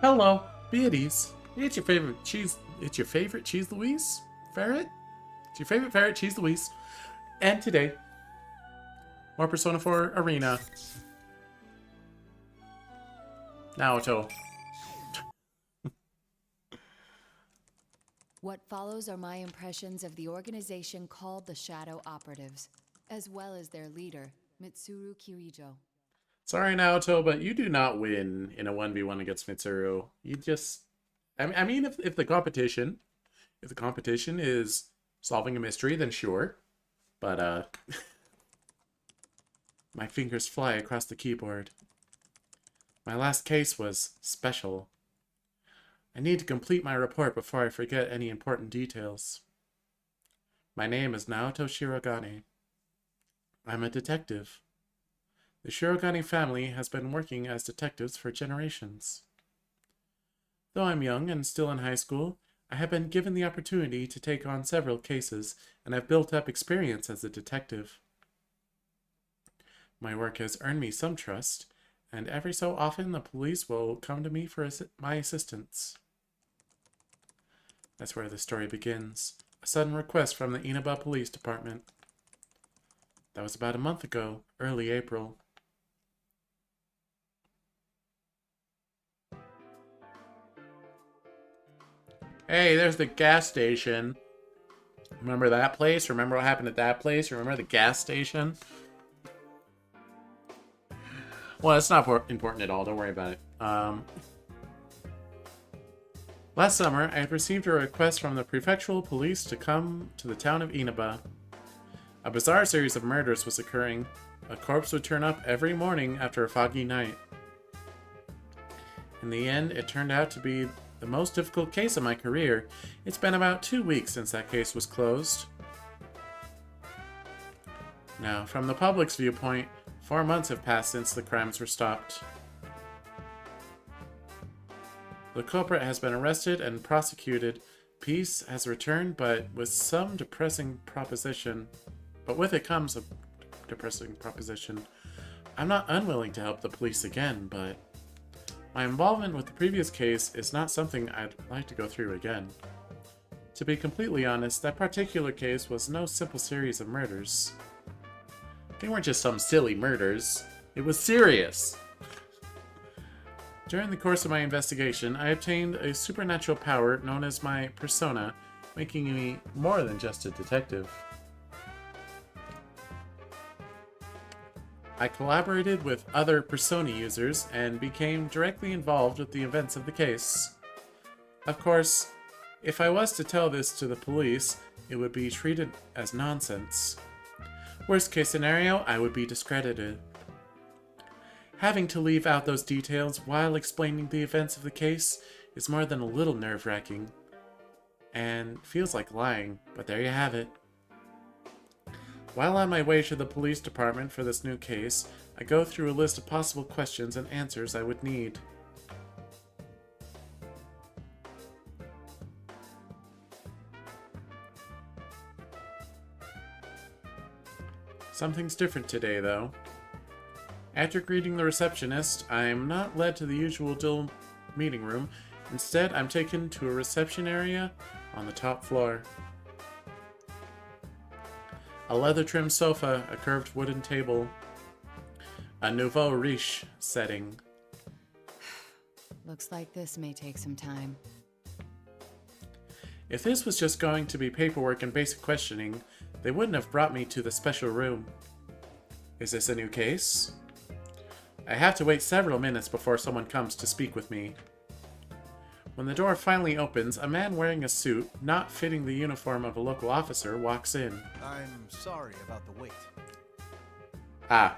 Hello, be at ease. It's your favorite cheese. It's your favorite Cheese Louise ferret. It's your favorite ferret, Cheese Louise. And today, more Persona 4 Arena. Naoto. What follows are my impressions of the organization called the Shadow Operatives, as well as their leader, Mitsuru Kirijo. Sorry, Naoto, but you do not win in a 1v1 against Mitsuru. You just... I mean, if the competition... If the competition is solving a mystery, then sure. But, my fingers fly across the keyboard. My last case was special. I need to complete my report before I forget any important details. My name is Naoto Shirogane. I'm a detective. The Shirogane family has been working as detectives for generations. Though I'm young and still in high school, I have been given the opportunity to take on several cases and have built up experience as a detective. My work has earned me some trust, and every so often the police will come to me for my assistance. That's where the story begins. A sudden request from the Inaba Police Department. That was about a month ago, early April. Hey, there's the gas station. Remember that place? Remember what happened at that place? Remember the gas station? Well, it's not important at all. Don't worry about it. Last summer, I had received a request from the prefectural police to come to the town of Inaba. A bizarre series of murders was occurring. A corpse would turn up every morning after a foggy night. In the end, it turned out to be the most difficult case of my career. It's been about 2 weeks since that case was closed. Now, from the public's viewpoint, 4 months have passed since the crimes were stopped. The culprit has been arrested and prosecuted. Peace has returned, but with some depressing proposition. But with it comes a depressing proposition. I'm not unwilling to help the police again, but my involvement with the previous case is not something I'd like to go through again. To be completely honest, that particular case was no simple series of murders. They weren't just some silly murders. It was serious. During the course of my investigation, I obtained a supernatural power known as my persona, making me more than just a detective. I collaborated with other persona users and became directly involved with the events of the case. Of course, if I was to tell this to the police, it would be treated as nonsense. Worst case scenario, I would be discredited. Having to leave out those details while explaining the events of the case is more than a little nerve-wracking, and feels like lying, but there you have it. While on my way to the police department for this new case, I go through a list of possible questions and answers I would need. Something's different today, though. After greeting the receptionist, I am not led to the usual dull meeting room. Instead, I'm taken to a reception area on the top floor. A leather-trimmed sofa, a curved wooden table, a nouveau riche setting. Looks like this may take some time. If this was just going to be paperwork and basic questioning, they wouldn't have brought me to the special room. Is this a new case? I have to wait several minutes before someone comes to speak with me. When the door finally opens, a man wearing a suit, not fitting the uniform of a local officer, walks in. I'm sorry about the wait. Ah,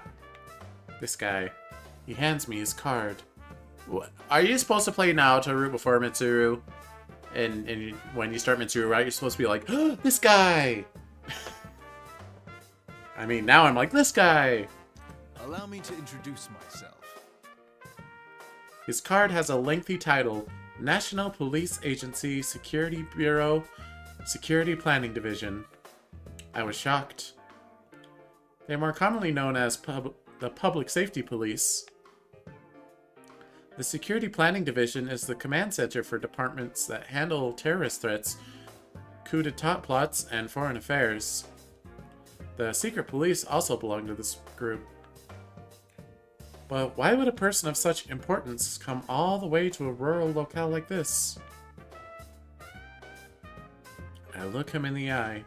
this guy. He hands me his card. What? Are you supposed to play Naoto route before Mitsuru? And when you start Mitsuru route, you're supposed to be like, oh, this guy! I mean, now I'm like, this guy! Allow me to introduce myself. His card has a lengthy title, National Police Agency Security Bureau, Security Planning Division. I was shocked. They're more commonly known as the Public Safety Police. The Security Planning Division is the command center for departments that handle terrorist threats, coup d'etat plots, and foreign affairs. The secret police also belong to this group. But why would a person of such importance come all the way to a rural locale like this? I look him in the eye.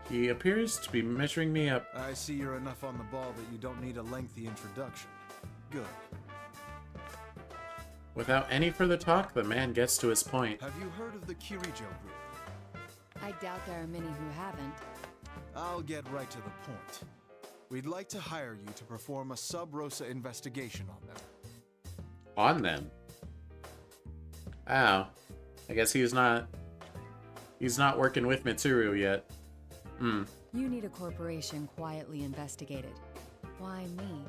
He appears to be measuring me up. I see you're enough on the ball that you don't need a lengthy introduction. Good. Without any further talk, the man gets to his point. Have you heard of the Kirijo group? I doubt there are many who haven't. I'll get right to the point. We'd like to hire you to perform a sub-rosa investigation on them. On them? Oh. I guess he's not working with Mitsuru yet. You need a corporation quietly investigated. Why me?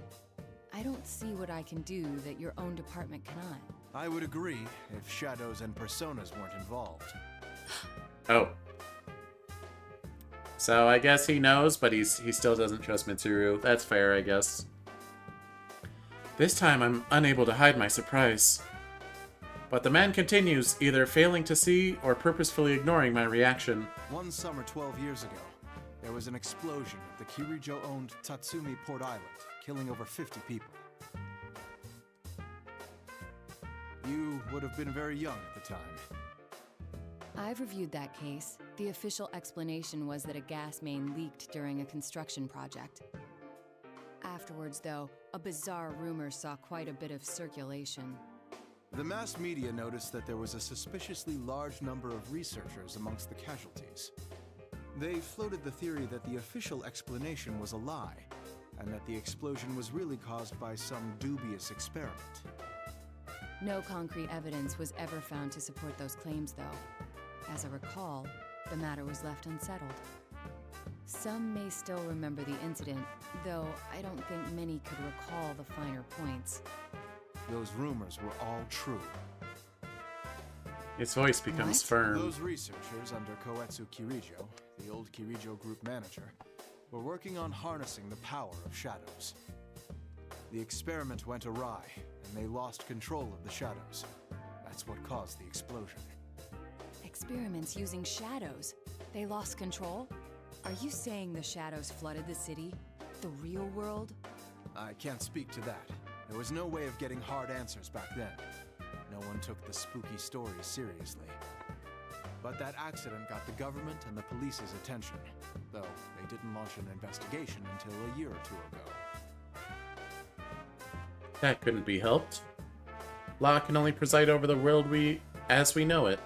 I don't see what I can do that your own department cannot. I would agree if shadows and personas weren't involved. Oh. So I guess he knows, but he still doesn't trust Mitsuru. That's fair, I guess. This time I'm unable to hide my surprise. But the man continues, either failing to see or purposefully ignoring my reaction. One summer 12 years ago, there was an explosion at the Kirijo-owned Tatsumi Port Island, killing over 50 people. You would have been very young at the time. I've reviewed that case. The official explanation was that a gas main leaked during a construction project. Afterwards, though, a bizarre rumor saw quite a bit of circulation. The mass media noticed that there was a suspiciously large number of researchers amongst the casualties. They floated the theory that the official explanation was a lie, and that the explosion was really caused by some dubious experiment. No concrete evidence was ever found to support those claims, though. As I recall, the matter was left unsettled. Some may still remember the incident, though I don't think many could recall the finer points. Those rumors were all true. His voice becomes What? firm. Those researchers under Koetsu Kirijo, the old Kirijo group manager, were working on harnessing the power of shadows. The experiment went awry, and they lost control of the shadows. That's what caused the explosion. Experiments using shadows. They lost control? Are you saying the shadows flooded the city? The real world? I can't speak to that. There was no way of getting hard answers back then. No one took the spooky stories seriously. But that accident got the government and the police's attention, though they didn't launch an investigation until a year or two ago. That couldn't be helped. Law can only preside over the world as we know it.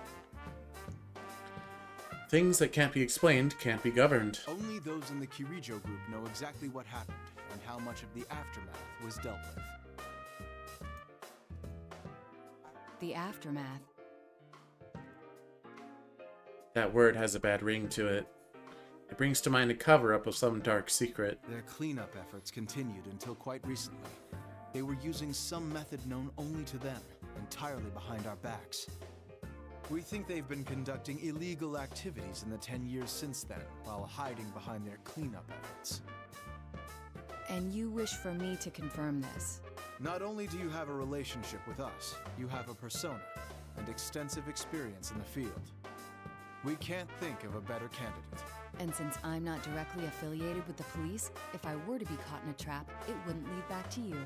Things that can't be explained can't be governed. Only those in the Kirijo group know exactly what happened and how much of the aftermath was dealt with. The aftermath. That word has a bad ring to it. It brings to mind a cover-up of some dark secret. Their cleanup efforts continued until quite recently. They were using some method known only to them, entirely behind our backs. We think they've been conducting illegal activities in the 10 years since then, while hiding behind their cleanup efforts. And you wish for me to confirm this? Not only do you have a relationship with us, you have a persona and extensive experience in the field. We can't think of a better candidate. And since I'm not directly affiliated with the police, if I were to be caught in a trap, it wouldn't lead back to you.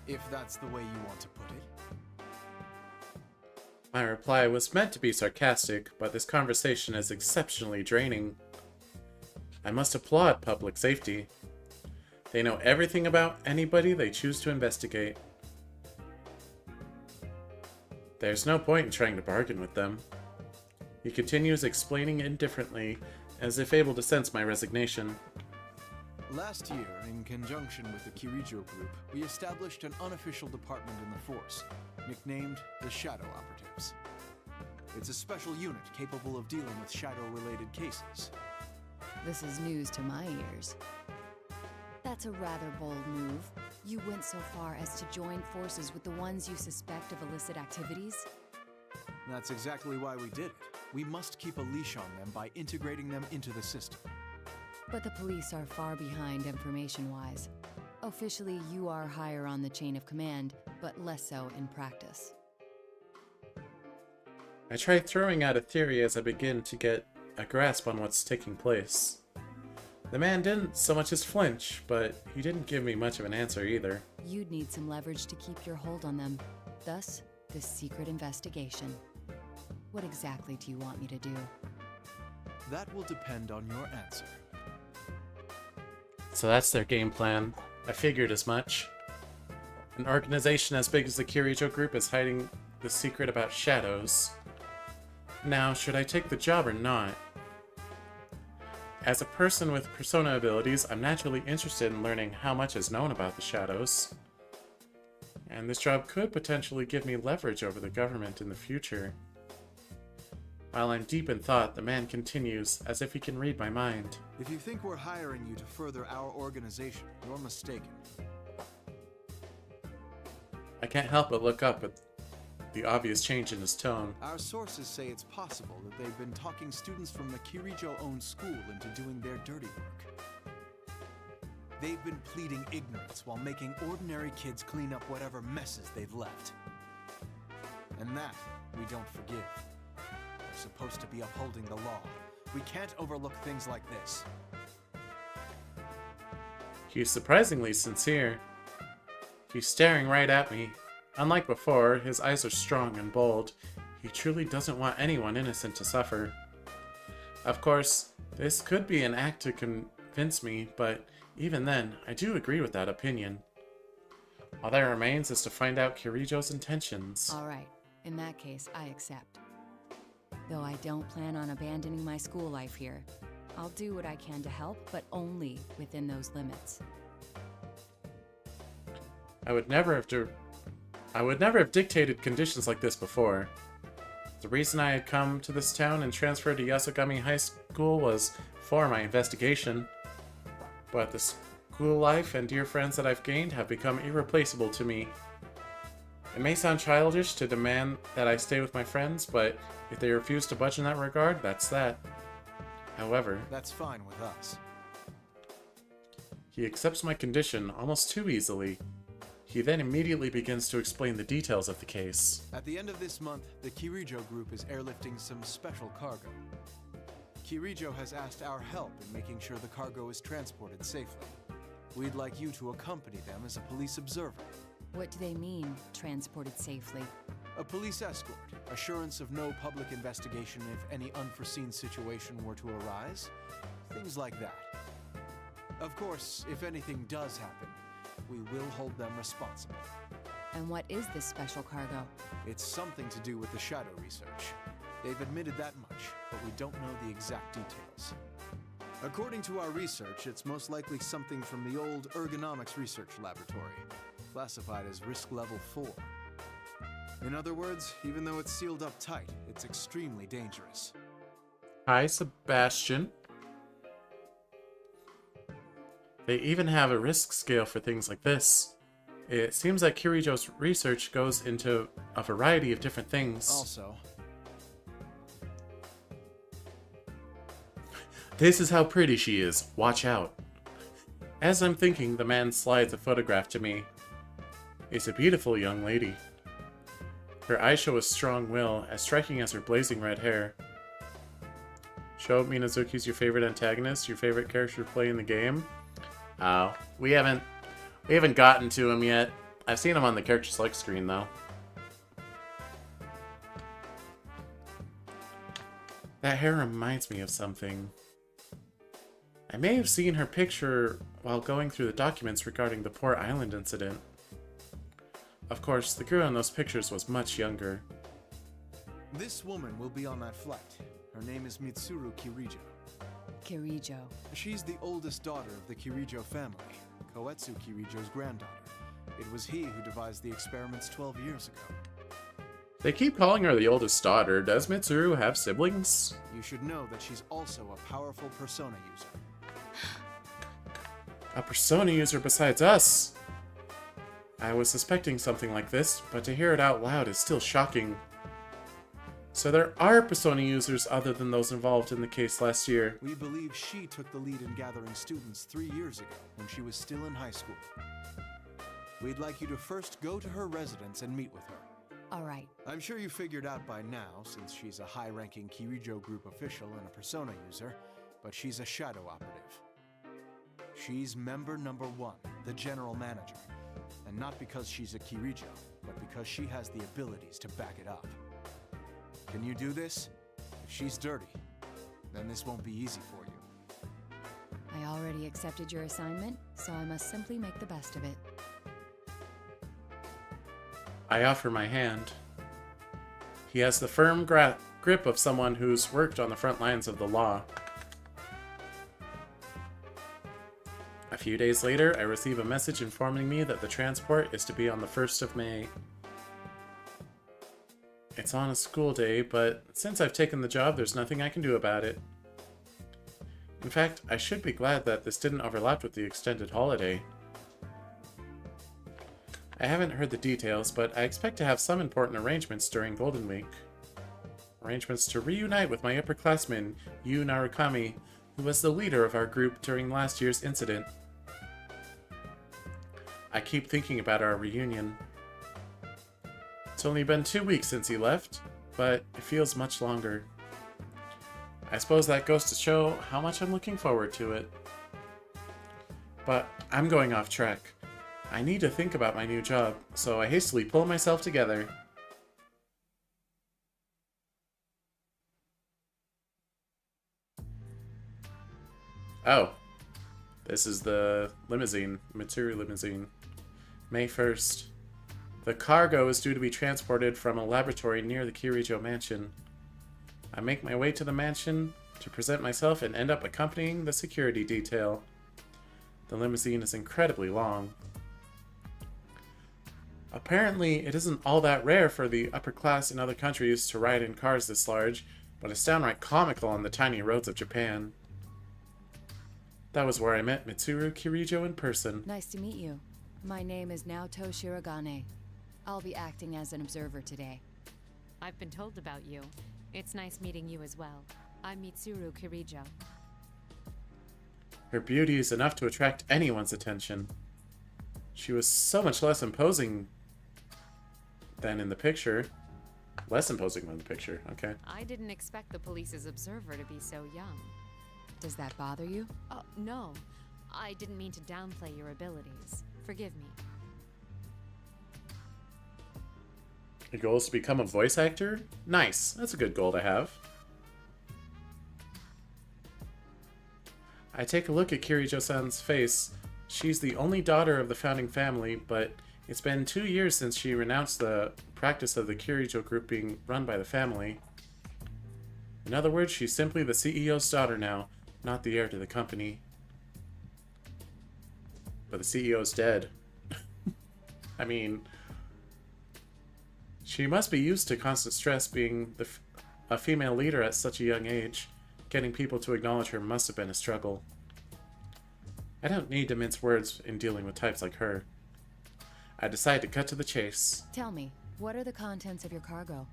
If that's the way you want to put it. My reply was meant to be sarcastic, but this conversation is exceptionally draining. I must applaud public safety. They know everything about anybody they choose to investigate. There's no point in trying to bargain with them. He continues explaining indifferently, as if able to sense my resignation. Last year, in conjunction with the Kirijo group, we established an unofficial department in the force, nicknamed the Shadow Operatives. It's a special unit capable of dealing with shadow-related cases. This is news to my ears. That's a rather bold move. You went so far as to join forces with the ones you suspect of illicit activities? That's exactly why we did it. We must keep a leash on them by integrating them into the system. But the police are far behind information-wise. Officially, you are higher on the chain of command, but less so in practice. I try throwing out a theory as I begin to get a grasp on what's taking place. The man didn't so much as flinch, but he didn't give me much of an answer either. You'd need some leverage to keep your hold on them. Thus, this secret investigation. What exactly do you want me to do? That will depend on your answer. So that's their game plan. I figured as much. An organization as big as the Kirijo Group is hiding the secret about shadows. Now, should I take the job or not? As a person with persona abilities, I'm naturally interested in learning how much is known about the shadows. And this job could potentially give me leverage over the government in the future. While I'm deep in thought, the man continues, as if he can read my mind. If you think we're hiring you to further our organization, you're mistaken. I can't help but look up at the obvious change in his tone. Our sources say it's possible that they've been talking students from the Kirijo-owned school into doing their dirty work. They've been pleading ignorance while making ordinary kids clean up whatever messes they've left. And that we don't forgive. We're supposed to be upholding the law. We can't overlook things like this. He's surprisingly sincere. He's staring right at me. Unlike before, his eyes are strong and bold. He truly doesn't want anyone innocent to suffer. Of course, this could be an act to convince me, but even then, I do agree with that opinion. All that remains is to find out Kirijo's intentions. All right. In that case, I accept. Though I don't plan on abandoning my school life here. I'll do what I can to help, but only within those limits. I would never have dictated conditions like this before. The reason I had come to this town and transferred to Yasogami High School was for my investigation. But the school life and dear friends that I've gained have become irreplaceable to me. It may sound childish to demand that I stay with my friends, but if they refuse to budge in that regard, that's that. However, That's fine with us. he accepts my condition almost too easily. He then immediately begins to explain the details of the case. At the end of this month, the Kirijo group is airlifting some special cargo. Kirijo has asked our help in making sure the cargo is transported safely. We'd like you to accompany them as a police observer. What do they mean, transported safely? A police escort, assurance of no public investigation if any unforeseen situation were to arise, things like that. Of course, if anything does happen, we will hold them responsible. And what is this special cargo? It's something to do with the shadow research. They've admitted that much, but we don't know the exact details. According to our research, it's most likely something from the old ergonomics research laboratory, classified as risk level 4. In other words, even though it's sealed up tight, it's extremely dangerous. Hi, Sebastian. They even have a risk scale for things like this. It seems like Kirijo's research goes into a variety of different things. Also, This is how pretty she is. Watch out. As I'm thinking, the man slides a photograph to me. It's a beautiful young lady. Her eyes show a strong will, as striking as her blazing red hair. Sho Minazuki's your favorite antagonist, your favorite character to play in the game? Oh, we haven't gotten to him yet. I've seen him on the character select screen though. That hair reminds me of something. I may have seen her picture while going through the documents regarding the Port Island incident. Of course, the girl in those pictures was much younger. this woman will be on that flight. Her name is Mitsuru Kirijo. Kirijo. She's the oldest daughter of the Kirijo family, Koetsu Kirijo's granddaughter. It was he who devised the experiments 12 years ago. They keep calling her the oldest daughter. Does Mitsuru have siblings? You should know that she's also a powerful persona user. A persona user besides us? I was suspecting something like this, but to hear it out loud is still shocking. So there are Persona users other than those involved in the case last year. We believe she took the lead in gathering students 3 years ago when she was still in high school. We'd like you to first go to her residence and meet with her. All right. I'm sure you figured out by now, since she's a high-ranking Kirijo Group official and a Persona user, but she's a shadow operative. She's member number 1, the general manager. And not because she's a Kirijo, but because she has the abilities to back it up. Can you do this? If she's dirty, then this won't be easy for you. I already accepted your assignment, so I must simply make the best of it. I offer my hand. He has the firm grip of someone who's worked on the front lines of the law. A few days later, I receive a message informing me that the transport is to be on the 1st of May. It's on a school day, but since I've taken the job, there's nothing I can do about it. In fact, I should be glad that this didn't overlap with the extended holiday. I haven't heard the details, but I expect to have some important arrangements during Golden Week. Arrangements to reunite with my upperclassman, Yu Narukami, who was the leader of our group during last year's incident. I keep thinking about our reunion. It's only been 2 weeks since he left, but it feels much longer. I suppose that goes to show how much I'm looking forward to it. But I'm going off track. I need to think about my new job, so I hastily pull myself together. Oh. This is the limousine, Mitsuru limousine. May 1st. The cargo is due to be transported from a laboratory near the Kirijo mansion. I make my way to the mansion to present myself and end up accompanying the security detail. The limousine is incredibly long. Apparently, it isn't all that rare for the upper class in other countries to ride in cars this large, but it's downright comical on the tiny roads of Japan. That was where I met Mitsuru Kirijo in person. Nice to meet you. My name is Naoto Shirogane. I'll be acting as an observer today. I've been told about you. It's nice meeting you as well. I'm Mitsuru Kirijo. Her beauty is enough to attract anyone's attention. She was so much less imposing than in the picture. Less imposing than the picture, okay. I didn't expect the police's observer to be so young. Does that bother you? Oh, no. I didn't mean to downplay your abilities. Forgive me. Your goal is to become a voice actor? Nice. That's a good goal to have. I take a look at Kirijo-san's face. She's the only daughter of the founding family, but it's been 2 years since she renounced the practice of the Kirijo group being run by the family. In other words, she's simply the CEO's daughter now, not the heir to the company. But the CEO's dead. I mean, she must be used to constant stress being a female leader at such a young age. Getting people to acknowledge her must have been a struggle. I don't need to mince words in dealing with types like her. I decide to cut to the chase. Tell me, what are the contents of your cargo?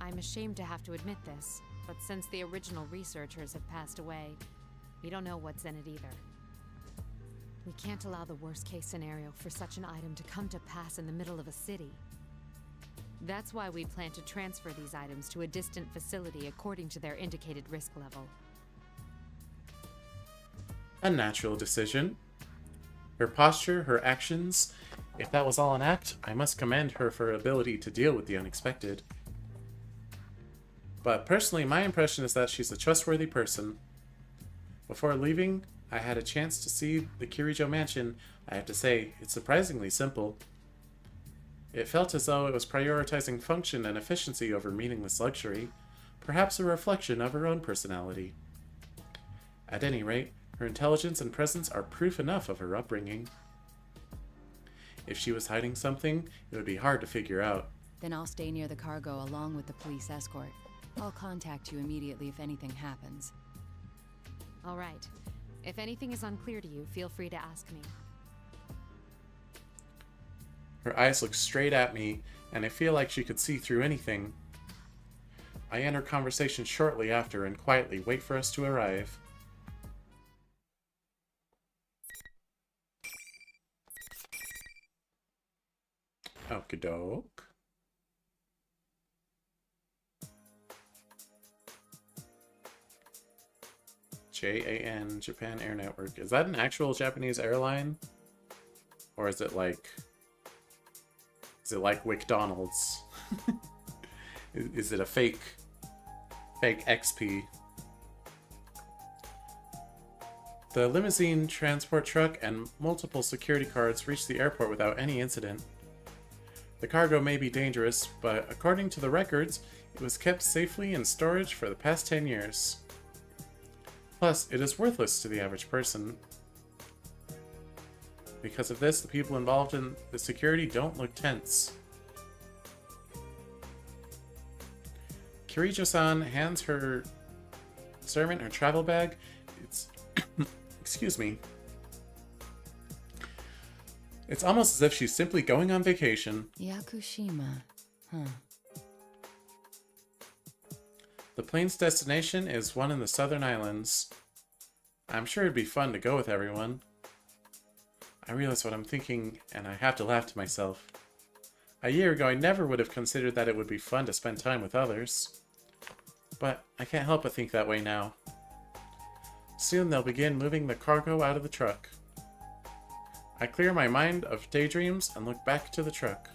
I'm ashamed to have to admit this, but since the original researchers have passed away, we don't know what's in it either. We can't allow the worst-case scenario for such an item to come to pass in the middle of a city. That's why we plan to transfer these items to a distant facility according to their indicated risk level. A natural decision. Her posture, her actions. If that was all an act, I must commend her for her ability to deal with the unexpected. But personally, my impression is that she's a trustworthy person. Before leaving, I had a chance to see the Kirijo mansion. I have to say, it's surprisingly simple. It felt as though it was prioritizing function and efficiency over meaningless luxury, perhaps a reflection of her own personality. At any rate, her intelligence and presence are proof enough of her upbringing. If she was hiding something, it would be hard to figure out. Then I'll stay near the cargo along with the police escort. I'll contact you immediately if anything happens. All right. If anything is unclear to you, feel free to ask me. Her eyes look straight at me, and I feel like she could see through anything. I enter conversation shortly after and quietly wait for us to arrive. Okie doke. JAN, Japan Air Network. Is that an actual Japanese airline? Or is it like... Is it like McDonald's? Is it a fake XP? The limousine, transport truck, and multiple security guards reached the airport without any incident. The cargo may be dangerous, but according to the records, it was kept safely in storage for the past 10 years. Plus, it is worthless to the average person. Because of this, the people involved in the security don't look tense. Kirijo-san hands her servant her travel bag. It's... excuse me. It's almost as if she's simply going on vacation. Yakushima. Huh. The plane's destination is one in the southern islands. I'm sure it'd be fun to go with everyone. I realize what I'm thinking, and I have to laugh to myself. A year ago, I never would have considered that it would be fun to spend time with others. But I can't help but think that way now. Soon they'll begin moving the cargo out of the truck. I clear my mind of daydreams and look back to the truck.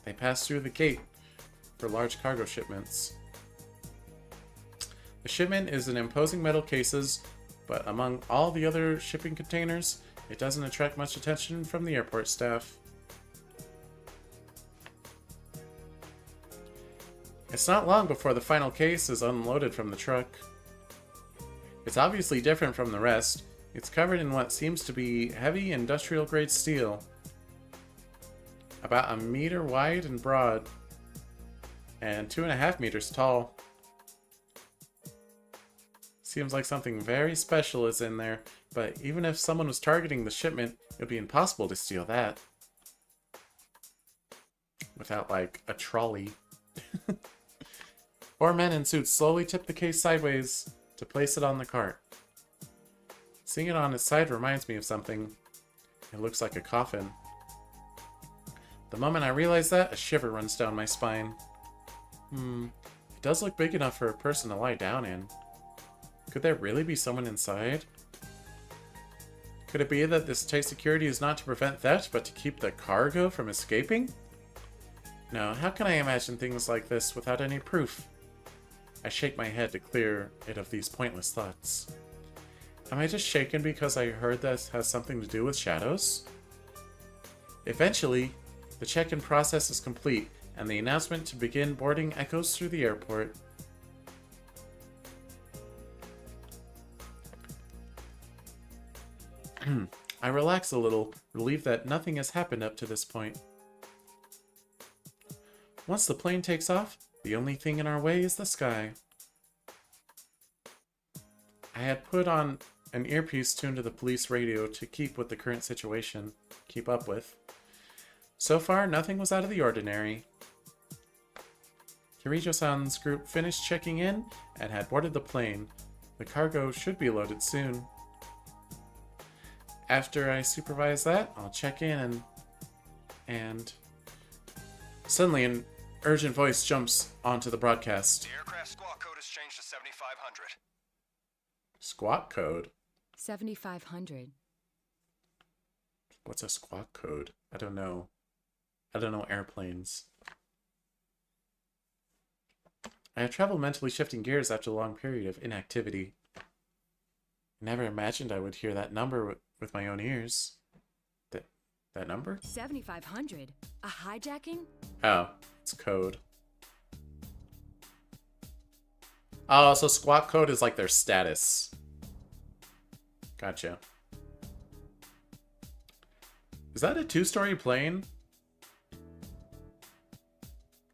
They pass through the gate for large cargo shipments. The shipment is in imposing metal cases, but among all the other shipping containers, it doesn't attract much attention from the airport staff. It's not long before the final case is unloaded from the truck. It's obviously different from the rest. It's covered in what seems to be heavy industrial-grade steel. About 1 meter wide and broad, and 2.5 meters tall. Seems like something very special is in there, but even if someone was targeting the shipment, it would be impossible to steal that. Without, like, a trolley. 4 men in suits slowly tip the case sideways to place it on the cart. Seeing it on its side reminds me of something. It looks like a coffin. The moment I realize that, a shiver runs down my spine. It does look big enough for a person to lie down in. Could there really be someone inside? Could it be that this tight security is not to prevent theft, but to keep the cargo from escaping? No, how can I imagine things like this without any proof? I shake my head to clear it of these pointless thoughts. Am I just shaken because I heard this has something to do with shadows? Eventually, the check-in process is complete, and the announcement to begin boarding echoes through the airport. I relax a little, relieved that nothing has happened up to this point. Once the plane takes off, the only thing in our way is the sky. I had put on an earpiece tuned to the police radio to keep with the current situation, keep up with. So far, nothing was out of the ordinary. Kirijo-san's group finished checking in and had boarded the plane. The cargo should be loaded soon. After I supervise that, I'll check in and... Suddenly, an urgent voice jumps onto the broadcast. The aircraft squawk code has changed to 7500. Squawk code? 7500. What's a squawk code? I don't know. I don't know airplanes. I have trouble mentally shifting gears after a long period of inactivity. I never imagined I would hear that number with my own ears. That number? 7500. A hijacking? Oh, it's code. Oh, so squawk code is like their status. Gotcha. Is that a 2-story plane?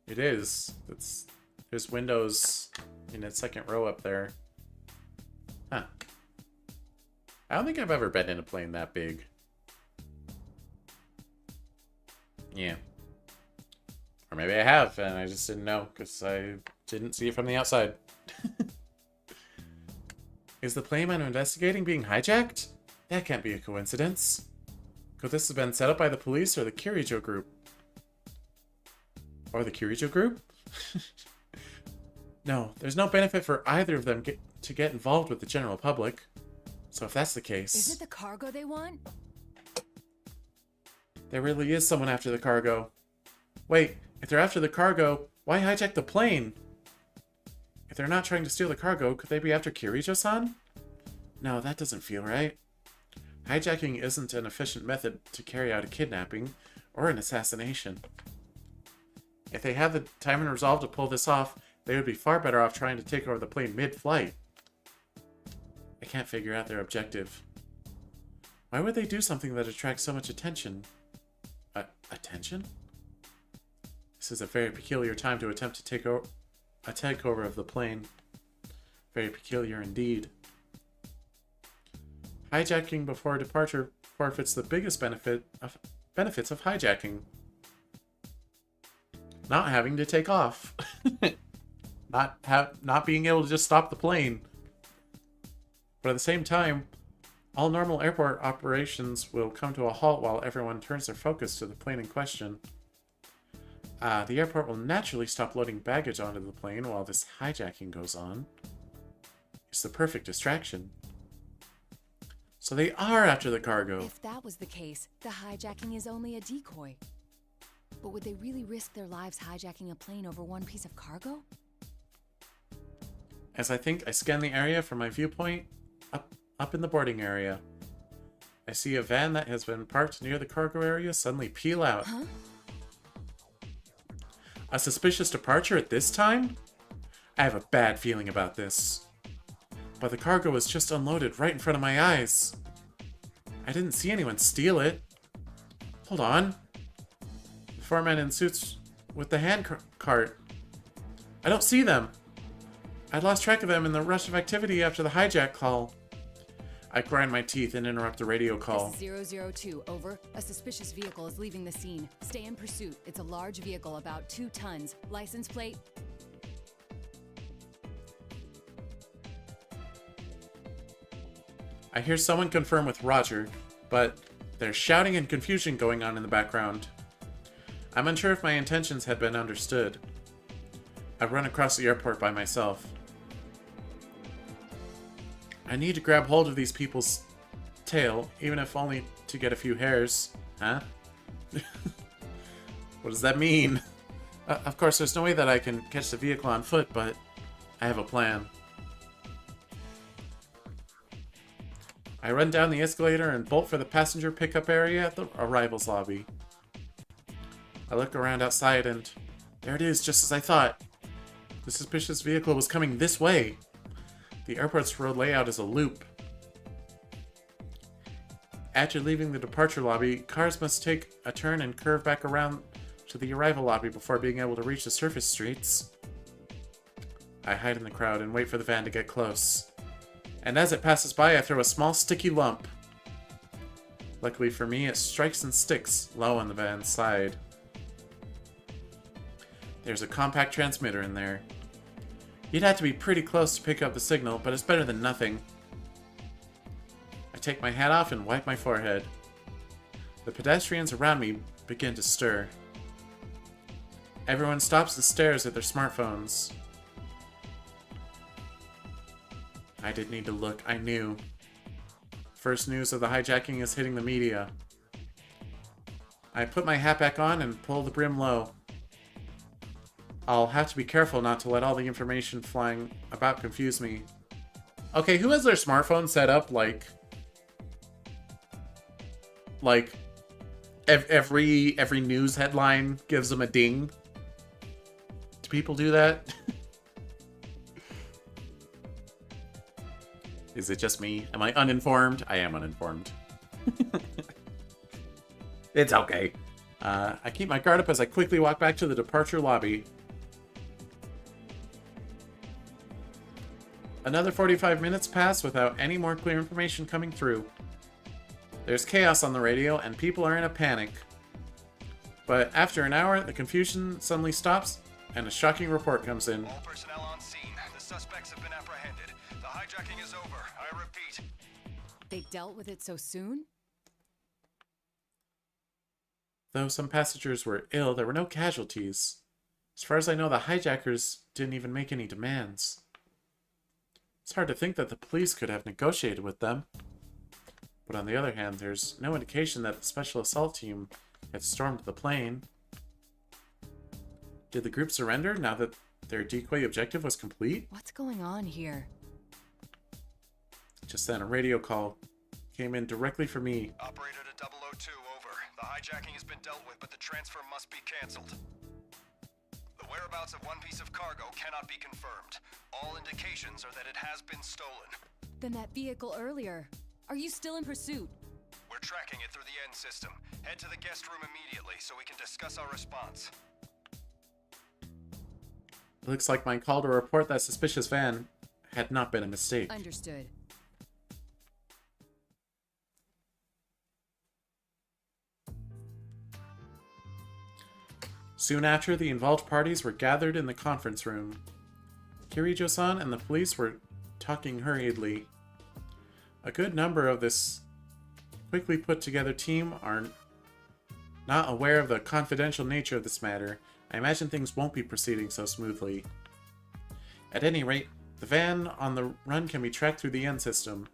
It is. There's windows in its second row up there. Huh. I don't think I've ever been in a plane that big. Yeah. Or maybe I have, and I just didn't know, because I didn't see it from the outside. Is the plane I'm investigating being hijacked? That can't be a coincidence. Could this have been set up by the police or the Kirijo group? Or the Kirijo group? No, there's no benefit for either of them to get involved with the general public. So if that's the case... Is it the cargo they want? There really is someone after the cargo. Wait, if they're after the cargo, why hijack the plane? If they're not trying to steal the cargo, could they be after Kirijo-san? No, that doesn't feel right. Hijacking isn't an efficient method to carry out a kidnapping or an assassination. If they have the time and resolve to pull this off, they would be far better off trying to take over the plane mid-flight. I can't figure out their objective. Why would they do something that attracts so much attention? Attention? This is a very peculiar time to attempt to take a takeover of the plane. Very peculiar indeed. Hijacking before departure forfeits the biggest benefits of hijacking. Not having to take off. Not being able to just stop the plane. But at the same time, all normal airport operations will come to a halt while everyone turns their focus to the plane in question. The airport will naturally stop loading baggage onto the plane while this hijacking goes on. It's the perfect distraction. So they are after the cargo. If that was the case, the hijacking is only a decoy. But would they really risk their lives hijacking a plane over one piece of cargo? As I scan the area from my viewpoint, up in the boarding area. I see a van that has been parked near the cargo area suddenly peel out. Huh? A suspicious departure at this time? I have a bad feeling about this. But the cargo was just unloaded right in front of my eyes. I didn't see anyone steal it. Hold on. The four men in suits with the hand cart. I don't see them. I'd lost track of them in the rush of activity after the hijack call. I grind my teeth and interrupt the radio call. This is 002, over. A suspicious vehicle is leaving the scene. Stay in pursuit. It's a large vehicle, about 2 tons. License plate... I hear someone confirm with Roger, but there's shouting and confusion going on in the background. I'm unsure if my intentions had been understood. I run across the airport by myself. I need to grab hold of these people's tail, even if only to get a few hairs. Huh? What does that mean? Of course, there's no way that I can catch the vehicle on foot, but I have a plan. I run down the escalator and bolt for the passenger pickup area at the arrivals lobby. I look around outside and there it is, just as I thought. The suspicious vehicle was coming this way. The airport's road layout is a loop. After leaving the departure lobby, cars must take a turn and curve back around to the arrival lobby before being able to reach the surface streets. I hide in the crowd and wait for the van to get close. And as it passes by, I throw a small sticky lump. Luckily for me, it strikes and sticks low on the van's side. There's a compact transmitter in there. You'd have to be pretty close to pick up the signal, but it's better than nothing. I take my hat off and wipe my forehead. The pedestrians around me begin to stir. Everyone stops and stares at their smartphones. I didn't need to look, I knew. First news of the hijacking is hitting the media. I put my hat back on and pull the brim low. I'll have to be careful not to let all the information flying about confuse me. Okay, who has their smartphone set up like every news headline gives them a ding? Do people do that? Is it just me? Am I uninformed? I am uninformed. It's okay. I keep my guard up as I quickly walk back to the departure lobby. Another 45 minutes pass without any more clear information coming through. There's chaos on the radio and people are in a panic. But after an hour, the confusion suddenly stops, and a shocking report comes in. All personnel on scene. The suspects have been apprehended. The hijacking is over. I repeat. They dealt with it so soon? Though some passengers were ill, there were no casualties. As far as I know, the hijackers didn't even make any demands. It's hard to think that the police could have negotiated with them. But on the other hand, there's no indication that the special assault team had stormed the plane. Did the group surrender now that their decoy objective was complete? What's going on here? Just then, a radio call came in directly for me. Operator to 002, over. The hijacking has been dealt with, but the transfer must be canceled. The whereabouts of one piece of cargo cannot be confirmed. All indications are that it has been stolen. Then that vehicle earlier. Are you still in pursuit? We're tracking it through the end system. Head to the guest room immediately so we can discuss our response. It looks like my call to report that suspicious van had not been a mistake. Understood. Soon after, the involved parties were gathered in the conference room. Kirijo-san and the police were talking hurriedly. A good number of this quickly put together team are not aware of the confidential nature of this matter. I imagine things won't be proceeding so smoothly. At any rate, the van on the run can be tracked through the end system.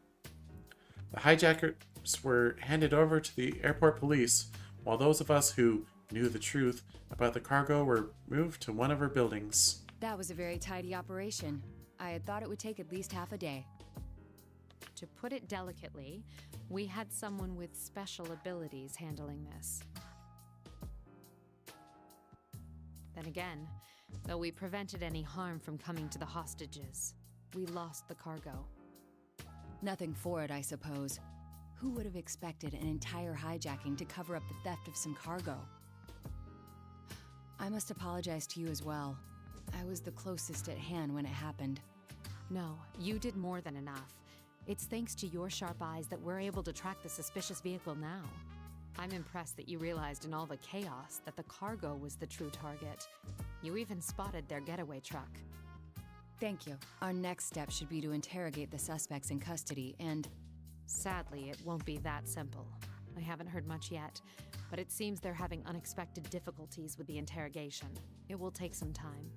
The hijackers were handed over to the airport police, while those of us who knew the truth about the cargo were moved to one of her buildings. That was a very tidy operation. I had thought it would take at least half a day. To put it delicately, we had someone with special abilities handling this. Then again, though we prevented any harm from coming to the hostages, we lost the cargo. Nothing for it, I suppose. Who would have expected an entire hijacking to cover up the theft of some cargo? I must apologize to you as well. I was the closest at hand when it happened. No, you did more than enough. It's thanks to your sharp eyes that we're able to track the suspicious vehicle now. I'm impressed that you realized in all the chaos that the cargo was the true target. You even spotted their getaway truck. Thank you. Our next step should be to interrogate the suspects in custody and... Sadly, it won't be that simple. I haven't heard much yet, but it seems they're having unexpected difficulties with the interrogation. It will take some time.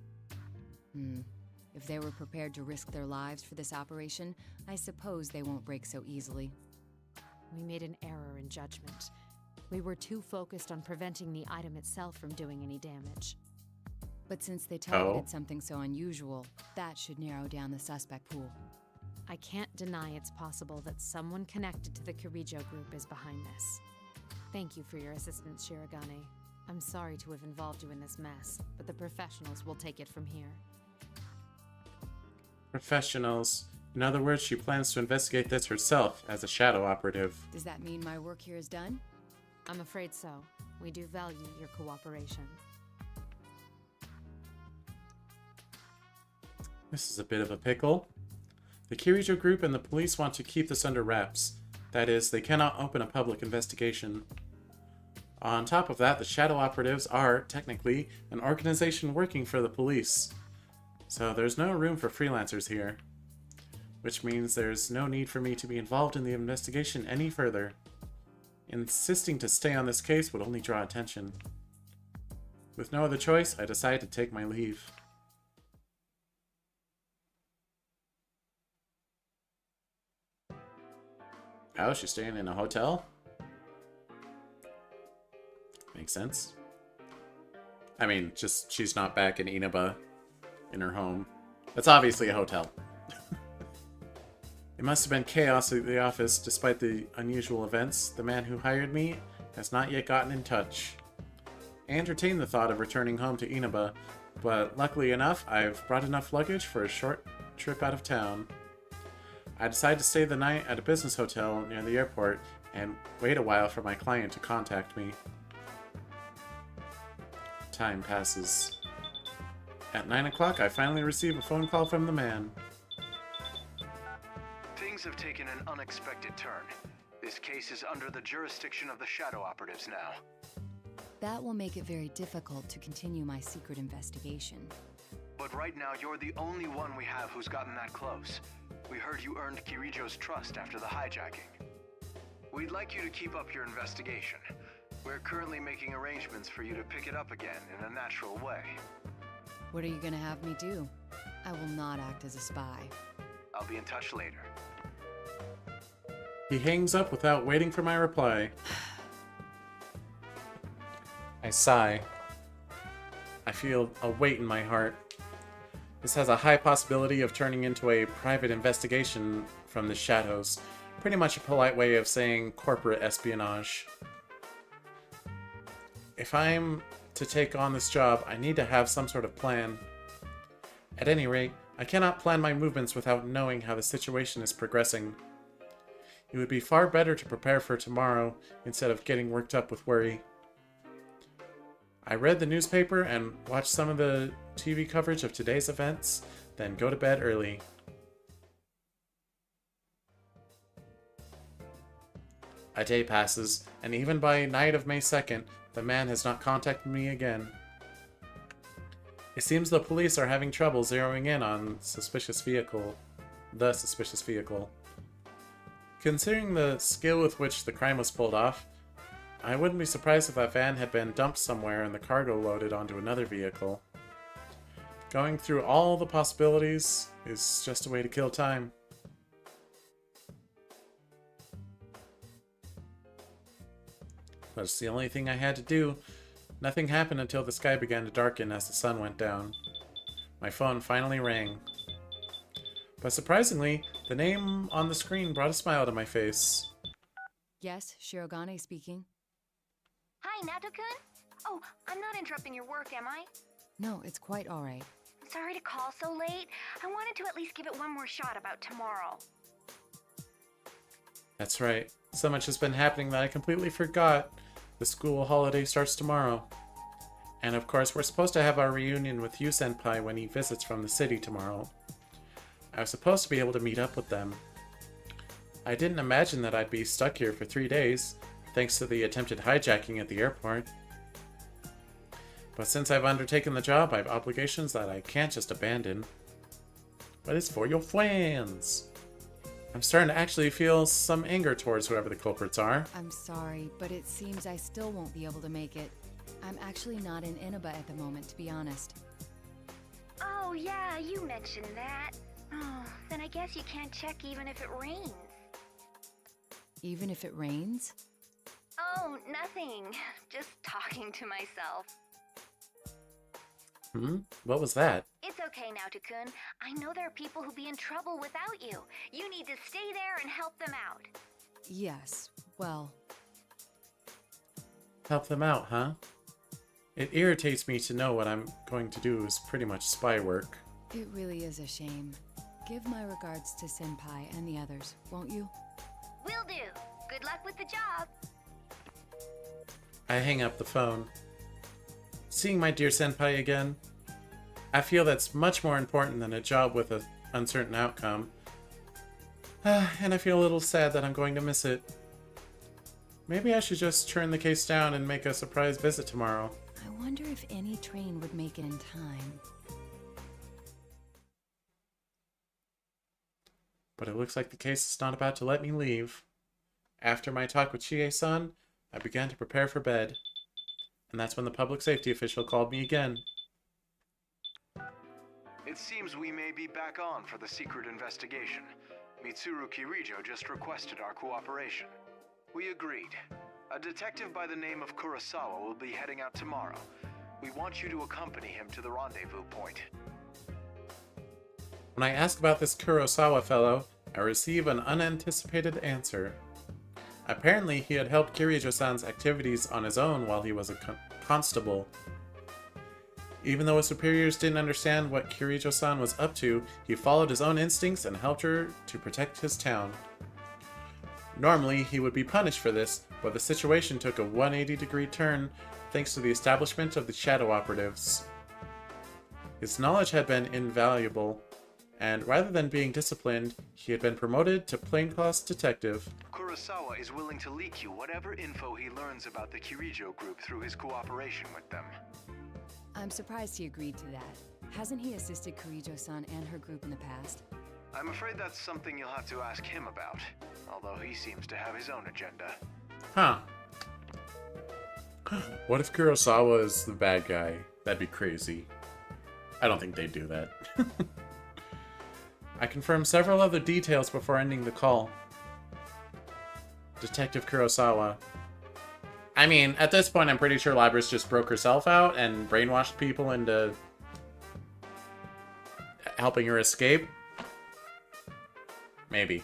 If they were prepared to risk their lives for this operation, I suppose they won't break so easily. We made an error in judgment. We were too focused on preventing the item itself from doing any damage. But since they targeted something so unusual, that should narrow down the suspect pool. I can't deny it's possible that someone connected to the Kirijo group is behind this. Thank you for your assistance, Shirogane. I'm sorry to have involved you in this mess, but the professionals will take it from here. Professionals. In other words, she plans to investigate this herself as a shadow operative. Does that mean my work here is done? I'm afraid so. We do value your cooperation. This is a bit of a pickle. The Kirijo group and the police want to keep this under wraps. That is, they cannot open a public investigation. On top of that, the shadow operatives are, technically, an organization working for the police. So there's no room for freelancers here. Which means there's no need for me to be involved in the investigation any further. Insisting to stay on this case would only draw attention. With no other choice, I decide to take my leave. Oh, she's staying in a hotel? Makes sense. I mean, just she's not back in Inaba, in her home. That's obviously a hotel. It must have been chaos at the office. Despite the unusual events, the man who hired me has not yet gotten in touch. I entertained the thought of returning home to Inaba, but luckily enough, I've brought enough luggage for a short trip out of town. I decided to stay the night at a business hotel near the airport and wait a while for my client to contact me. Time passes. At 9 o'clock, I finally receive a phone call from the man. Things have taken an unexpected turn. This case is under the jurisdiction of the shadow operatives now. That will make it very difficult to continue my secret investigation. But right now, you're the only one we have who's gotten that close. We heard you earned Kirijo's trust after the hijacking. We'd like you to keep up your investigation. We're currently making arrangements for you to pick it up again in a natural way. What are you gonna have me do? I will not act as a spy. I'll be in touch later. He hangs up without waiting for my reply. I sigh. I feel a weight in my heart. This has a high possibility of turning into a private investigation from the shadows. Pretty much a polite way of saying corporate espionage. If I'm to take on this job, I need to have some sort of plan. At any rate, I cannot plan my movements without knowing how the situation is progressing. It would be far better to prepare for tomorrow instead of getting worked up with worry. I read the newspaper and watched some of the TV coverage of today's events, then go to bed early. A day passes, and even by night of May 2nd, the man has not contacted me again. It seems the police are having trouble zeroing in on the suspicious vehicle. Considering the skill with which the crime was pulled off, I wouldn't be surprised if that van had been dumped somewhere and the cargo loaded onto another vehicle. Going through all the possibilities is just a way to kill time. That's the only thing I had to do. Nothing happened until the sky began to darken as the sun went down. My phone finally rang. But surprisingly, the name on the screen brought a smile to my face. Yes, Shirogane speaking. Hi, Nato-kun? Oh, I'm not interrupting your work, am I? No, it's quite alright. I'm sorry to call so late. I wanted to at least give it one more shot about tomorrow. That's right. So much has been happening that I completely forgot. The school holiday starts tomorrow. And of course, we're supposed to have our reunion with Yu-senpai when he visits from the city tomorrow. I was supposed to be able to meet up with them. I didn't imagine that I'd be stuck here for 3 days, thanks to the attempted hijacking at the airport. But since I've undertaken the job, I have obligations that I can't just abandon. But it's for your friends. I'm starting to actually feel some anger towards whoever the culprits are. I'm sorry, but it seems I still won't be able to make it. I'm actually not in Inaba at the moment, to be honest. Oh, yeah, you mentioned that. Oh, then I guess you can't check even if it rains. Even if it rains? Oh, nothing. Just talking to myself. What was that? It's okay, Nato-kun. I know there are people who'll be in trouble without you. You need to stay there and help them out. Yes, well... Help them out, huh? It irritates me to know what I'm going to do is pretty much spy work. It really is a shame. Give my regards to Senpai and the others, won't you? Will do. Good luck with the job. I hang up the phone. Seeing my dear senpai again, I feel that's much more important than a job with an uncertain outcome. And I feel a little sad that I'm going to miss it. Maybe I should just turn the case down and make a surprise visit tomorrow. I wonder if any train would make it in time. But it looks like the case is not about to let me leave. After my talk with Chie-san, I began to prepare for bed. And that's when the public safety official called me again. It seems we may be back on for the secret investigation. Mitsuru Kirijo just requested our cooperation. We agreed. A detective by the name of Kurosawa will be heading out tomorrow. We want you to accompany him to the rendezvous point. When I ask about this Kurosawa fellow, I receive an unanticipated answer. Apparently, he had helped Kirijo-san's activities on his own while he was a constable. Even though his superiors didn't understand what Kirijo-san was up to, he followed his own instincts and helped her to protect his town. Normally, he would be punished for this, but the situation took a 180-degree turn thanks to the establishment of the shadow operatives. His knowledge had been invaluable, and rather than being disciplined, he had been promoted to plainclothes detective. Kurosawa is willing to leak you whatever info he learns about the Kirijo group through his cooperation with them. I'm surprised he agreed to that. Hasn't he assisted Kirijo-san and her group in the past? I'm afraid that's something you'll have to ask him about, although he seems to have his own agenda. Huh. What if Kurosawa is the bad guy? That'd be crazy. I don't think they'd do that. I confirmed several other details before ending the call. Detective Kurosawa. I mean, at this point, I'm pretty sure Libris just broke herself out and brainwashed people into helping her escape. Maybe.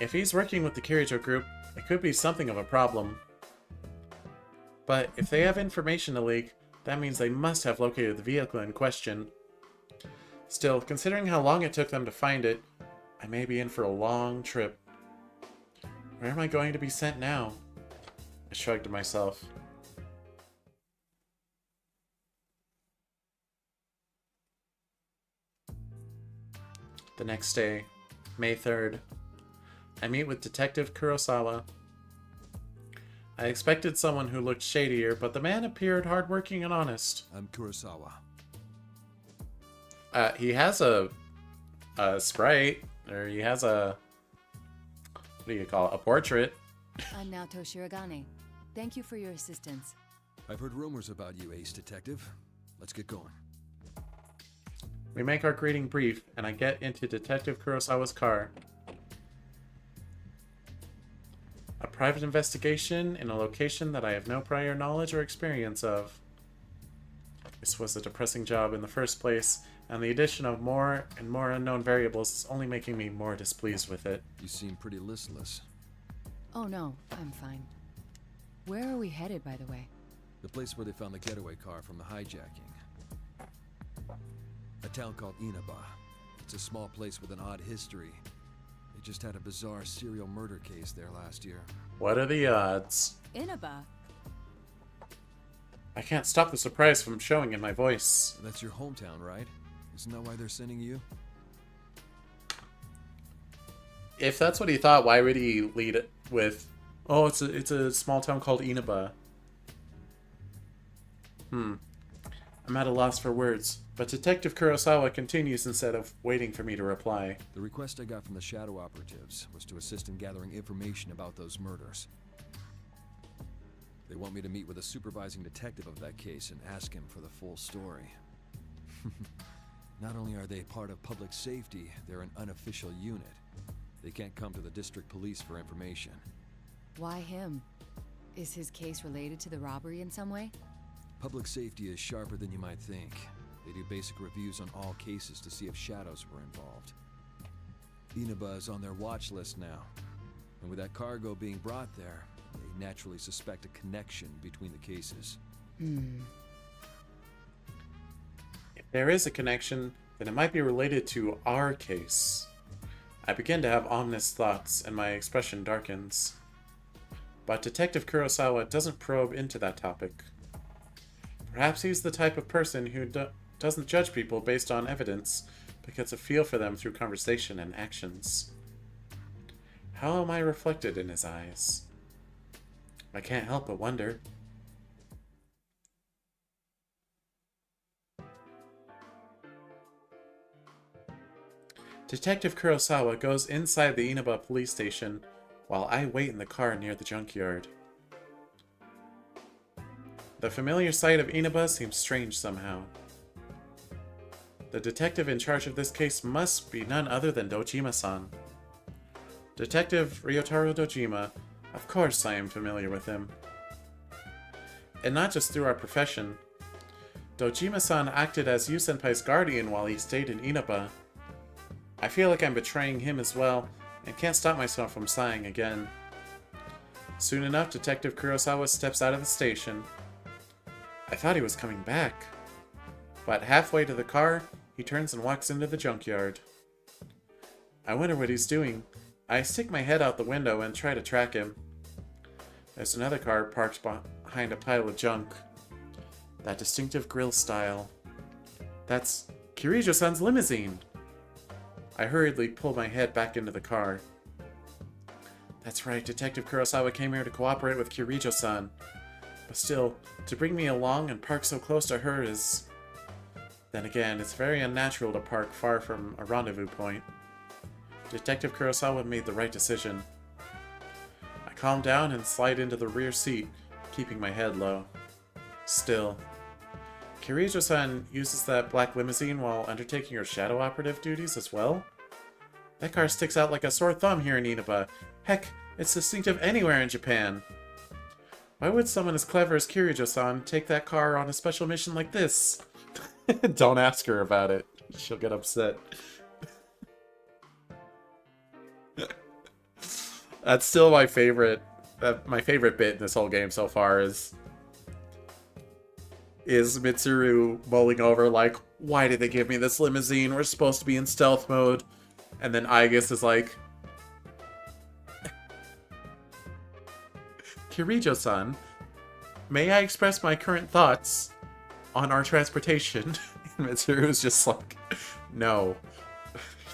If he's working with the Kirijo group, it could be something of a problem. But if they have information to leak, that means they must have located the vehicle in question. Still, considering how long it took them to find it, I may be in for a long trip. Where am I going to be sent now? I shrugged to myself. The next day, May 3rd, I meet with Detective Kurosawa. I expected someone who looked shadier, but the man appeared hardworking and honest. I'm Kurosawa. He has a sprite, or he has a, what do you call it, a portrait. I'm Naoto Shiragane. Thank you for your assistance. I've heard rumors about you, Ace Detective. Let's get going. We make our greeting brief, and I get into Detective Kurosawa's car. A private investigation in a location that I have no prior knowledge or experience of. This was a depressing job in the first place, and the addition of more and more unknown variables is only making me more displeased with it. You seem pretty listless. Oh no, I'm fine. Where are we headed, by the way? The place where they found the getaway car from the hijacking. A town called Inaba. It's a small place with an odd history. They just had a bizarre serial murder case there last year. What are the odds? Inaba? I can't stop the surprise from showing in my voice. That's your hometown, right? Isn't that why they're sending you? If that's what he thought, why would he lead it with, oh, it's a small town called Inaba? I'm at a loss for words, but Detective Kurosawa continues instead of waiting for me to reply. The request I got from the Shadow Operatives was to assist in gathering information about those murders. They want me to meet with a supervising detective of that case and ask him for the full story. Not only are they part of public safety, they're an unofficial unit. They can't come to the district police for information. Why him? Is his case related to the robbery in some way? Public safety is sharper than you might think. They do basic reviews on all cases to see if shadows were involved. Inaba is on their watch list now. And with that cargo being brought there, they naturally suspect a connection between the cases. If there is a connection, then it might be related to our case. I begin to have ominous thoughts, and my expression darkens. But Detective Kurosawa doesn't probe into that topic. Perhaps he's the type of person who doesn't judge people based on evidence, but gets a feel for them through conversation and actions. How am I reflected in his eyes? I can't help but wonder. Detective Kurosawa goes inside the Inaba police station while I wait in the car near the junkyard. The familiar sight of Inaba seems strange somehow. The detective in charge of this case must be none other than Dojima-san. Detective Ryotaro Dojima, of course I am familiar with him. And not just through our profession. Dojima-san acted as Yu-senpai's guardian while he stayed in Inaba. I feel like I'm betraying him as well, and can't stop myself from sighing again. Soon enough, Detective Kurosawa steps out of the station. I thought he was coming back. But halfway to the car, he turns and walks into the junkyard. I wonder what he's doing. I stick my head out the window and try to track him. There's another car parked behind a pile of junk. That distinctive grill style. That's Kirijo-san's limousine! I hurriedly pulled my head back into the car. That's right, Detective Kurosawa came here to cooperate with Kirijo-san. But still, to bring me along and park so close to her is... Then again, it's very unnatural to park far from a rendezvous point. Detective Kurosawa made the right decision. I calmed down and slid into the rear seat, keeping my head low. Still, Kirijo-san uses that black limousine while undertaking her shadow operative duties as well? That car sticks out like a sore thumb here in Inaba. Heck, it's distinctive anywhere in Japan. Why would someone as clever as Kirijo-san take that car on a special mission like this? Don't ask her about it. She'll get upset. That's still my favorite. My favorite bit in this whole game so far is Mitsuru mulling over like, why did they give me this limousine? We're supposed to be in stealth mode. And then Aigis is like, Kirijo-san, may I express my current thoughts on our transportation? And Mitsuru's just like, no,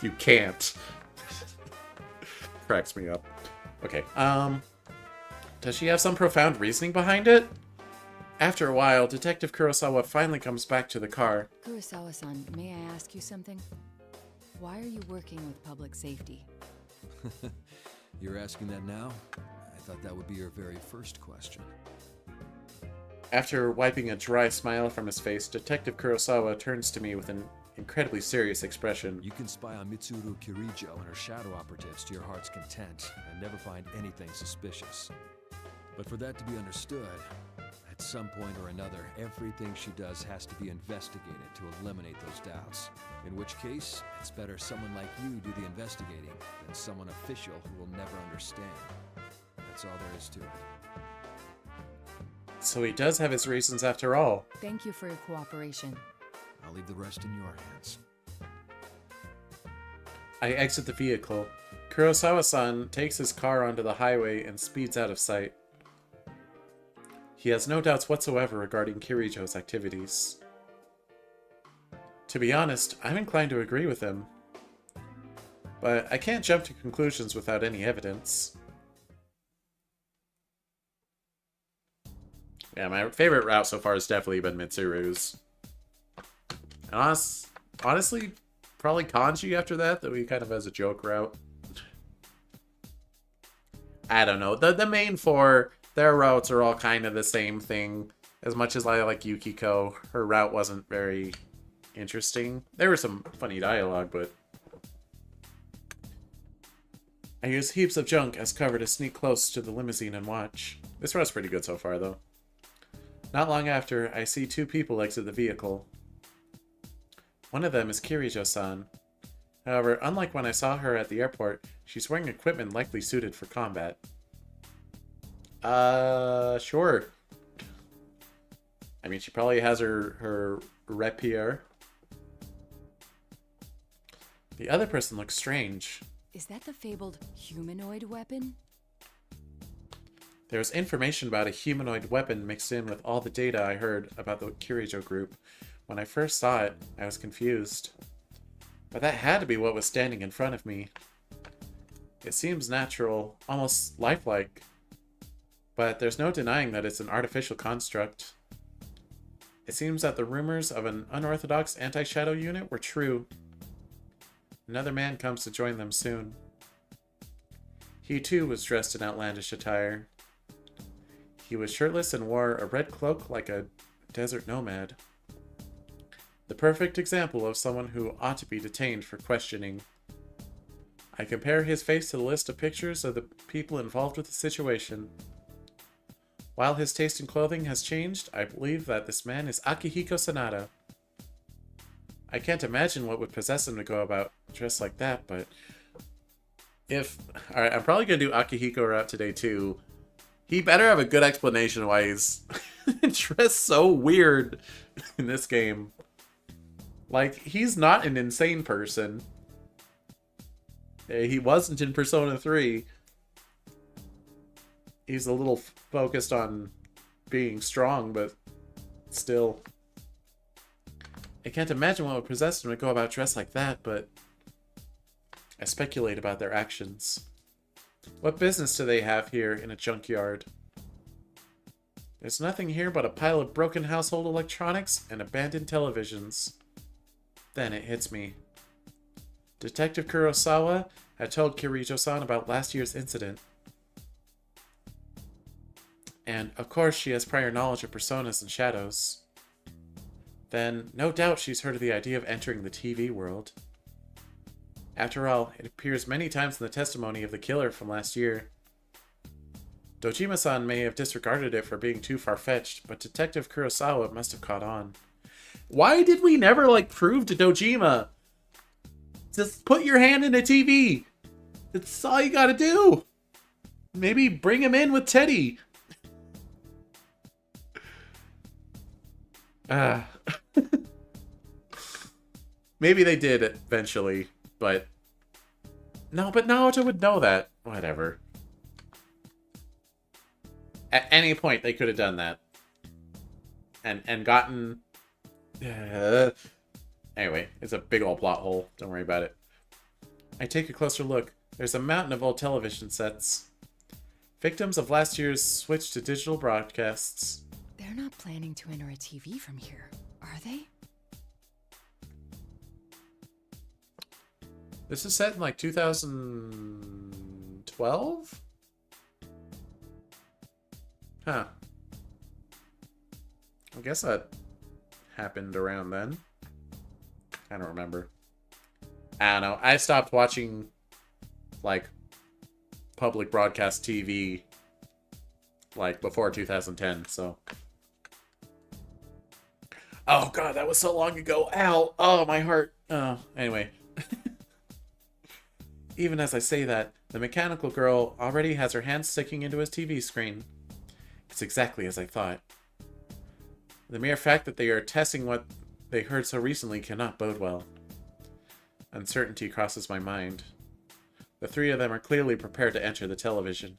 you can't. Cracks me up. Okay, does she have some profound reasoning behind it? After a while, Detective Kurosawa finally comes back to the car. Kurosawa-san, may I ask you something? Why are you working with public safety? You're asking that now? I thought that would be your very first question. After wiping a dry smile from his face, Detective Kurosawa turns to me with an incredibly serious expression. You can spy on Mitsuru Kirijo and her shadow operatives to your heart's content and never find anything suspicious. But for that to be understood, at some point or another, everything she does has to be investigated to eliminate those doubts. In which case, it's better someone like you do the investigating than someone official who will never understand. That's all there is to it. So he does have his reasons after all. Thank you for your cooperation. I'll leave the rest in your hands. I exit the vehicle. Kurosawa-san takes his car onto the highway and speeds out of sight. He has no doubts whatsoever regarding Kirijo's activities. To be honest, I'm inclined to agree with him. But I can't jump to conclusions without any evidence. Yeah, my favorite route so far has definitely been Mitsuru's. And honestly, probably Kanji after that, though he kind of has a joke route. I don't know. The main four, their routes are all kind of the same thing. As much as I like Yukiko, her route wasn't very interesting. There was some funny dialogue, but... I use heaps of junk as cover to sneak close to the limousine and watch. This route's pretty good so far, though. Not long after, I see two people exit the vehicle. One of them is Kirijo-san. However, unlike when I saw her at the airport, she's wearing equipment likely suited for combat. Sure. I mean, she probably has her rapier. The other person looks strange. Is that the fabled humanoid weapon? There was information about a humanoid weapon mixed in with all the data I heard about the Kirijo group. When I first saw it, I was confused. But that had to be what was standing in front of me. It seems natural, almost lifelike. But there's no denying that it's an artificial construct. It seems that the rumors of an unorthodox anti-shadow unit were true. Another man comes to join them soon. He too was dressed in outlandish attire. He was shirtless and wore a red cloak like a desert nomad. The perfect example of someone who ought to be detained for questioning. I compare his face to the list of pictures of the people involved with the situation. While his taste in clothing has changed, I believe that this man is Akihiko Sanada. I can't imagine what would possess him to go about dressed like that, but... Alright, I'm probably going to do Akihiko route today too. He better have a good explanation why he's dressed so weird in this game. Like, he's not an insane person. He wasn't in Persona 3. He's a little focused on being strong, but still. I can't imagine what would possess them to go about dressed like that, but I speculate about their actions. What business do they have here in a junkyard? There's nothing here but a pile of broken household electronics and abandoned televisions. Then it hits me. Detective Kurosawa had told Kirijo-san about last year's incident. And, of course, she has prior knowledge of personas and shadows. Then, no doubt she's heard of the idea of entering the TV world. After all, it appears many times in the testimony of the killer from last year. Dojima-san may have disregarded it for being too far-fetched, but Detective Kurosawa must have caught on. Why did we never, prove to Dojima? Just put your hand in a TV. That's all you gotta do. Maybe bring him in with Teddy. Maybe they did eventually, but... No, but Naoto would know that. Whatever. At any point, they could have done that. And gotten... Anyway, it's a big old plot hole. Don't worry about it. I take a closer look. There's a mountain of old television sets. Victims of last year's switch to digital broadcasts. They're not planning to enter a TV from here, are they? This is set in 2012? Huh. I guess that happened around then. I don't remember. I don't know. I stopped watching, public broadcast TV, before 2010, so. Oh, God, that was so long ago. Ow. Oh, my heart. Oh, anyway. Even as I say that, the mechanical girl already has her hand sticking into his TV screen. It's exactly as I thought. The mere fact that they are testing what they heard so recently cannot bode well. Uncertainty crosses my mind. The three of them are clearly prepared to enter the television.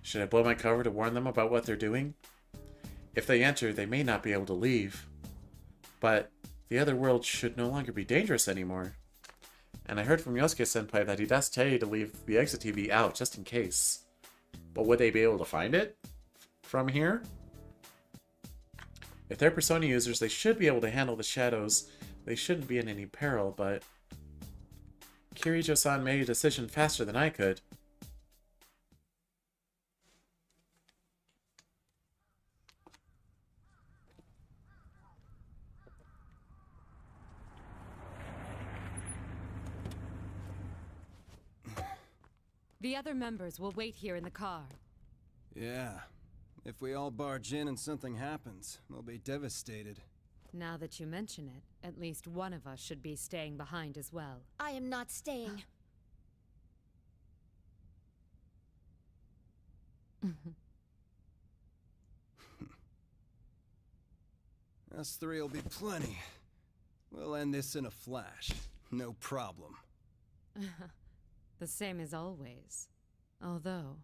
Should I blow my cover to warn them about what they're doing? If they enter, they may not be able to leave. But the other world should no longer be dangerous anymore. And I heard from Yosuke-senpai that he'd asked Teddy to leave the exit TV out just in case. But would they be able to find it from here? If they're Persona users, they should be able to handle the shadows. They shouldn't be in any peril, but... Kirijo-san made a decision faster than I could. The other members will wait here in the car. Yeah. If we all barge in and something happens, we'll be devastated. Now that you mention it, at least one of us should be staying behind as well. I am not staying. Us three will be plenty. We'll end this in a flash. No problem. The same as always. Although,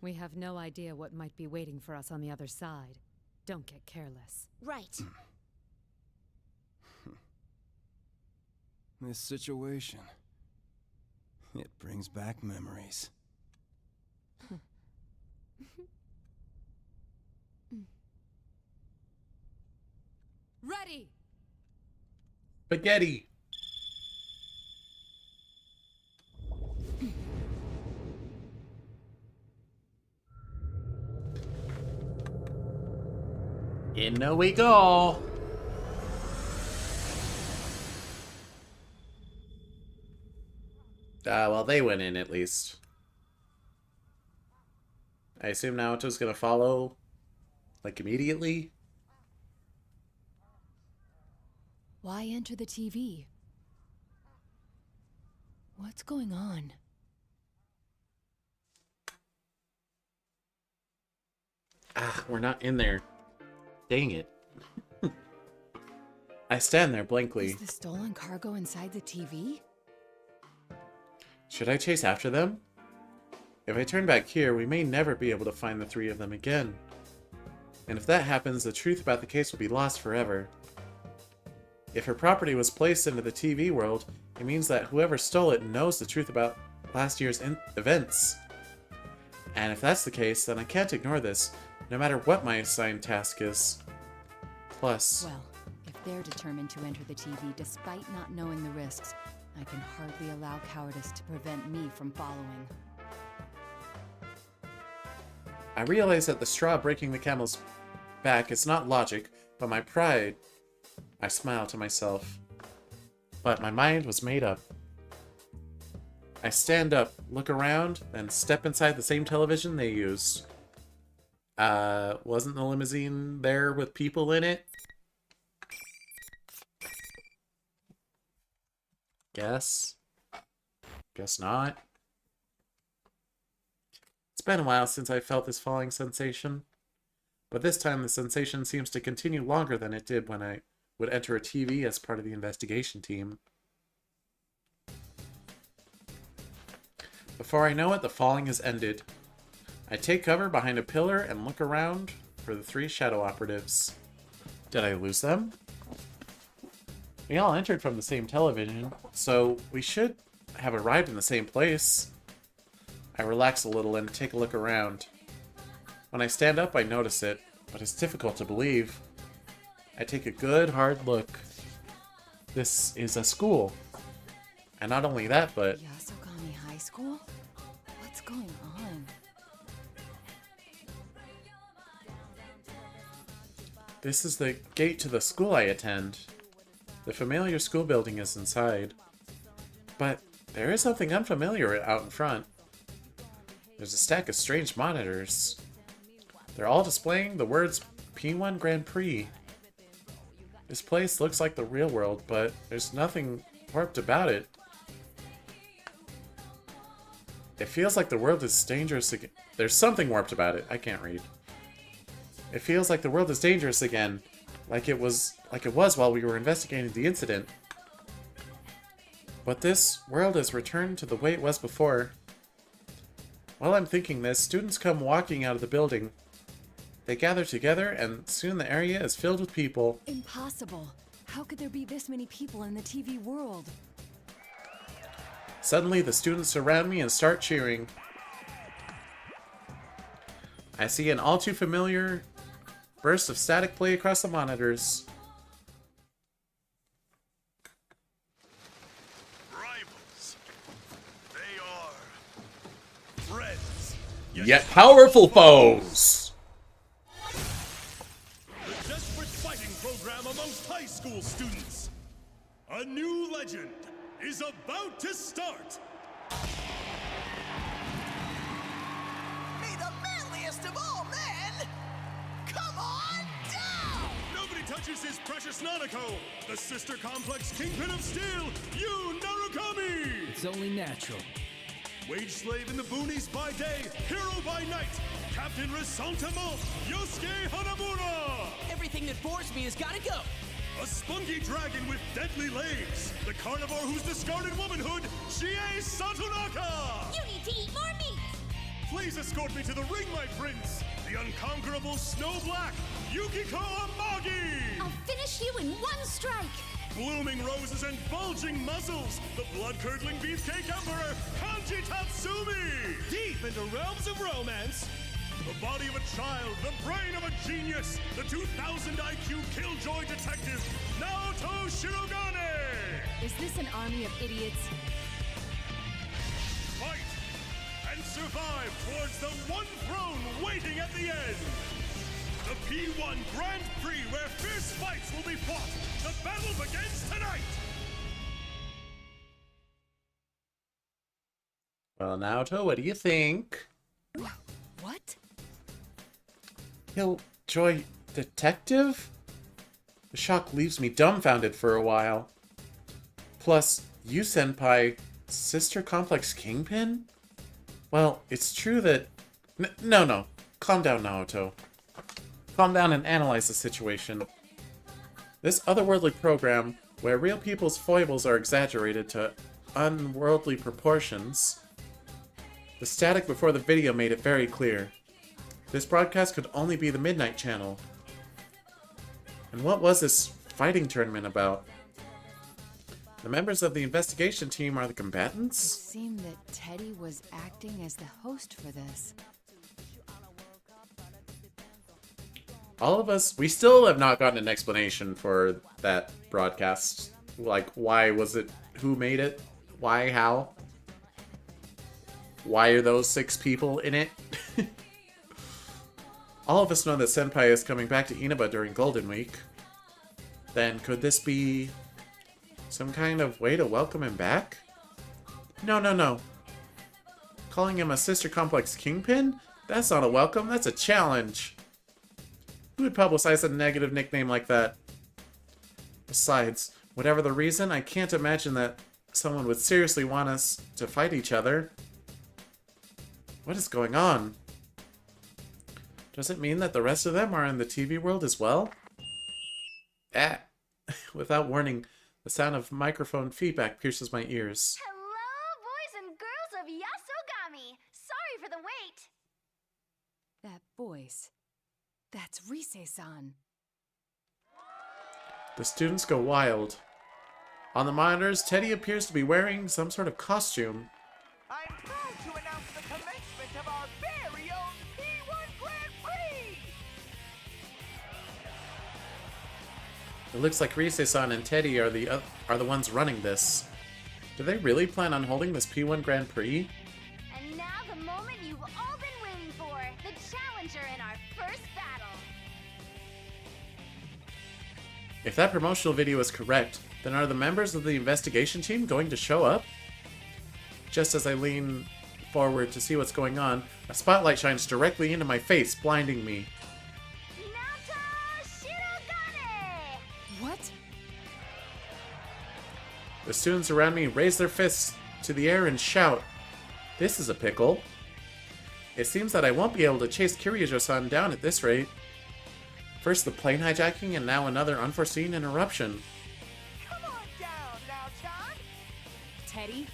we have no idea what might be waiting for us on the other side. Don't get careless. Right. This situation, it brings back memories. Ready! Spaghetti! In we go! Well, they went in at least. I assume Naoto's gonna follow, immediately? Why enter the TV? What's going on? We're not in there. Dang it. I stand there blankly. Is the stolen cargo inside the TV? Should I chase after them? If I turn back here, we may never be able to find the three of them again. And if that happens, the truth about the case will be lost forever. If her property was placed into the TV world, it means that whoever stole it knows the truth about last year's events. And if that's the case, then I can't ignore this, no matter what my assigned task is. Plus... Well, if they're determined to enter the TV despite not knowing the risks, I can hardly allow cowardice to prevent me from following. I realize that the straw breaking the camel's back is not logic, but my pride. I smile to myself. But my mind was made up. I stand up, look around, then step inside the same television they used. Wasn't the limousine there with people in it? Guess not. It's been a while since I felt this falling sensation. But this time the sensation seems to continue longer than it did when I would enter a TV as part of the investigation team. Before I know it, the falling has ended. I take cover behind a pillar and look around for the 3 shadow operatives. Did I lose them? We all entered from the same television, so we should have arrived in the same place. I relax a little and take a look around. When I stand up, I notice it, but it's difficult to believe. I take a good, hard look. This is a school. And not only that, but... Yasogami High School? What's going on? This is the gate to the school I attend. The familiar school building is inside. But there is something unfamiliar out in front. There's a stack of strange monitors. They're all displaying the words P1 Grand Prix. This place looks like the real world, but there's nothing warped about it. It feels like the world is dangerous again. There's something warped about it. I can't read. It feels like the world is dangerous again, like it was while we were investigating the incident. But this world has returned to the way it was before. While I'm thinking this, students come walking out of the building. They gather together, and soon the area is filled with people. Impossible. How could there be this many people in the TV world? Suddenly, the students surround me and start cheering. I see an all too familiar burst of static play across the monitors. Rivals. They are friends. Yet powerful foes! The desperate fighting program amongst high school students. A new legend is about to start. May the manliest of all men come on down! Nobody touches his precious Nanako, the sister complex kingpin of steel, Yu Narukami! It's only natural. Wage slave in the boonies by day, hero by night, Captain Resentiment, Yosuke Hanamura! Everything that bores me has gotta go! A spunky dragon with deadly legs, the carnivore who's discarded womanhood, Chie Satonaka! You need to eat more meat! Please escort me to the ring, my prince, the unconquerable Snow Black, Yukiko Amagi! I'll finish you in one strike! Blooming roses and bulging muscles, the blood-curdling beefcake emperor, Kanji Tatsumi! Deep into realms of romance, the body of a child, the brain of a genius, the 2000 IQ killjoy detective, Naoto Shirogane! Is this an army of idiots? Fight and survive towards the one throne waiting at the end! The P1 Grand Prix where fierce fights will be fought! The battle begins tonight! Well, Naoto, what do you think? What? Killjoy detective? The shock leaves me dumbfounded for a while. Plus, you senpai, sister complex kingpin? Well, it's true that... No. Calm down, Naoto. Calm down and analyze the situation. This otherworldly program, where real people's foibles are exaggerated to unworldly proportions... The static before the video made it very clear. This broadcast could only be the Midnight Channel. And what was this fighting tournament about? The members of the investigation team are the It combatants? seemed that Teddy was acting as the host for this. All of us, we still have not gotten an explanation for that broadcast. Like, why was it? Who made it? Why? How? Why are those 6 people in it? All of us know that Senpai is coming back to Inaba during Golden Week. Then could this be some kind of way to welcome him back? No, no, no. Calling him a Sister Complex Kingpin? That's not a welcome, that's a challenge. Who would publicize a negative nickname like that? Besides, whatever the reason, I can't imagine that someone would seriously want us to fight each other. What is going on? Does it mean that the rest of them are in the TV world as well? Ah! Without warning, the sound of microphone feedback pierces my ears. Hello, boys and girls of Yasogami. Sorry for the wait. That voice. That's Rise-san. The students go wild. On the monitors, Teddy appears to be wearing some sort of costume. I'm proud to announce the commencement of our very own P1 Grand Prix! It looks like Rise-san and Teddy are the ones running this. Do they really plan on holding this P1 Grand Prix? And now the moment you've all been waiting for, the challenger in our first battle. If that promotional video is correct, then are the members of the investigation team going to show up? Just as I lean forward to see what's going on, a spotlight shines directly into my face, blinding me. Hinata Shirogane! What? The students around me raise their fists to the air and shout. This is a pickle. It seems that I won't be able to chase Kiryu-san down at this rate. First the plane hijacking and now another unforeseen interruption. Come on down now, Chan! Teddy?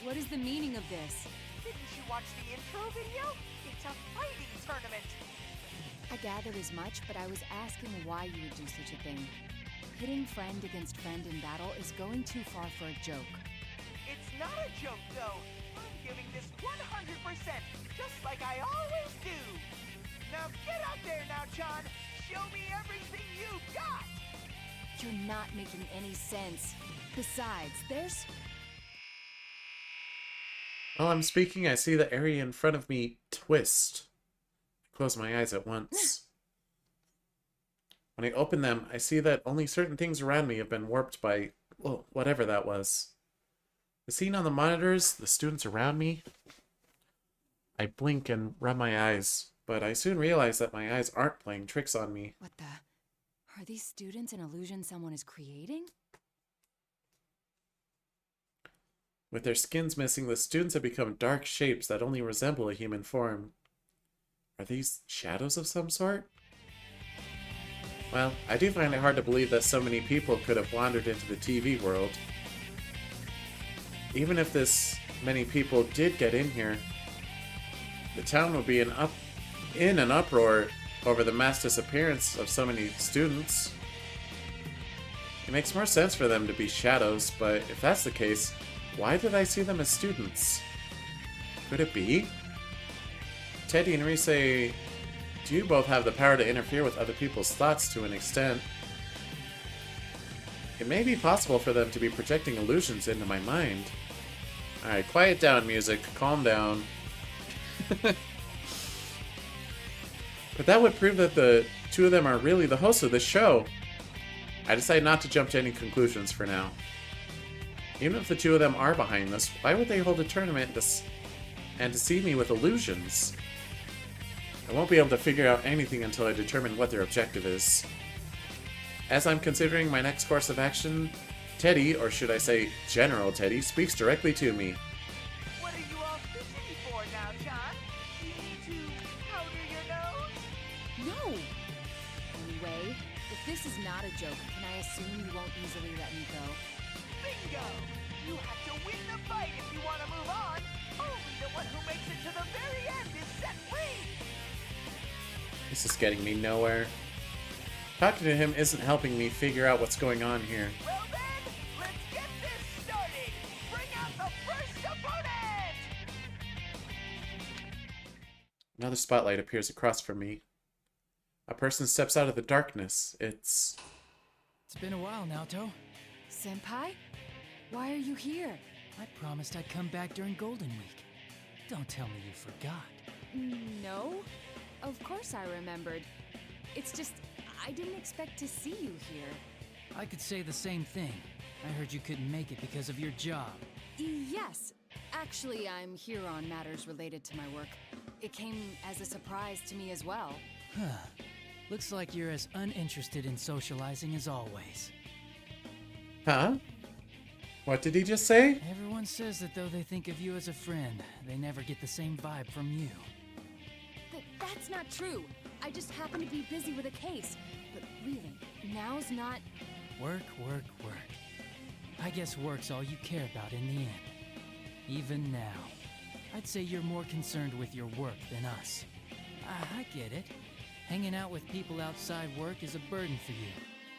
What is the meaning of this? Didn't you watch the intro video? It's a fighting tournament! I gathered as much, but I was asking why you would do such a thing. Pitting friend against friend in battle is going too far for a joke. It's not a joke, though. I'm giving this 100%, just like I always do. Now get out there now, Chan. Show me everything you got. You're not making any sense. Besides, there's... While I'm speaking, I see the area in front of me twist. I close my eyes at once. When I open them, I see that only certain things around me have been warped by, well, whatever that was. The scene on the monitors, the students around me. I blink and rub my eyes, but I soon realize that my eyes aren't playing tricks on me. What the... Are these students an illusion someone is creating? With their skins missing, the students have become dark shapes that only resemble a human form. Are these shadows of some sort? Well, I do find it hard to believe that so many people could have wandered into the TV world. Even if this many people did get in here, the town would be in an uproar over the mass disappearance of so many students. It makes more sense for them to be shadows, but if that's the case, why did I see them as students? Could it be? Teddy and Rise, do you both have the power to interfere with other people's thoughts to an extent? It may be possible for them to be projecting illusions into my mind. Alright, quiet down, music. Calm down. But that would prove that the two of them are really the hosts of this show. I decide not to jump to any conclusions for now. Even if the two of them are behind this, why would they hold a tournament and deceive me with illusions? I won't be able to figure out anything until I determine what their objective is. As I'm considering my next course of action, Teddy, or should I say General Teddy, speaks directly to me. What are you all fidgety for now, John? Do you need to powder your nose? No! Anyway, if this is not a joke, can I assume you won't easily let me go? Bingo! You have to win the fight if you want to move on. Only the one who makes it to the very end is set free. This is getting me nowhere. Talking to him isn't helping me figure out what's going on here. Well then, let's get this Another spotlight appears across from me. A person steps out of the darkness. It's been a while, Naoto. Senpai? Why are you here? I promised I'd come back during Golden Week. Don't tell me you forgot. No. Of course I remembered. It's just, I didn't expect to see you here. I could say the same thing. I heard you couldn't make it because of your job. Yes. Actually, I'm here on matters related to my work. It came as a surprise to me as well. Looks like you're as uninterested in socializing as always. Huh? What did he just say? Everyone says that though they think of you as a friend, they never get the same vibe from you. That's not true. I just happen to be busy with a case. But really, now's not... Work, work, work. I guess work's all you care about in the end. Even now. I'd say you're more concerned with your work than us. I get it. Hanging out with people outside work is a burden for you.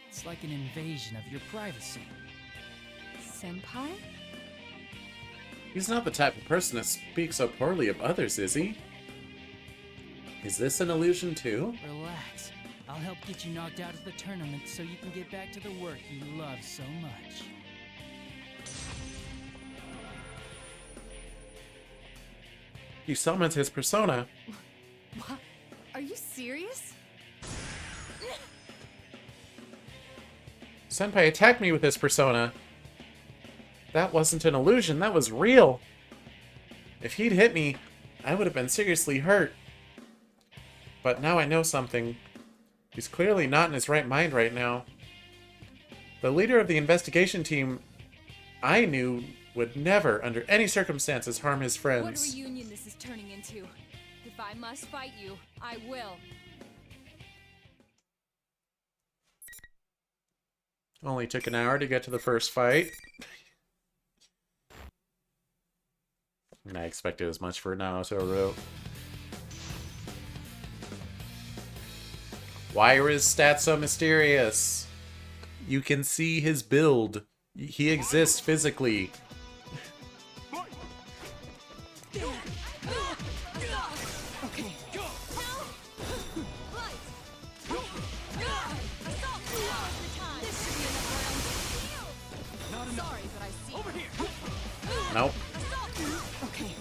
It's like an invasion of your privacy. Senpai? He's not the type of person to speak so poorly of others, is he? Is this an illusion too? Relax. I'll help get you knocked out of the tournament so you can get back to the work you love so much. He summons his persona. What? Are you serious? Senpai attacked me with his persona. That wasn't an illusion, that was real. If he'd hit me, I would have been seriously hurt. But now I know something. He's clearly not in his right mind right now. The leader of the investigation team I knew would never, under any circumstances, harm his What friends. reunion this is turning into. If I must fight you, I will. Only took an hour to get to the first fight. And I expected as much for Naoto. Why are his stats so mysterious? You can see his build. He exists physically. Nope. Okay.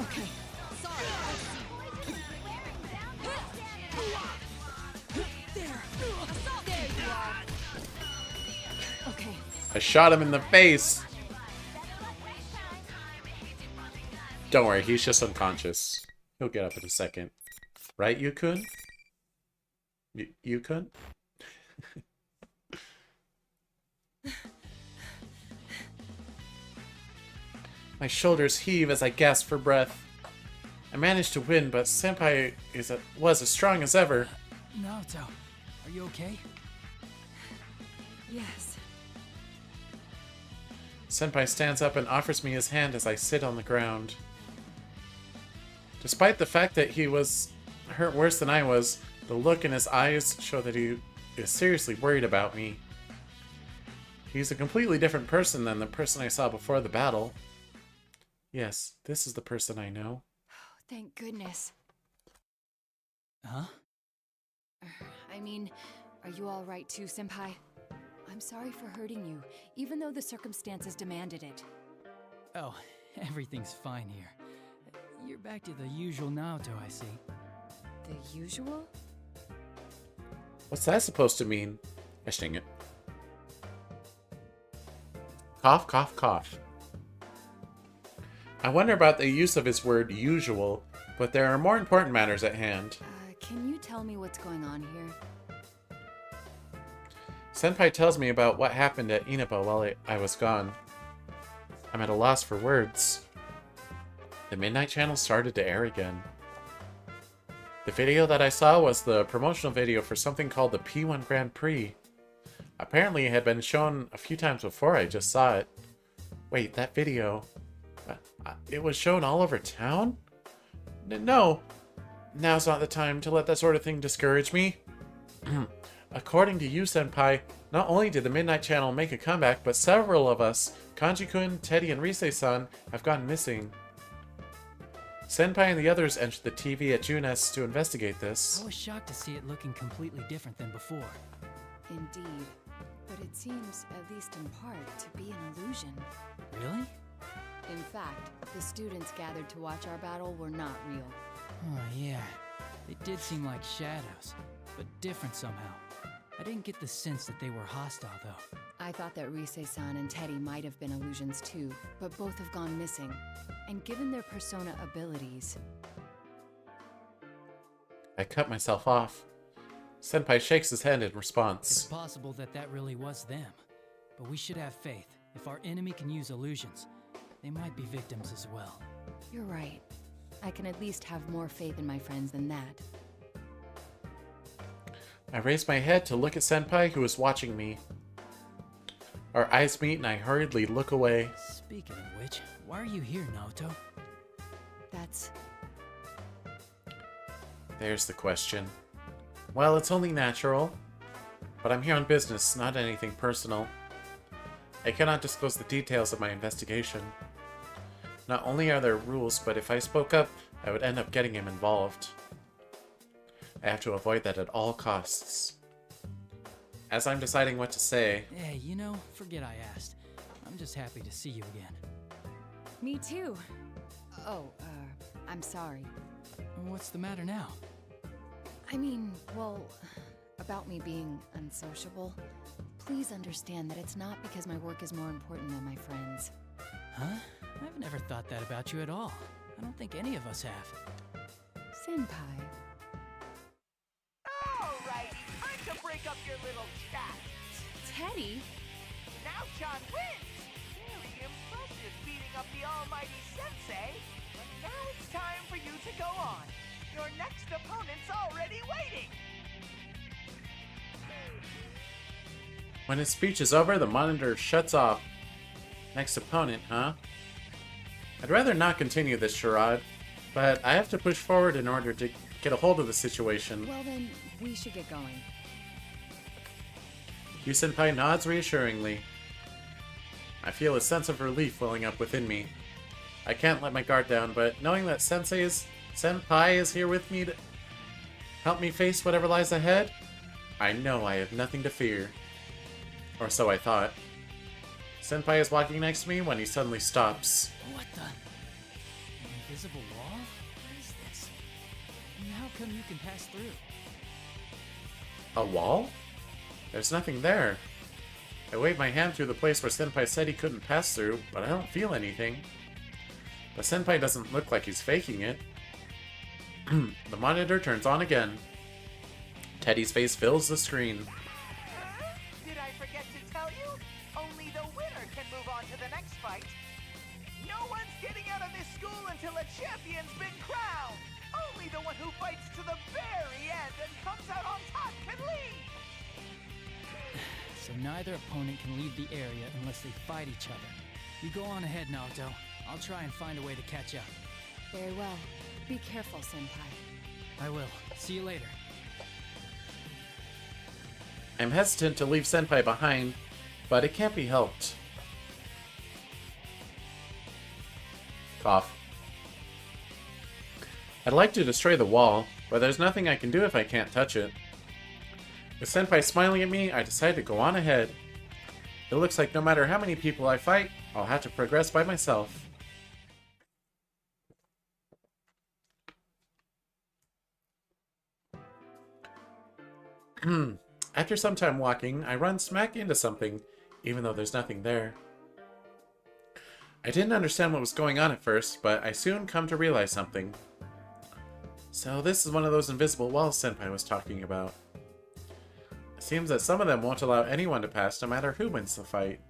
Okay. Sorry. There you are. Okay. I shot him in the face. Don't worry, he's just unconscious. He'll get up in a second. Right, Yukun? Yukun? My shoulders heave as I gasp for breath. I managed to win, but Senpai was as strong as ever. Naoto, are you okay? Yes. Senpai stands up and offers me his hand as I sit on the ground. Despite the fact that he was hurt worse than I was, the look in his eyes show that he is seriously worried about me. He's a completely different person than the person I saw before the battle. Yes, this is the person I know. Thank goodness. Huh? I mean, are you all right too, Senpai? I'm sorry for hurting you, even though the circumstances demanded it. Oh, everything's fine here. You're back to the usual Naoto, I see. The usual? What's that supposed to mean? Gosh dang it. Cough, cough, cough. I wonder about the use of his word usual, but there are more important matters at hand. Can you tell me what's going on here? Senpai tells me about what happened at Inaba while I was gone. I'm at a loss for words. The Midnight Channel started to air again. The video that I saw was the promotional video for something called the P1 Grand Prix. Apparently it had been shown a few times before I just saw it. Wait, that video... it was shown all over town? No. Now's not the time to let that sort of thing discourage me. According to you, Senpai, not only did the Midnight Channel make a comeback, but several of us, Kanji-kun, Teddy, and Rise-san, have gone missing. Senpai and the others entered the TV at Junes to investigate this. I was shocked to see it looking completely different than before. Indeed. But it seems, at least in part, to be an illusion. Really? In fact, the students gathered to watch our battle were not real. Oh, yeah. They did seem like shadows, but different somehow. I didn't get the sense that they were hostile, though. I thought that Rise-san and Teddy might have been illusions too, but both have gone missing. And given their persona abilities... I cut myself off. Senpai shakes his head in response. It's possible that that really was them. But we should have faith. If our enemy can use illusions, they might be victims as well. You're right. I can at least have more faith in my friends than that. I raise my head to look at Senpai, who is watching me. Our eyes meet and I hurriedly look away. Speaking of which, why are you here, Naoto? That's... There's the question. Well, it's only natural. But I'm here on business, not anything personal. I cannot disclose the details of my investigation. Not only are there rules, but if I spoke up, I would end up getting him involved. I have to avoid that at all costs. As I'm deciding what to say... Hey, you know, forget I asked. I'm just happy to see you again. Me too. Oh, I'm sorry. What's the matter now? I mean, well, about me being unsociable. Please understand that it's not because my work is more important than my friends. Huh? I've never thought that about you at all. I don't think any of us have. Senpai. Alrighty, time to break up your little chat. Teddy? Now John wins! Very impressive beating up the almighty sensei. But now it's time for you to go on. Your next opponent's already waiting! When his speech is over, the monitor shuts off. Next opponent, huh? I'd rather not continue this charade, but I have to push forward in order to get a hold of the situation. Well then, we should get going. Yu-senpai nods reassuringly. I feel a sense of relief welling up within me. I can't let my guard down, but knowing that Senpai is here with me to help me face whatever lies ahead, I know I have nothing to fear. Or so I thought. Senpai is walking next to me when he suddenly stops. What the? An invisible wall? What is this? And how come you can pass through? A wall? There's nothing there. I wave my hand through the place where Senpai said he couldn't pass through, but I don't feel anything. But Senpai doesn't look like he's faking it. The monitor turns on again. Teddy's face fills the screen. Did I forget to tell you? Only the winner can move on to the next fight. No one's getting out of this school until a champion's been crowned. Only the one who fights to the very end and comes out on top can leave. So neither opponent can leave the area unless they fight each other. You go on ahead, Naoto. I'll try and find a way to catch up. Very well. Be careful, Senpai. I will. See you later. I'm hesitant to leave Senpai behind, but it can't be helped. Cough. I'd like to destroy the wall, but there's nothing I can do if I can't touch it. With Senpai smiling at me, I decide to go on ahead. It looks like no matter how many people I fight, I'll have to progress by myself. After some time walking, I run smack into something, even though there's nothing there. I didn't understand what was going on at first, but I soon come to realize something. So this is one of those invisible walls Senpai was talking about. It seems that some of them won't allow anyone to pass no matter who wins the fight.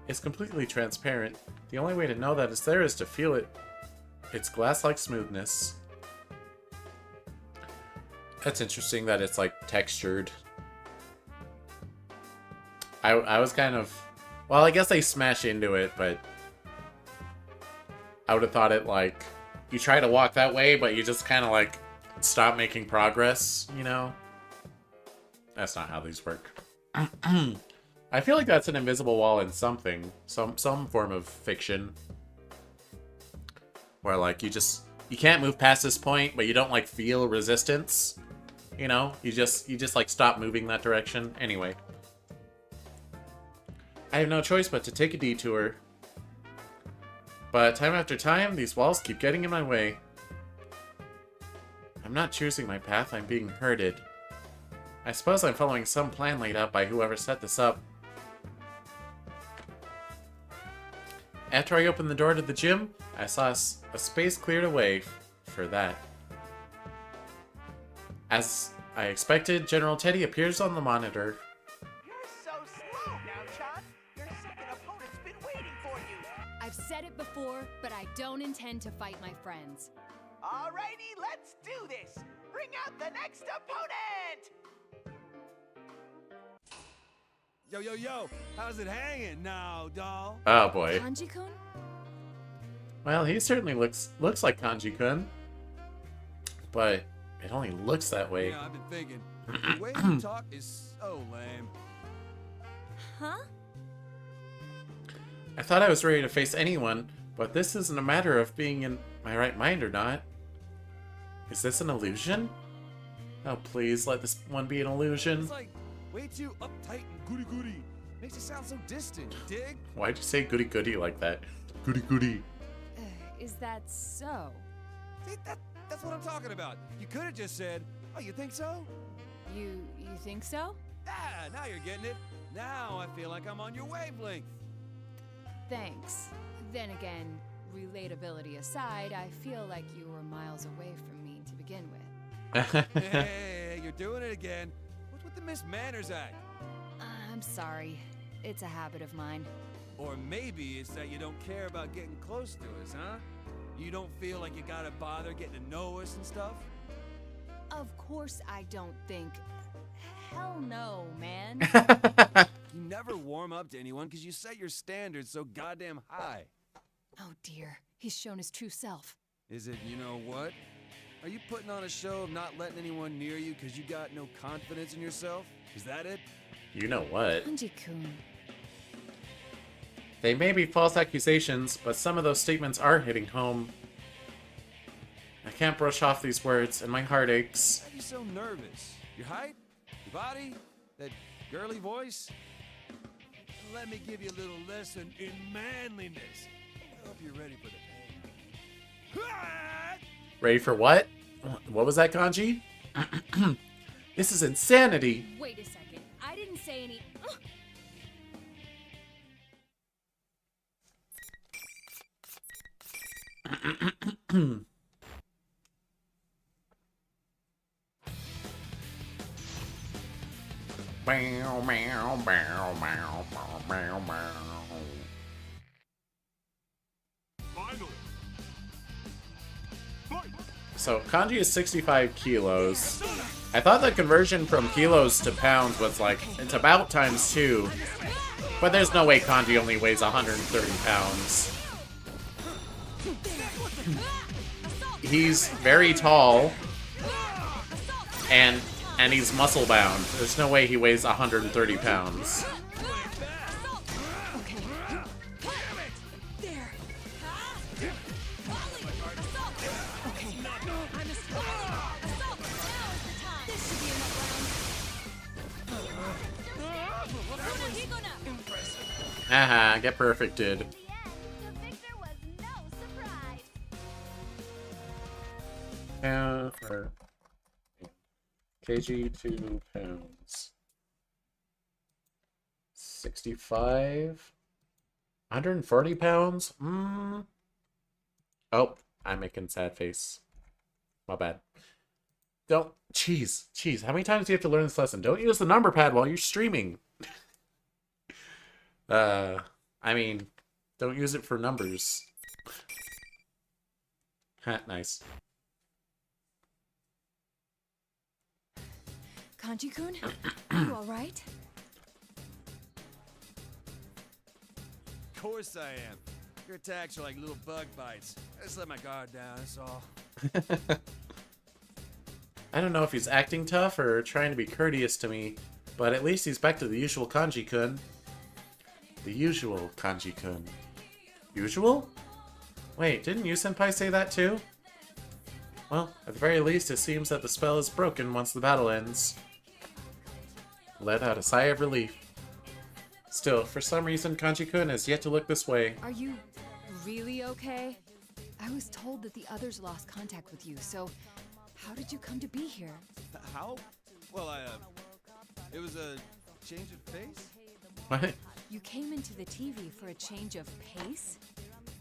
It's completely transparent. The only way to know that it's there is to feel it. Its glass-like smoothness. That's interesting that it's like textured. I was kind of... Well, I guess they smash into it, but... I would have thought it like... You try to walk that way, but you just kind of like... Stop making progress, you know? That's not how these work. I feel like that's an invisible wall in something. Some form of fiction. Where, like, you can't move past this point, but you don't, like, feel resistance. You know? You just like, stop moving that direction. Anyway. I have no choice but to take a detour. But time after time, these walls keep getting in my way. I'm not choosing my path, I'm being herded. I suppose I'm following some plan laid out by whoever set this up. After I opened the door to the gym, I saw a space cleared away for that. As I expected, General Teddy appears on the monitor. You're so slow now, Chun. Your second opponent's been waiting for you. I've said it before, but I don't intend to fight my friends. Alrighty, let's do this. Bring out the next opponent. Yo, yo, yo, how's it hanging now, doll? Oh boy. Kanji-kun? Well, he certainly looks like Kanji-kun. But it only looks that way. Yeah, I've been thinking. The way you talk is so lame. Huh? I thought I was ready to face anyone, but this isn't a matter of being in my right mind or not. Is this an illusion? Oh, please, let this one be an illusion. It's like way too uptight and goody-goody. Makes you sound so distant, you dig? Why'd you say goody-goody like that? Goody-goody. Is that so? See, that's what I'm talking about. You could have just said, oh, you think so? You think so? Ah, now you're getting it. Now I feel like I'm on your wavelength. Thanks. Then again, relatability aside, I feel like you were miles away from me to begin with. Hey, you're doing it again. What's with the Miss Manners act? I'm sorry. It's a habit of mine. Or maybe it's that you don't care about getting close to us, huh? You don't feel like you gotta bother getting to know us and stuff? Of course I don't think... Hell no, man. You never warm up to anyone because you set your standards so goddamn high. Oh dear, he's shown his true self. Is it, you know what? Are you putting on a show of not letting anyone near you because you got no confidence in yourself? Is that it? You know what? Kanji-kun. They may be false accusations, but some of those statements are hitting home. I can't brush off these words, and my heart aches. Why are you so nervous? Your height? Your body? That girly voice? Let me give you a little lesson in manliness. I hope you're ready for the pain. Ready for what? What was that, Kanji? This is insanity! Wait a second. I didn't say any... Bow, bow, bow, bow, bow, bow. So Kanji is 65 kilos. I thought the conversion from kilos to pounds was like, it's about ×2. But there's no way Kanji only weighs 130 pounds. He's very tall. And he's muscle bound. There's no way he weighs 130 pounds. Haha, get perfected. The victor was no surprise. kg 2 pounds. 65? 140 pounds? Oh, I'm making sad face. My bad. Don't. Jeez. How many times do you have to learn this lesson? Don't use the number pad while you're streaming. I mean, don't use it for numbers. Ha, nice. Kanji-kun? Are you alright? Of course I am. Your attacks are like little bug bites. I just let my guard down, that's all. I don't know if he's acting tough or trying to be courteous to me, but at least he's back to the usual Kanji-kun. The usual Kanji-kun. Usual? Wait, didn't you senpai say that too? Well, at the very least, it seems that the spell is broken once the battle ends. Let out a sigh of relief. Still, for some reason, Kanji-kun has yet to look this way. Are you really okay? I was told that the others lost contact with you, so how did you come to be here? How? Well, it was a change of pace? What? You came into the TV for a change of pace?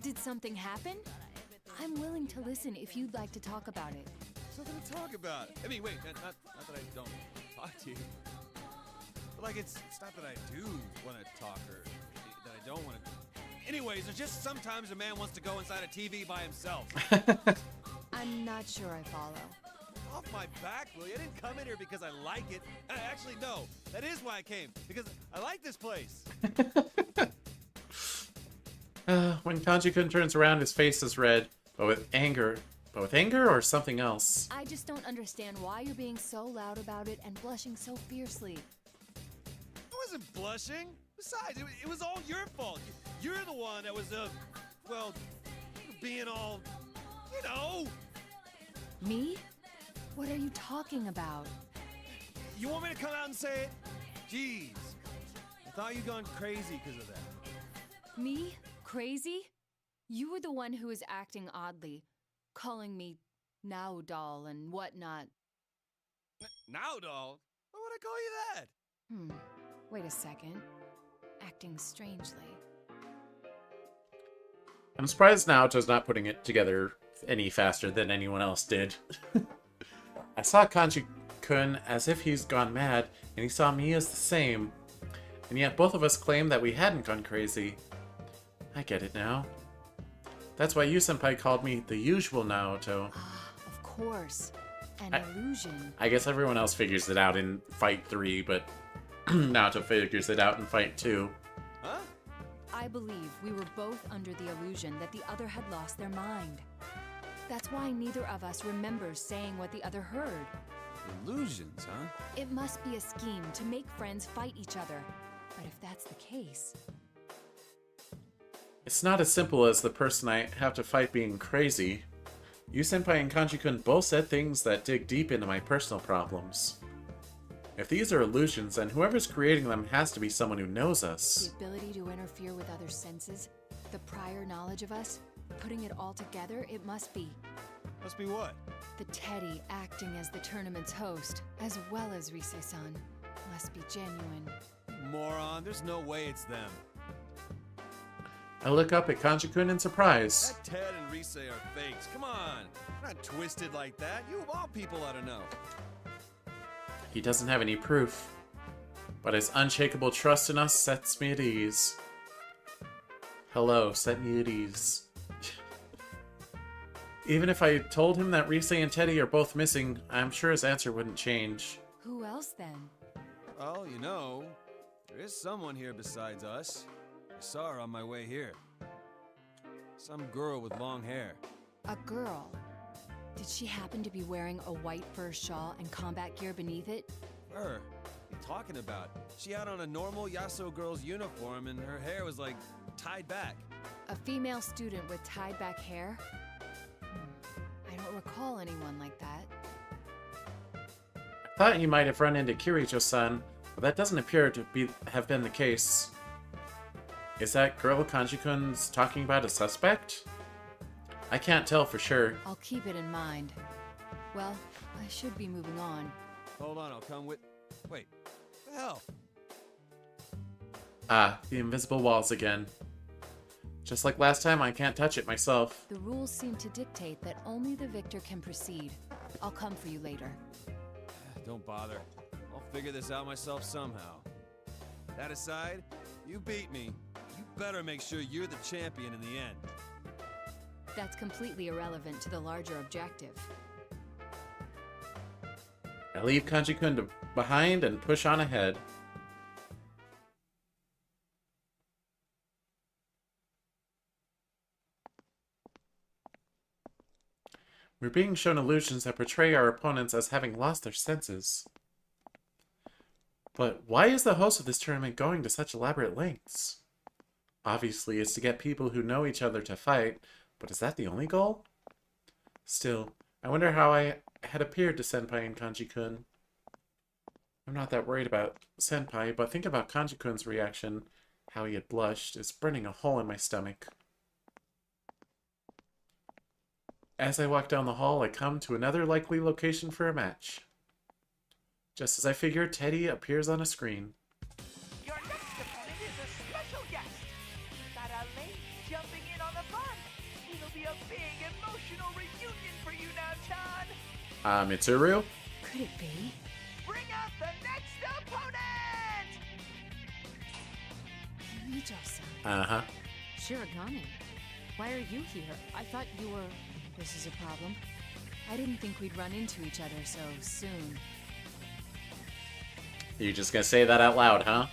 Did something happen? I'm willing to listen if you'd like to talk about it. Something to talk about. I mean, wait, not that I don't talk to you. But, like, it's not that I do want to talk or that I don't want to. Anyways, there's just sometimes a man wants to go inside a TV by himself. I'm not sure I follow. Off my back, Willie. I didn't come in here because I like it. Actually, no. That is why I came. Because I like this place. When Kanji-kun turns around, his face is red, but with anger. But with anger or something else? I just don't understand why you're being so loud about it and blushing so fiercely. I wasn't blushing. Besides, it was all your fault. You're the one that was, well, being all, you know. Me? What are you talking about? You want me to come out and say it? Jeez. I thought you'd gone crazy because of that. Me? Crazy? You were the one who was acting oddly, calling me now doll and whatnot. Now doll? Why would I call you that? Wait a second. Acting strangely. I'm surprised Naoto's not putting it together any faster than anyone else did. I saw Kanji-kun as if he's gone mad, and he saw me as the same. And yet both of us claimed that we hadn't gone crazy. I get it now. That's why you, senpai, called me the usual Naoto. Of course. An illusion. I guess everyone else figures it out in Fight 3, but Naoto figures it out in Fight 2. Huh? I believe we were both under the illusion that the other had lost their mind. That's why neither of us remembers saying what the other heard. Illusions, huh? It must be a scheme to make friends fight each other. But if that's the case... It's not as simple as the person I have to fight being crazy. You, senpai, and Kanji-kun both said things that dig deep into my personal problems. If these are illusions, then whoever's creating them has to be someone who knows us. The ability to interfere with other senses, the prior knowledge of us, putting it all together, it must be. Must be what? The Teddy acting as the tournament's host, as well as Rise-san. Must be genuine. Moron, there's no way it's them. I look up at Kanji-kun in surprise. That Ted and Rise are fakes. Come on. They're not twisted like that. You of all people ought to know. He doesn't have any proof, but his unshakable trust in us sets me at ease. Hello, set me at ease. Even if I told him that Rise and Teddy are both missing, I'm sure his answer wouldn't change. Who else then? Well, you know, there is someone here besides us. I saw her on my way here. Some girl with long hair. A girl? Did she happen to be wearing a white fur shawl and combat gear beneath it? Her? What are you talking about? She had on a normal Yasuo girl's uniform and her hair was like tied back. A female student with tied back hair? I don't recall anyone like that. I thought you might have run into Kirijo-san, but that doesn't appear to have been the case. Is that girl Kanji-kun's talking about a suspect? I can't tell for sure. I'll keep it in mind. Well, I should be moving on. Hold on, I'll come with... Wait, what the hell? Ah, the invisible walls again. Just like last time, I can't touch it myself. The rules seem to dictate that only the victor can proceed. I'll come for you later. Don't bother. I'll figure this out myself somehow. That aside, you beat me. You better make sure you're the champion in the end. That's completely irrelevant to the larger objective. I leave Kanji-kun behind and push on ahead. We're being shown illusions that portray our opponents as having lost their senses. But why is the host of this tournament going to such elaborate lengths? Obviously, it's to get people who know each other to fight, but is that the only goal? Still, I wonder how I had appeared to Senpai and Kanji-kun. I'm not that worried about Senpai, but think about Kanji-kun's reaction. How he had blushed is burning a hole in my stomach. As I walk down the hall, I come to another likely location for a match. Just as I figured, Teddy appears on a screen. Your next opponent is a special guest. Got a lady jumping in on the fun. It'll be a big emotional reunion for you now, Chan. Mitsuru? Could it be? Bring out the next opponent! Mijo-san. Uh-huh. Shirogane. Why are you here? I thought you were... This is a problem. I didn't think we'd run into each other so soon. You just gonna say that out loud, huh?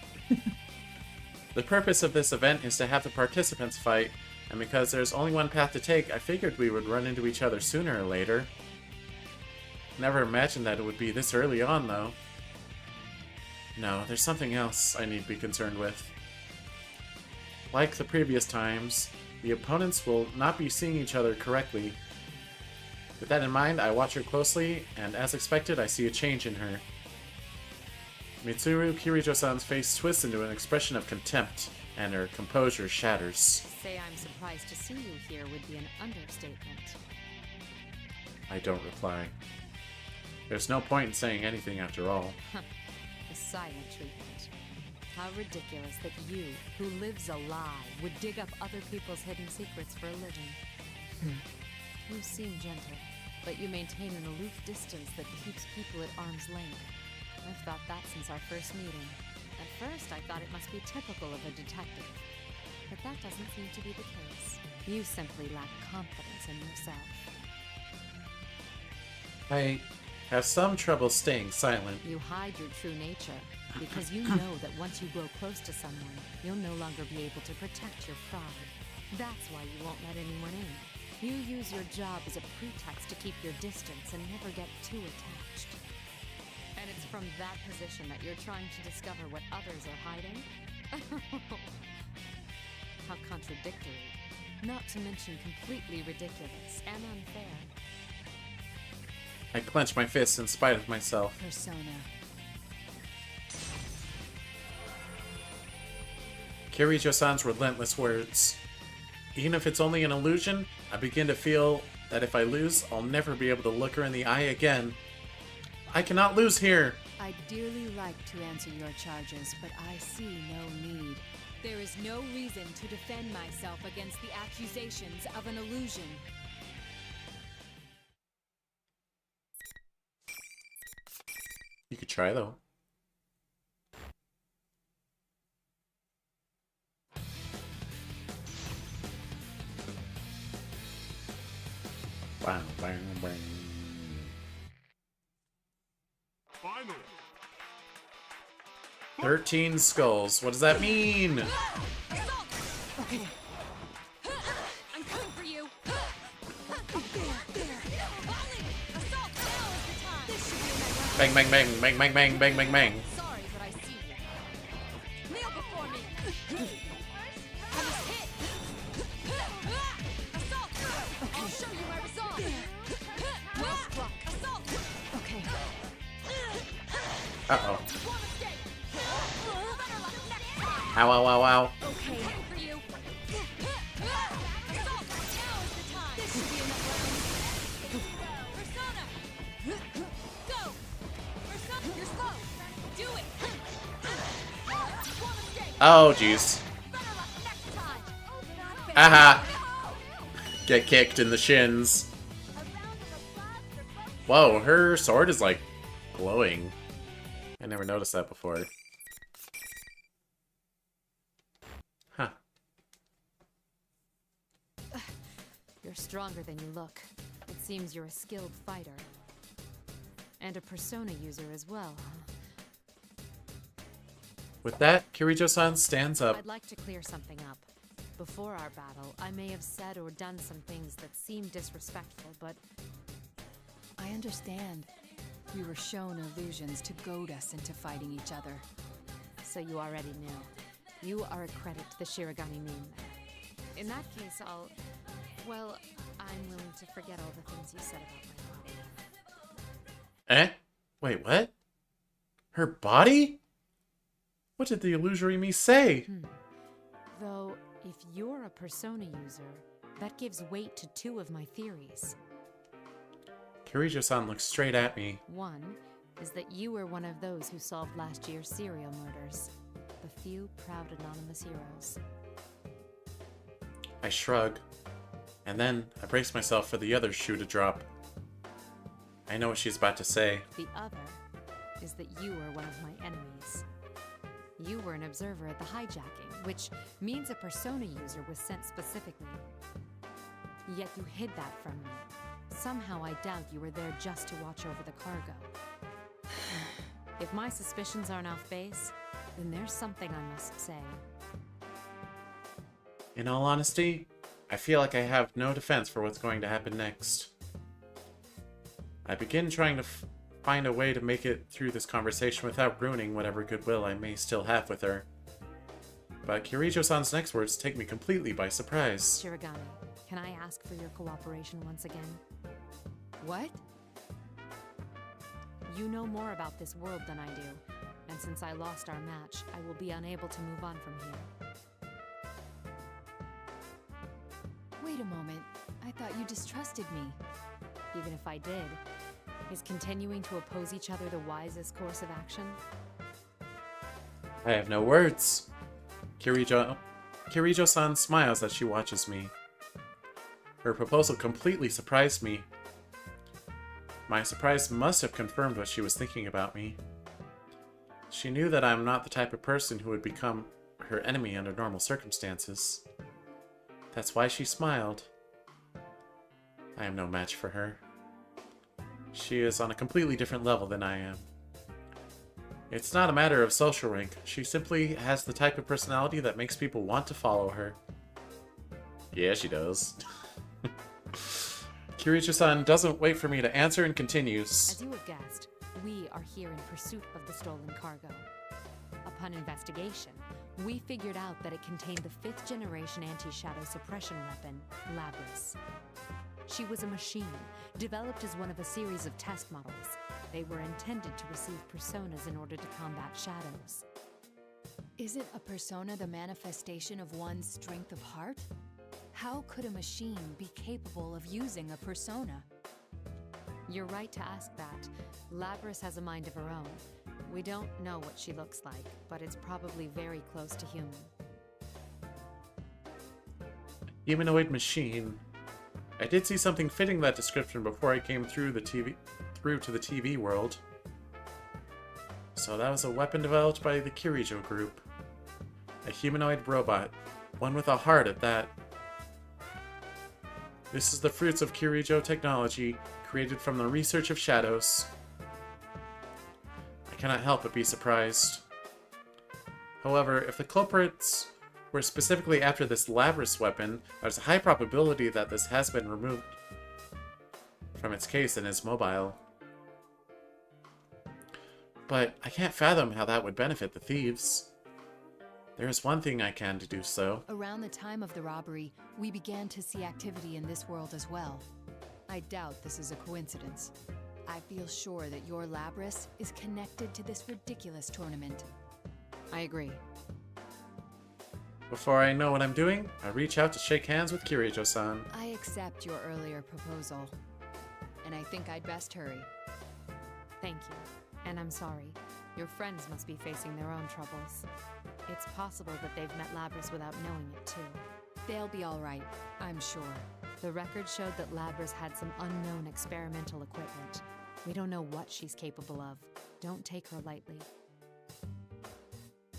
The purpose of this event is to have the participants fight, and because there's only one path to take, I figured we would run into each other sooner or later. Never imagined that it would be this early on, though. No, there's something else I need to be concerned with. Like the previous times, the opponents will not be seeing each other correctly. With that in mind, I watch her closely, and as expected, I see a change in her. Mitsuru Kirijo-san's face twists into an expression of contempt, and her composure shatters. To say I'm surprised to see you here would be an understatement. I don't reply. There's no point in saying anything after all. The silent treatment. How ridiculous that you, who lives a lie, would dig up other people's hidden secrets for a living. You seem gentle, but you maintain an aloof distance that keeps people at arm's length. I've thought that since our first meeting. At first, I thought it must be typical of a detective. But that doesn't seem to be the case. You simply lack confidence in yourself. I have some trouble staying silent. You hide your true nature, because you know that once you grow close to someone, you'll no longer be able to protect your pride. That's why you won't let anyone in. You use your job as a pretext to keep your distance and never get too attached. And it's from that position that you're trying to discover what others are hiding? How contradictory. Not to mention completely ridiculous and unfair. I clench my fists in spite of myself. Persona. Kirijo-san's relentless words. Even if it's only an illusion, I begin to feel that if I lose, I'll never be able to look her in the eye again. I cannot lose here! I'd dearly like to answer your charges, but I see no need. There is no reason to defend myself against the accusations of an illusion. You could try, though. Bang, bang, bang. Finally. 13 skulls. What does that mean? Okay. I'm coming for you. Bang, bang, bang, bang, bang, bang, bang, bang, bang. Sorry, but I see you. Kneel before me. I was hit. Assault. I'll show you my resolve. Assault. Okay. Uh-oh. Ow, ow, ow, ow. Okay. For you. Assault. Now is the time. This should be enough rounds. Persona. Go. Persona. You're slow. Do it. Oh, jeez. Aha! Get kicked in the shins. Whoa, her sword is like glowing. I never noticed that before. Huh. You're stronger than you look. It seems you're a skilled fighter. And a persona user as well, huh? With that, Kirijo-san stands up. I'd like to clear something up. Before our battle, I may have said or done some things that seem disrespectful, but I understand. We were shown illusions to goad us into fighting each other. So you already knew. You are a credit to the Shirogane name there. In that case, well, I'm willing to forget all the things you said about my body. Eh? Wait, what? Her body? What did the illusory me say? Though, if you're a persona user, that gives weight to two of my theories. Kirijo-san looks straight at me. One is that you were one of those who solved last year's serial murders. The few proud anonymous heroes. I shrug. And then I brace myself for the other shoe to drop. I know what she's about to say. The other is that you were one of my enemies. You were an observer at the hijacking, which means a persona user was sent specifically. Yet you hid that from me. Somehow I doubt you were there just to watch over the cargo. If my suspicions aren't off base, then there's something I must say. In all honesty, I feel like I have no defense for what's going to happen next. I begin trying to find a way to make it through this conversation without ruining whatever goodwill I may still have with her. But Kirijo-san's next words take me completely by surprise. Shirogane, can I ask for your cooperation once again? What? You know more about this world than I do, and since I lost our match, I will be unable to move on from here. Wait a moment. I thought you distrusted me. Even if I did, is continuing to oppose each other the wisest course of action? I have no words. Kirijo-san smiles as she watches me. Her proposal completely surprised me. My surprise must have confirmed what she was thinking about me. She knew that I'm not the type of person who would become her enemy under normal circumstances. That's why she smiled. I am no match for her. She is on a completely different level than I am. It's not a matter of social rank. She simply has the type of personality that makes people want to follow her. Yeah, she does. Kirijo-san doesn't wait for me to answer and continues. As you have guessed, we are here in pursuit of the stolen cargo. Upon investigation, we figured out that it contained the 5th generation anti-shadow suppression weapon, Labris. She was a machine, developed as one of a series of test models. They were intended to receive personas in order to combat shadows. Isn't a persona the manifestation of one's strength of heart? How could a machine be capable of using a persona? You're right to ask that. Labris has a mind of her own. We don't know what she looks like, but it's probably very close to human. Humanoid machine. I did see something fitting that description before I came through to the TV world. So that was a weapon developed by the Kirijo group. A humanoid robot. One with a heart at that. This is the fruits of Kirijo technology, created from the research of shadows. I cannot help but be surprised. However, if the culprits were specifically after this Labris weapon, there's a high probability that this has been removed from its case and is mobile. But I can't fathom how that would benefit the thieves. There is one thing I can to do so. Around the time of the robbery, we began to see activity in this world as well. I doubt this is a coincidence. I feel sure that your Labris is connected to this ridiculous tournament. I agree. Before I know what I'm doing, I reach out to shake hands with Kirijo-san. I accept your earlier proposal, and I think I'd best hurry. Thank you. And I'm sorry. Your friends must be facing their own troubles. It's possible that they've met Labris without knowing it, too. They'll be all right, I'm sure. The record showed that Labris had some unknown experimental equipment. We don't know what she's capable of. Don't take her lightly.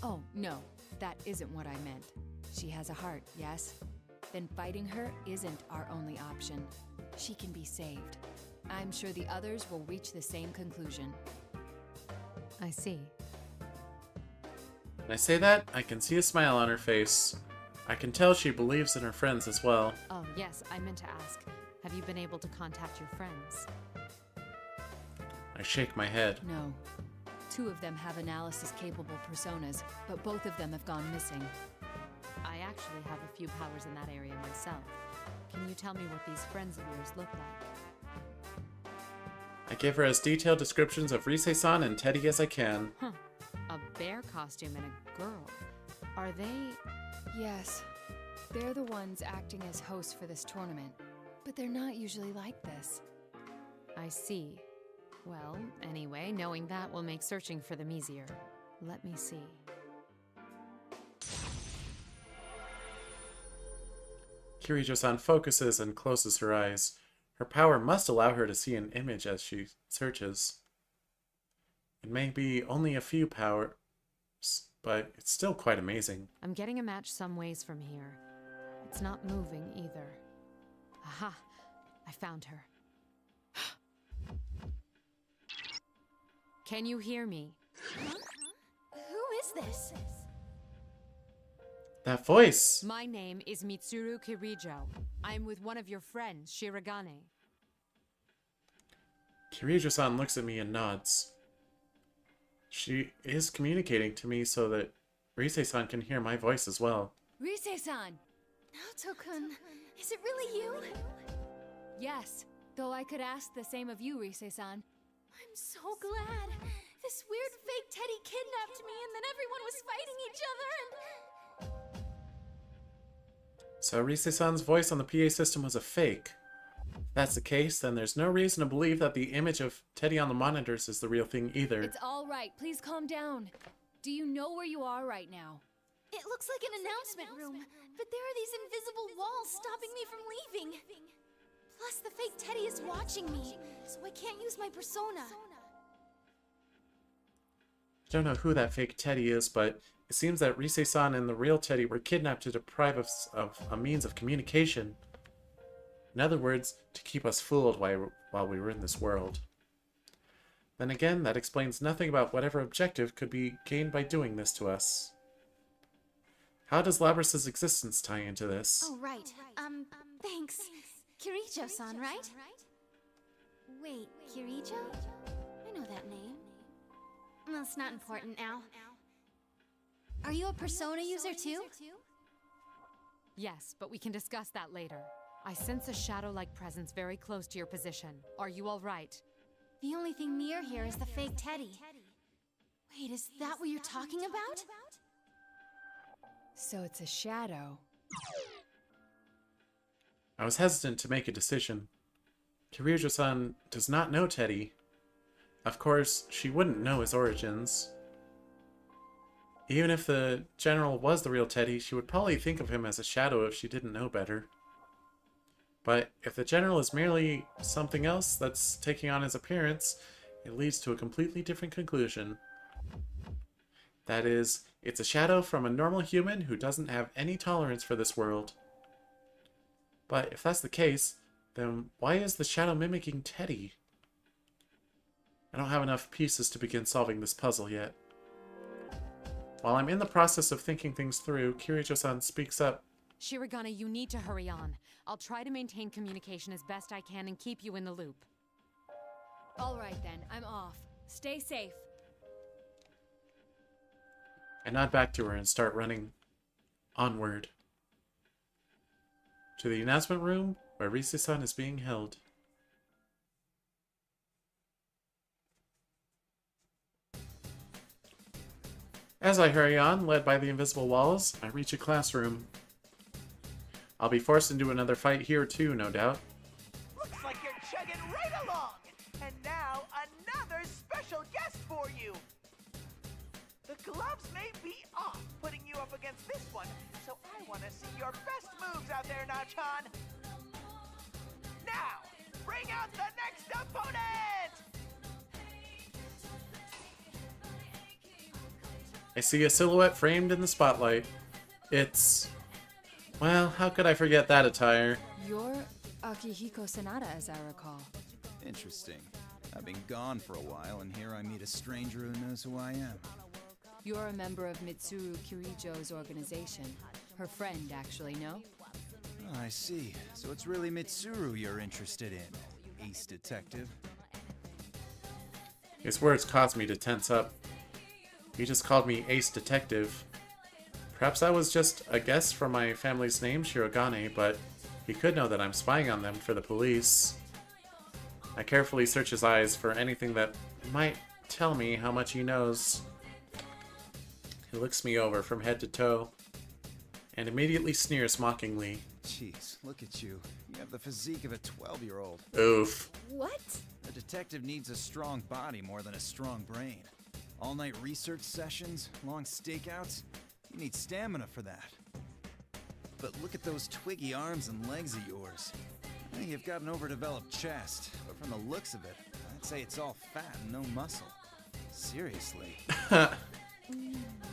Oh, no, that isn't what I meant. She has a heart, yes? Then fighting her isn't our only option. She can be saved. I'm sure the others will reach the same conclusion. I see. When I say that, I can see a smile on her face. I can tell she believes in her friends as well. Oh, yes, I meant to ask. Have you been able to contact your friends? I shake my head. No. 2 of them have analysis-capable personas, but both of them have gone missing. I actually have a few powers in that area myself. Can you tell me what these friends of yours look like? I give her as detailed descriptions of Rise-san and Teddy as I can. Huh. A bear costume and a girl. Are they... Yes. They're the ones acting as hosts for this tournament. But they're not usually like this. I see. Well, anyway, knowing that will make searching for them easier. Let me see. Kirijo-san focuses and closes her eyes. Her power must allow her to see an image as she searches. It may be only a few powers, but it's still quite amazing. I'm getting a match some ways from here. It's not moving either. Aha! I found her. Can you hear me? Huh? Who is this? That voice! My name is Mitsuru Kirijo. I'm with one of your friends, Shirogane. Kirijo-san looks at me and nods. She is communicating to me so that Rise-san can hear my voice as well. Rise-san! Naoto-kun, is it really you? Yes, though I could ask the same of you, Rise-san. I'm so glad. This weird fake Teddy kidnapped me and then everyone was fighting each other and... So Rise-san's voice on the PA system was a fake. If that's the case, then there's no reason to believe that the image of Teddy on the monitors is the real thing either. It's all right. Please calm down. Do you know where you are right now? It looks like an announcement room, but there are these invisible walls stopping me from leaving. Plus, the fake Teddy is watching me, so I can't use my persona. I don't know who that fake Teddy is, but it seems that Rise-san and the real Teddy were kidnapped to deprive us of a means of communication. In other words, to keep us fooled while we were in this world. Then again, that explains nothing about whatever objective could be gained by doing this to us. How does Labrys's existence tie into this? Oh, right. Thanks. Kirijo-san, right? Wait, Kirijo? I know that name. That's not important now. Are you a persona user too? Yes, but we can discuss that later. I sense a shadow-like presence very close to your position. Are you all right? The only thing near here is the fake Teddy. Wait, is that what you're talking about? So it's a shadow. I was hesitant to make a decision. Kirijo-san does not know Teddy. Of course, she wouldn't know his origins. Even if the general was the real Teddy, she would probably think of him as a shadow if she didn't know better. But if the general is merely something else that's taking on his appearance, it leads to a completely different conclusion. That is, it's a shadow from a normal human who doesn't have any tolerance for this world. But if that's the case, then why is the shadow mimicking Teddy? I don't have enough pieces to begin solving this puzzle yet. While I'm in the process of thinking things through, Kirijo-san speaks up. Shirogane, you need to hurry on. I'll try to maintain communication as best I can and keep you in the loop. All right then, I'm off. Stay safe. I nod back to her and start running onward to the announcement room where Rise-san is being held. As I hurry on, led by the invisible walls, I reach a classroom. I'll be forced into another fight here too, no doubt. Looks like you're chugging right along. And now, another special guest for you. The gloves may be off putting you up against this one, so I want to see your best moves out there, Nachan. Now, bring out the next opponent! I see a silhouette framed in the spotlight. It's... well, how could I forget that attire? You're Akihiko Sanada, as I recall. Interesting. I've been gone for a while, and here I meet a stranger who knows who I am. You're a member of Mitsuru Kirijo's organization. Her friend, actually, no? Oh, I see. So it's really Mitsuru you're interested in, ace detective. His words caused me to tense up. He just called me Ace Detective. Perhaps I was just a guess from my family's name, Shirogane, but he could know that I'm spying on them for the police. I carefully search his eyes for anything that might tell me how much he knows. He looks me over from head to toe and immediately sneers mockingly. Jeez, look at you. You have the physique of a 12-year-old. Oof. What? A detective needs a strong body more than a strong brain. All-night research sessions, long stakeouts. You need stamina for that. But look at those twiggy arms and legs of yours. You've got an overdeveloped chest, but from the looks of it, I'd say it's all fat and no muscle. Seriously.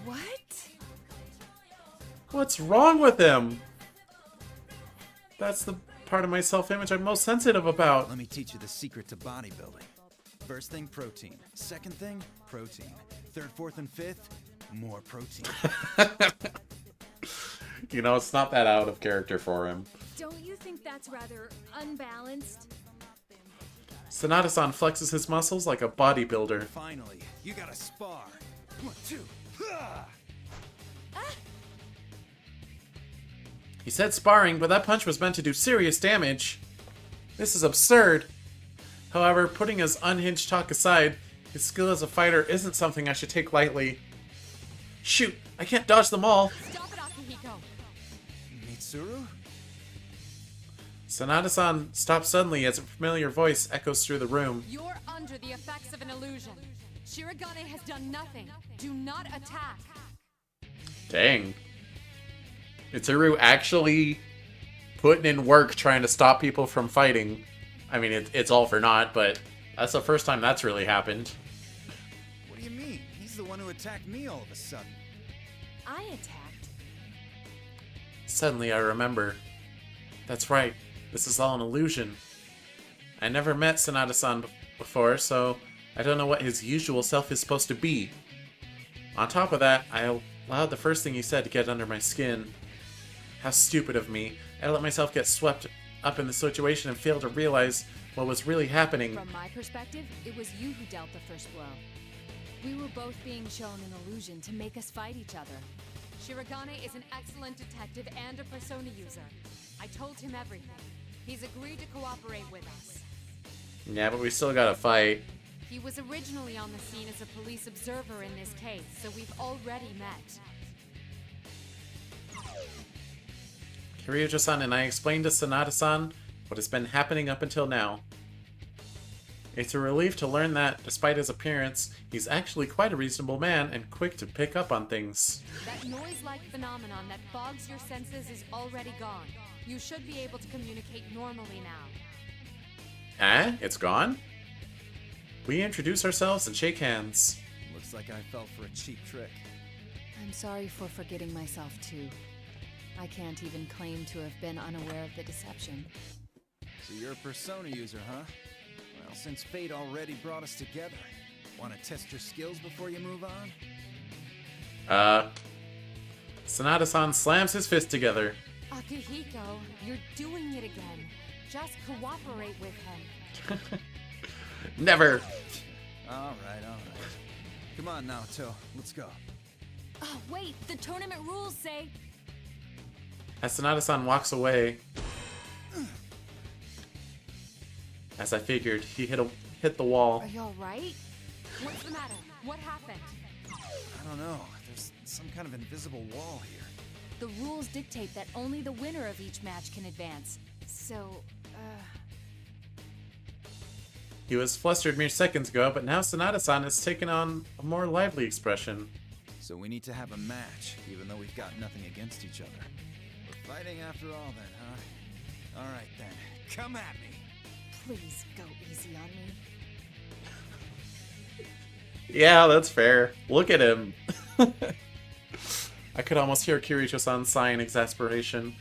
What? What's wrong with him? That's the part of my self-image I'm most sensitive about. Let me teach you the secret to bodybuilding. First thing, protein. Second thing, protein. Third, fourth, and fifth, more protein. You know, it's not that out of character for him. Don't you think that's rather unbalanced? Sanada-san flexes his muscles like a bodybuilder. Finally, you gotta spar. 1, 2. Ah! He said sparring, but that punch was meant to do serious damage. This is absurd. However, putting his unhinged talk aside, his skill as a fighter isn't something I should take lightly. Shoot, I can't dodge them all. Stop it, Akihiko. Mitsuru? Sanada-san stops suddenly as a familiar voice echoes through the room. You're under the effects of an illusion. Shirogane has done nothing. Do not attack. Dang. Mitsuru actually putting in work trying to stop people from fighting. I mean, it's all for naught, but that's the first time that's really happened. What do you mean? He's the one who attacked me all of a sudden. I attacked. Suddenly I remember. That's right, this is all an illusion. I never met Sanada-san before, so I don't know what his usual self is supposed to be. On top of that, I allowed the first thing he said to get under my skin. How stupid of me. I let myself get swept up in the situation and failed to realize what was really happening. From my perspective, it was you who dealt the first blow. We were both being shown an illusion to make us fight each other. Shirogane is an excellent detective and a persona user. I told him everything. He's agreed to cooperate with us. Yeah, but we still gotta fight. He was originally on the scene as a police observer in this case, so we've already met. Kiryu-san and I explained to Sanada-san what has been happening up until now. It's a relief to learn that, despite his appearance, he's actually quite a reasonable man and quick to pick up on things. That noise-like phenomenon that fogs your senses is already gone. You should be able to communicate normally now. Eh? It's gone? We introduce ourselves and shake hands. Looks like I fell for a cheap trick. I'm sorry for forgetting myself too. I can't even claim to have been unaware of the deception. So you're a persona user, huh? Well, since fate already brought us together, want to test your skills before you move on? Sanada-san slams his fist together. Akihiko, you're doing it again. Just cooperate with him. Never! Alright. Come on now, To. Let's go. Oh, wait, the tournament rules say... As Sanada-san walks away, as I figured, he hit the wall. Are you alright? What's the matter? What happened? I don't know. There's some kind of invisible wall here. The rules dictate that only the winner of each match can advance. So, He was flustered mere seconds ago, but now Sanada-san has taken on a more lively expression. So we need to have a match, even though we've got nothing against each other. We're fighting after all then, huh? Alright then, come at me. please go easy on me. Yeah, that's fair. Look at him. I could almost hear Kirito-san sigh in exasperation.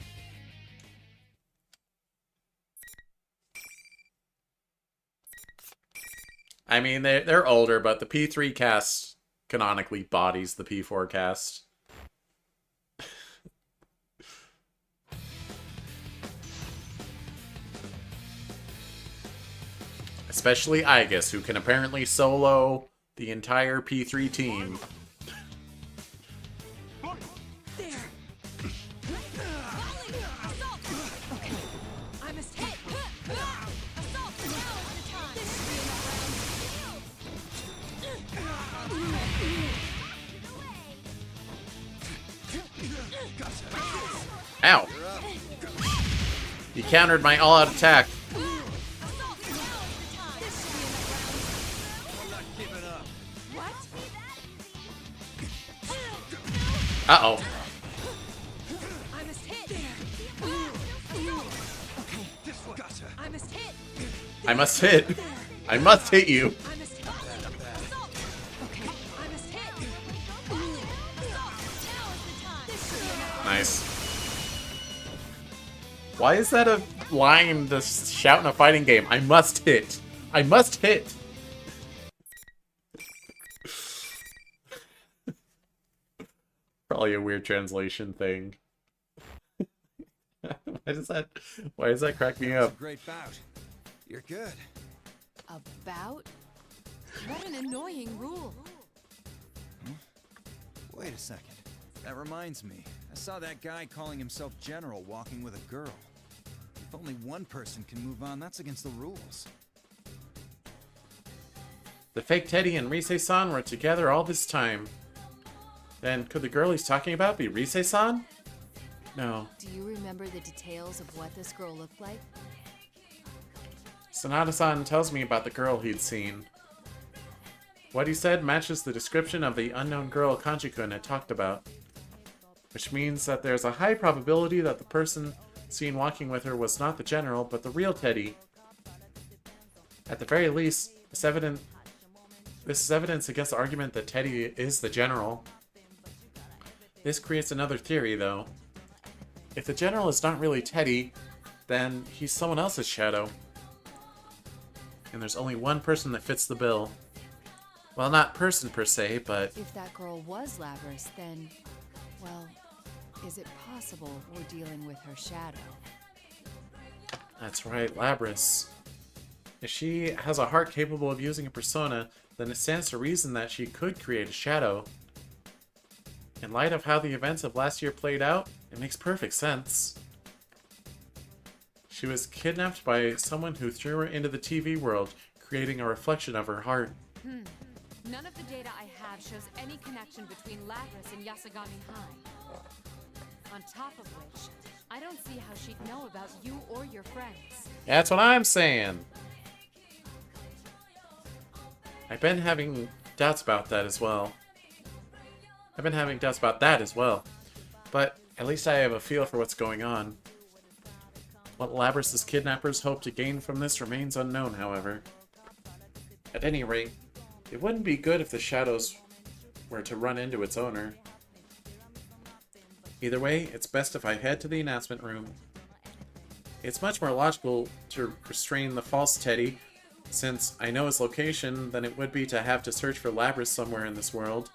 I mean, they're older, but the P3 cast canonically bodies the P4 cast. Especially Igus, who can apparently solo the entire P3 team. Ow! He countered my all-out attack. Uh-oh. I must hit. I must hit you. Nice. Why is that a line to shout in a fighting game? I must hit. I must hit. Probably a weird translation thing. Why does that crack me up? Great bout. You're good. About? What an annoying rule. Wait a second. That reminds me. I saw that guy calling himself General walking with a girl. If only one person can move on, that's against the rules. The fake Teddy and Rise-san were together all this time. Then could the girl he's talking about be Rise-san? No. Do you remember the details of what this girl looked like? Sanada-san tells me about the girl he'd seen. What he said matches the description of the unknown girl Kanji-kun had talked about. Which means that there's a high probability that the person seen walking with her was not the general, but the real Teddy. At the very least, this is evidence against the argument that Teddy is the general. This creates another theory, though. If the general is not really Teddy, then he's someone else's shadow. And there's only one person that fits the bill. Well, not person per se, but... If that girl was Labrys, then... well, is it possible we're dealing with her shadow? That's right, Labrys. If she has a heart capable of using a persona, then it stands to reason that she could create a shadow. In light of how the events of last year played out, it makes perfect sense. She was kidnapped by someone who threw her into the TV world, creating a reflection of her heart. None of the data I have shows any connection between Labrys and Yasagami High. On top of which, I don't see how she'd know about you or your friends. That's what I'm saying. I've been having doubts about that as well. But at least I have a feel for what's going on. What Labrys' kidnappers hope to gain from this remains unknown, however. At any rate, it wouldn't be good if the shadows were to run into its owner. Either way, it's best if I head to the announcement room. It's much more logical to restrain the false Teddy, since I know his location, than it would be to have to search for Labrys somewhere in this world.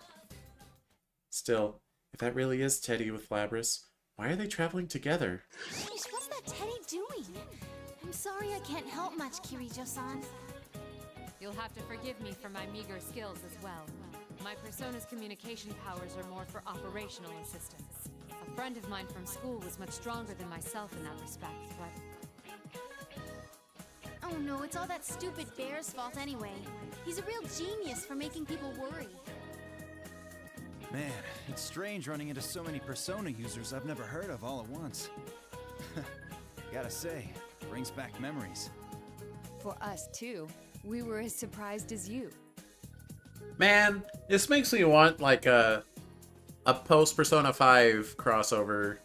Still, if that really is Teddy with Labrys, why are they traveling together? Sheesh, what's that Teddy doing? I'm sorry I can't help much, Kirijo-san. You'll have to forgive me for my meager skills as well. My persona's communication powers are more for operational assistance. A friend of mine from school was much stronger than myself in that respect, but... Oh no, it's all that stupid bear's fault anyway. He's a real genius for making people worry. Man, it's strange running into so many persona users I've never heard of all at once. Gotta say, brings back memories. For us, too. We were as surprised as you. Man, this makes me want, like, a post-Persona 5 crossover.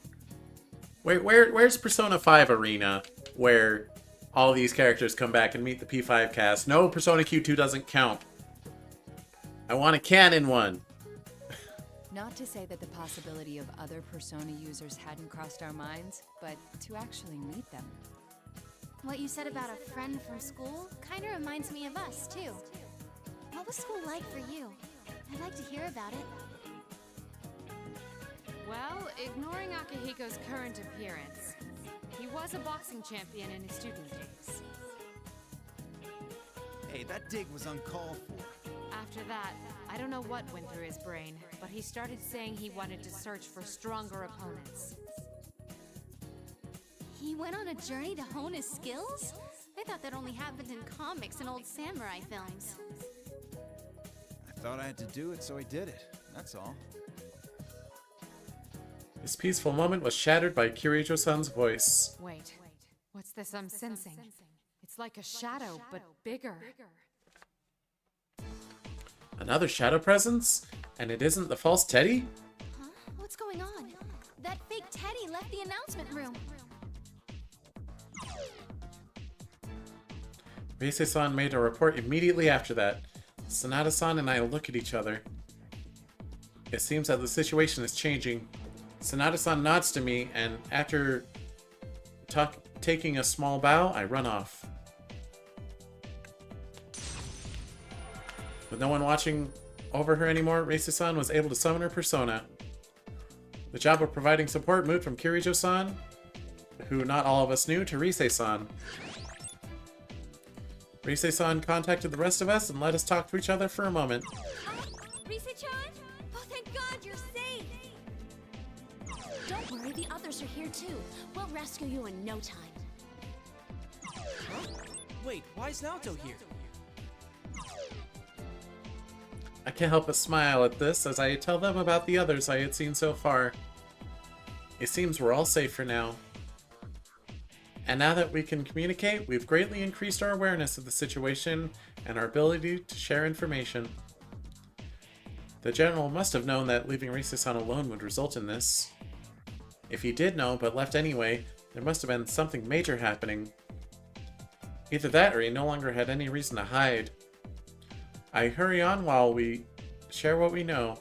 Where's Persona 5 Arena, where all these characters come back and meet the P5 cast? No, Persona Q2 doesn't count. I want a canon one. Not to say that the possibility of other Persona users hadn't crossed our minds, but to actually meet them. What you said about a friend from school kinda reminds me of us, too. What was school like for you? I'd like to hear about it. Well, ignoring Akihiko's current appearance, he was a boxing champion in his student days. Hey, that dig was uncalled for. After that, I don't know what went through his brain, but he started saying he wanted to search for stronger opponents. He went on a journey to hone his skills? I thought that only happened in comics and old samurai films. I thought I had to do it, so I did it. That's all. This peaceful moment was shattered by Kirijo-san's voice. Wait, what's this I'm sensing? It's like a shadow, but bigger. Another shadow presence? And it isn't the false Teddy? Huh? What's going on? That fake Teddy left the announcement room. Reise-san made a report immediately after that. Sanada-san and I look at each other. It seems that the situation is changing. Sanada-san nods to me, and after taking a small bow, I run off. With no one watching over her anymore, Reise-san was able to summon her persona. The job of providing support moved from Kirijo-san, who not all of us knew, to Reise-san. Reise-san contacted the rest of us and let us talk to each other for a moment. Reise-chan? Oh, thank God you're safe! Don't worry, the others are here too. We'll rescue you in no time. Huh? Wait, why is Naoto here? I can't help but smile at this as I tell them about the others I had seen so far. It seems we're all safe for now. And now that we can communicate, we've greatly increased our awareness of the situation and our ability to share information. The General must have known that leaving Reise-san alone would result in this. If he did know, but left anyway, there must have been something major happening. Either that, or he no longer had any reason to hide. I hurry on while we share what we know.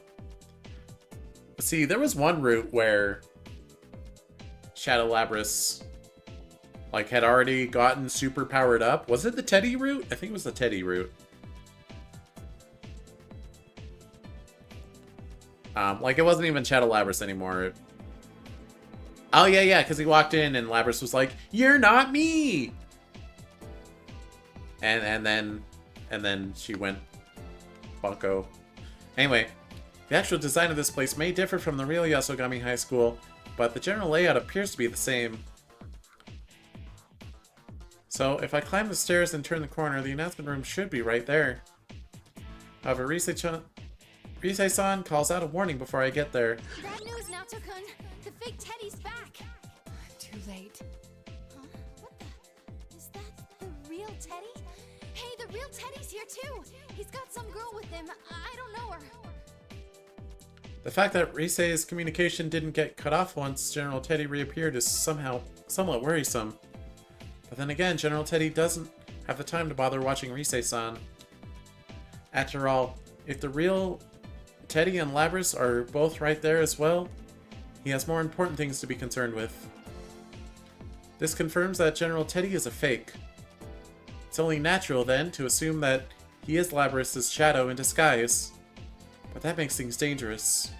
See, there was one route where Shadow Labrys had already gotten super powered up. Was it the Teddy route? I think it was the Teddy route. It wasn't even Shadow Labrys anymore. Oh, yeah, because he walked in and Labrys was like, "You're not me!" And then she went bunko. Anyway, the actual design of this place may differ from the real Yasogami High School, but the general layout appears to be the same. So, if I climb the stairs and turn the corner, the announcement room should be right there. However, Reise-san calls out a warning before I get there. Bad news, Naoto-kun! The fake Teddy's back! Too late. Huh? What the? Is that the real Teddy? Hey, the real Teddy's here too! He's got some girl with him. I don't know her. The fact that Rise's communication didn't get cut off once General Teddy reappeared is somewhat worrisome. But then again, General Teddy doesn't have the time to bother watching Reise-san. After all, if the real Teddy and Labrys are both right there as well, he has more important things to be concerned with. This confirms that General Teddy is a fake. It's only natural, then, to assume that he is Labrys' shadow in disguise. But that makes things dangerous.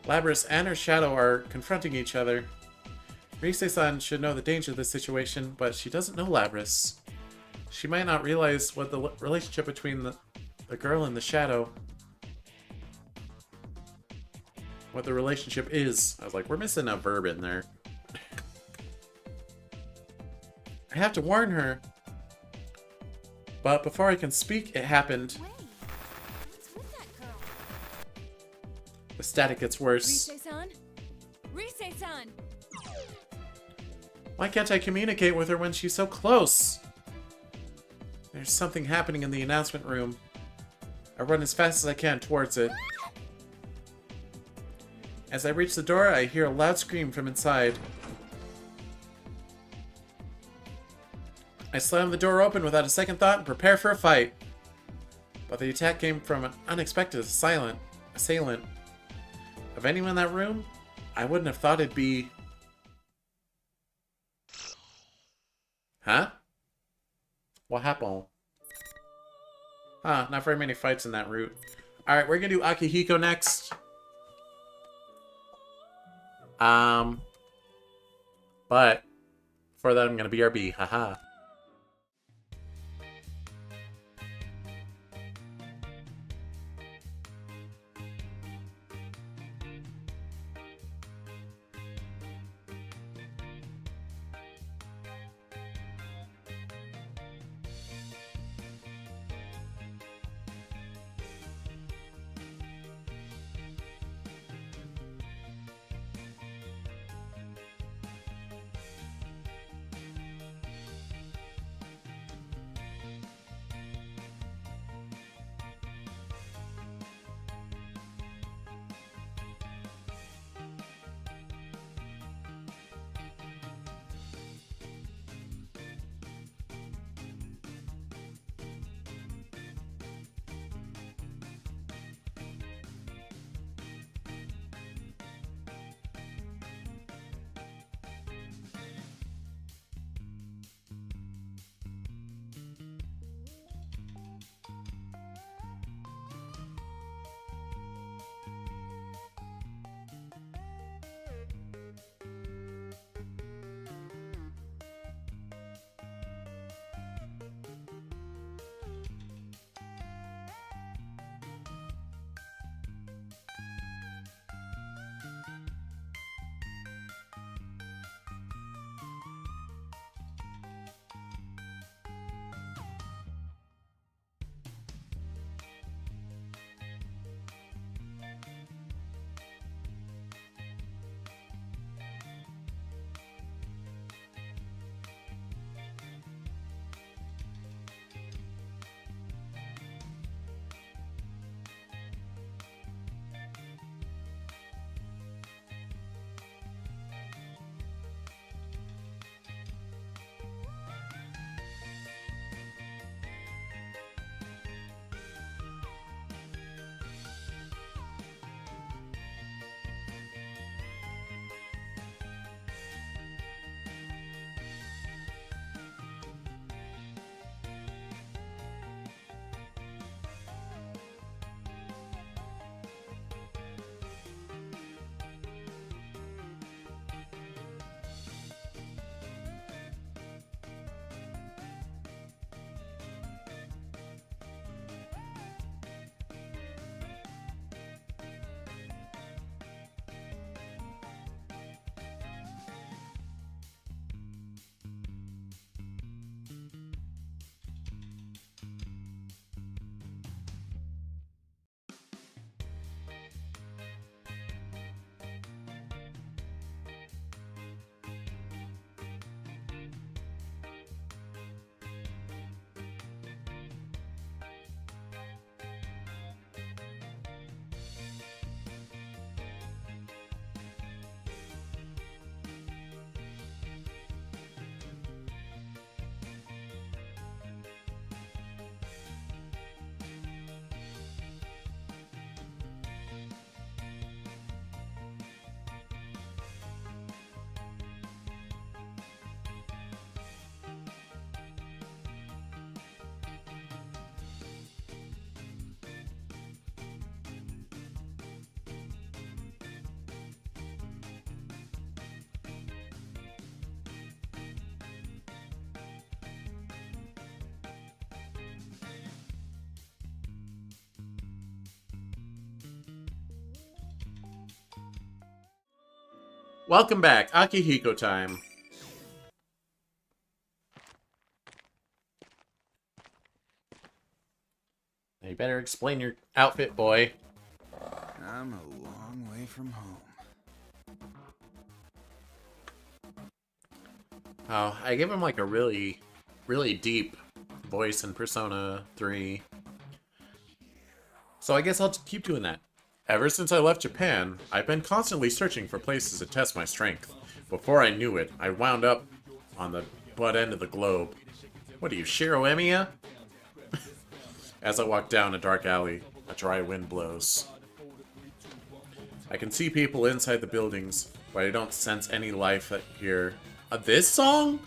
Labrys and her shadow are confronting each other. Reise-san should know the danger of this situation, but she doesn't know Labrys. She might not realize what the relationship between the girl and the shadow... what the relationship is. I was like, we're missing a verb in there. I have to warn her. But before I can speak, it happened. Wait, what's with that girl? The static gets worse. Reise-san? Reise-san! Why can't I communicate with her when she's so close? There's something happening in the announcement room. I run as fast as I can towards it. As I reach the door, I hear a loud scream from inside. I slam the door open without a second thought and prepare for a fight. But the attack came from an unexpected assailant. Of anyone in that room, I wouldn't have thought it'd be... Huh? What happened? Huh, not very many fights in that route. Alright, we're gonna do Akihiko next. But for that I'm gonna BRB, haha. Welcome back, Akihiko time. You better explain your outfit, boy. I'm a long way from home. Oh, I gave him like a really, really deep voice in Persona 3. So I guess I'll keep doing that. Ever since I left Japan, I've been constantly searching for places to test my strength. Before I knew it, I wound up on the butt end of the globe. What are you, Shiro Emiya? As I walk down a dark alley, a dry wind blows. I can see people inside the buildings, but I don't sense any life here. This song?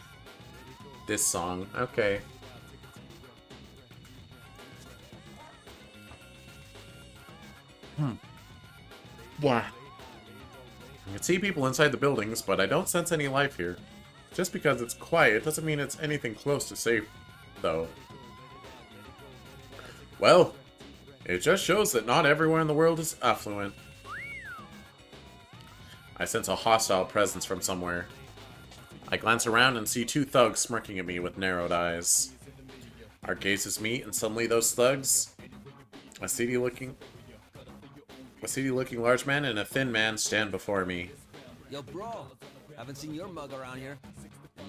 This song, okay. Yeah. I can see people inside the buildings, but I don't sense any life here. Just because it's quiet doesn't mean it's anything close to safe, though. Well, it just shows that not everywhere in the world is affluent. I sense a hostile presence from somewhere. I glance around and see two thugs smirking at me with narrowed eyes. Our gazes meet, and suddenly those thugs, a seedy-looking large man and a thin man, stand before me. Yo, bro, haven't seen your mug around here.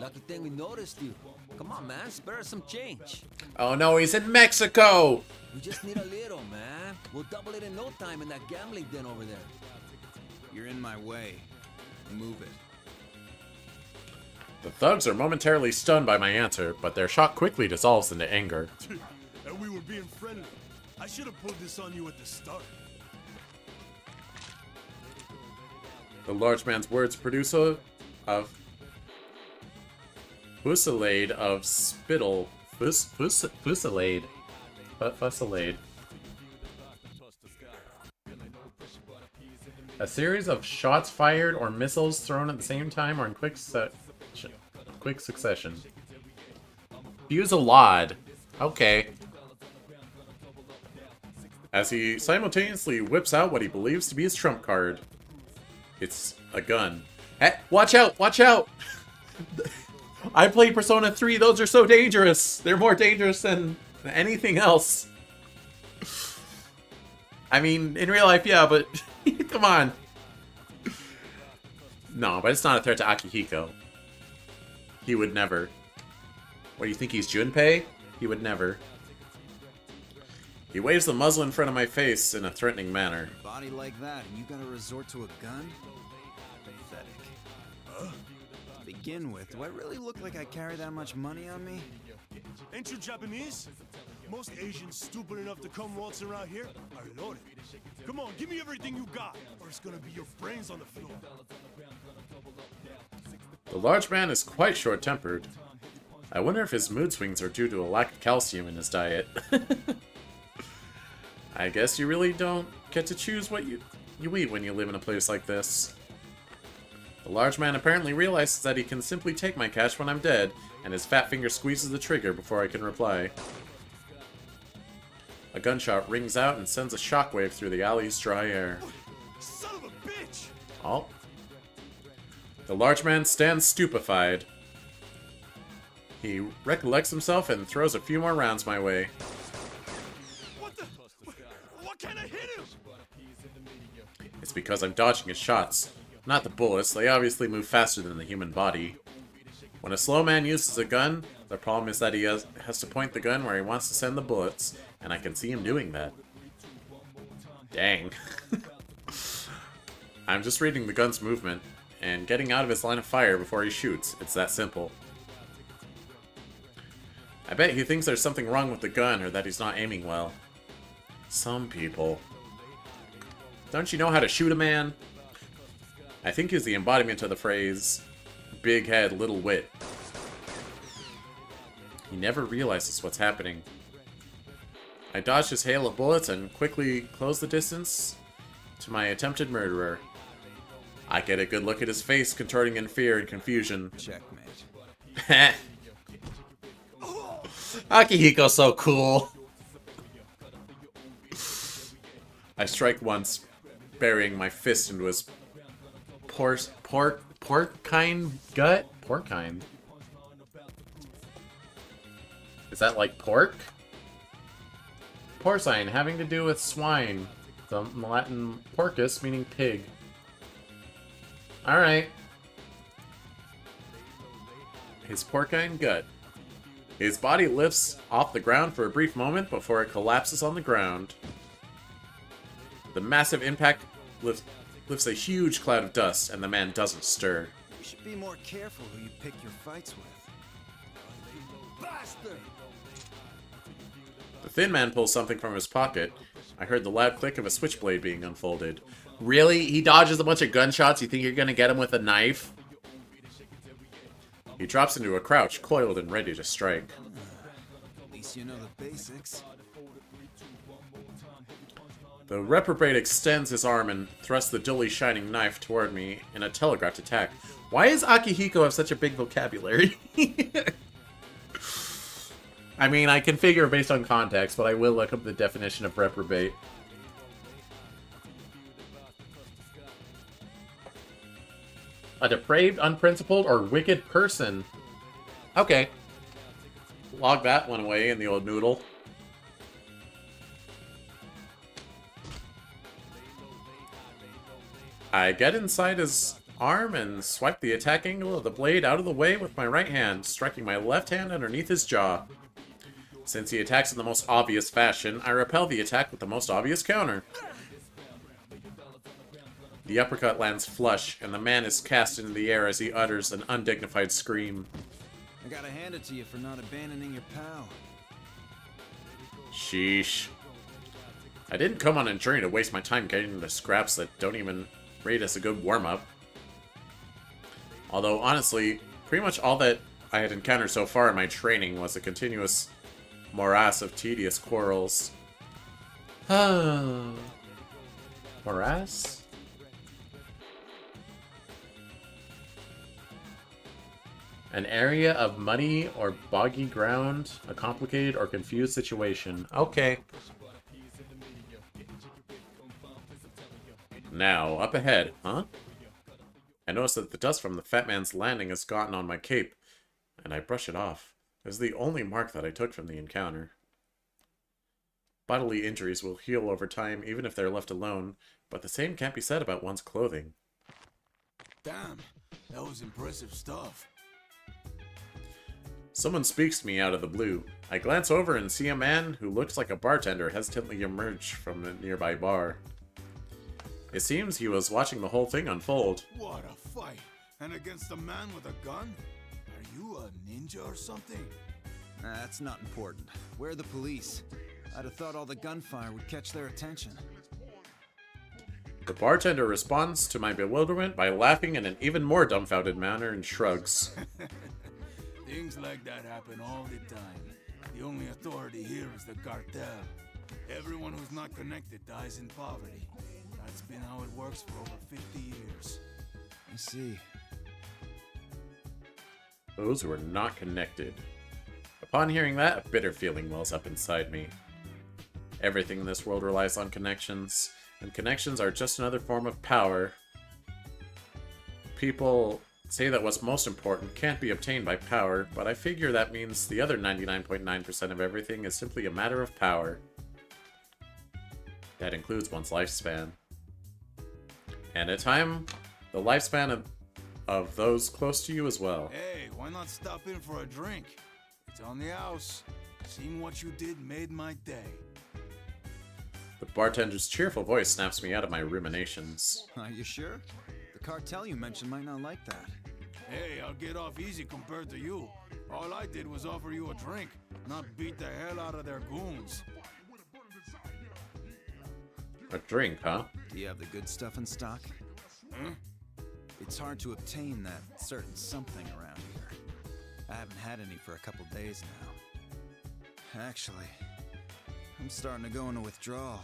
Lucky thing we noticed you. Come on, man, spare us some change. Oh no, he's in Mexico! We just need a little, man. We'll double it in no time in that gambling den over there. You're in my way. Move it. The thugs are momentarily stunned by my answer, but their shock quickly dissolves into anger. And we were being friendly. I should have pulled this on you at the start. The large man's words produce a fusillade of spittle. Fusillade. Fusillade. A series of shots fired or missiles thrown at the same time or in quick succession. Fusillade. Okay. As he simultaneously whips out what he believes to be his trump card. It's a gun. Hey, watch out! Watch out! I played Persona 3. Those are so dangerous. They're more dangerous than anything else. I mean, in real life, yeah, but come on. No, but it's not a threat to Akihiko. He would never. What, do you think he's Junpei? He would never. He waves the muzzle in front of my face in a threatening manner. Body like that, and you gotta resort to a gun? Pathetic. To begin with, do I really look like I carry that much money on me? Ain't you Japanese? Most Asians stupid enough to come waltz around here are loaded. Come on, give me everything you got, or it's gonna be your brains on the floor. The large man is quite short-tempered. I wonder if his mood swings are due to a lack of calcium in his diet. I guess you really don't get to choose what you eat when you live in a place like this. The large man apparently realizes that he can simply take my cash when I'm dead, and his fat finger squeezes the trigger before I can reply. A gunshot rings out and sends a shockwave through the alley's dry air. Son of a bitch! Oh. The large man stands stupefied. He recollects himself and throws a few more rounds my way. What the? What can I hit him? It's because I'm dodging his shots. Not the bullets, they obviously move faster than the human body. When a slow man uses a gun, the problem is that he has to point the gun where he wants to send the bullets, and I can see him doing that. Dang. I'm just reading the gun's movement, and getting out of his line of fire before he shoots. It's that simple. I bet he thinks there's something wrong with the gun, or that he's not aiming well. Some people. Don't you know how to shoot a man? I think he's the embodiment of the phrase, big head, little wit. He never realizes what's happening. I dodge his hail of bullets and quickly close the distance to my attempted murderer. I get a good look at his face, contorting in fear and confusion. Checkmate. Akihiko's so cool. I strike once, burying my fist into his porcine gut? Porcine? Is that like pork? Porcine, having to do with swine. The Latin porcus, meaning pig. Alright. His porcine gut. His body lifts off the ground for a brief moment before it collapses on the ground. The massive impact lifts a huge cloud of dust, and the man doesn't stir. You should be more careful who you pick your fights with. Bastard! The thin man pulls something from his pocket. I heard the loud click of a switchblade being unfolded. Really? He dodges a bunch of gunshots? You think you're gonna get him with a knife? He drops into a crouch, coiled and ready to strike. At least you know the basics. The reprobate extends his arm and thrusts the dully shining knife toward me in a telegraphed attack. Why does Akihiko have such a big vocabulary? I mean, I can figure based on context, but I will look up the definition of reprobate. A depraved, unprincipled, or wicked person. Okay. Log that one away in the old noodle. I get inside his arm and swipe the attack angle of the blade out of the way with my right hand, striking my left hand underneath his jaw. Since he attacks in the most obvious fashion, I repel the attack with the most obvious counter. The uppercut lands flush, and the man is cast into the air as he utters an undignified scream. I gotta hand it to you for not abandoning your pal. Sheesh. I didn't come on a journey to waste my time getting into scraps that don't even rate as a good warm-up. Although, honestly, pretty much all that I had encountered so far in my training was a continuous morass of tedious quarrels. Morass? An area of muddy or boggy ground, a complicated or confused situation. Okay. Now, up ahead, huh? I notice that the dust from the fat man's landing has gotten on my cape, and I brush it off. It's the only mark that I took from the encounter. Bodily injuries will heal over time, even if they're left alone, but the same can't be said about one's clothing. Damn, that was impressive stuff. Someone speaks to me out of the blue. I glance over and see a man who looks like a bartender hesitantly emerge from a nearby bar. It seems he was watching the whole thing unfold. What a fight! And against a man with a gun? Are you a ninja or something? That's not important. We're the police. I'd have thought all the gunfire would catch their attention. The bartender responds to my bewilderment by laughing in an even more dumbfounded manner and shrugs. Things like that happen all the time. The only authority here is the cartel. Everyone who's not connected dies in poverty. That's been how it works for over 50 years. I see. Those who are not connected. Upon hearing that, a bitter feeling wells up inside me. Everything in this world relies on connections, and connections are just another form of power. People say that what's most important can't be obtained by power, but I figure that means the other 99.9% of everything is simply a matter of power. That includes one's lifespan. And at time, the lifespan of those close to you as well. Hey, why not stop in for a drink? It's on the house. Seeing what you did made my day. The bartender's cheerful voice snaps me out of my ruminations. Are you sure? The cartel you mentioned might not like that. Hey, I'll get off easy compared to you. All I did was offer you a drink, not beat the hell out of their goons. A drink, huh? Do you have the good stuff in stock? Huh? It's hard to obtain that certain something around here. I haven't had any for a couple days now. Actually, I'm starting to go into withdrawal.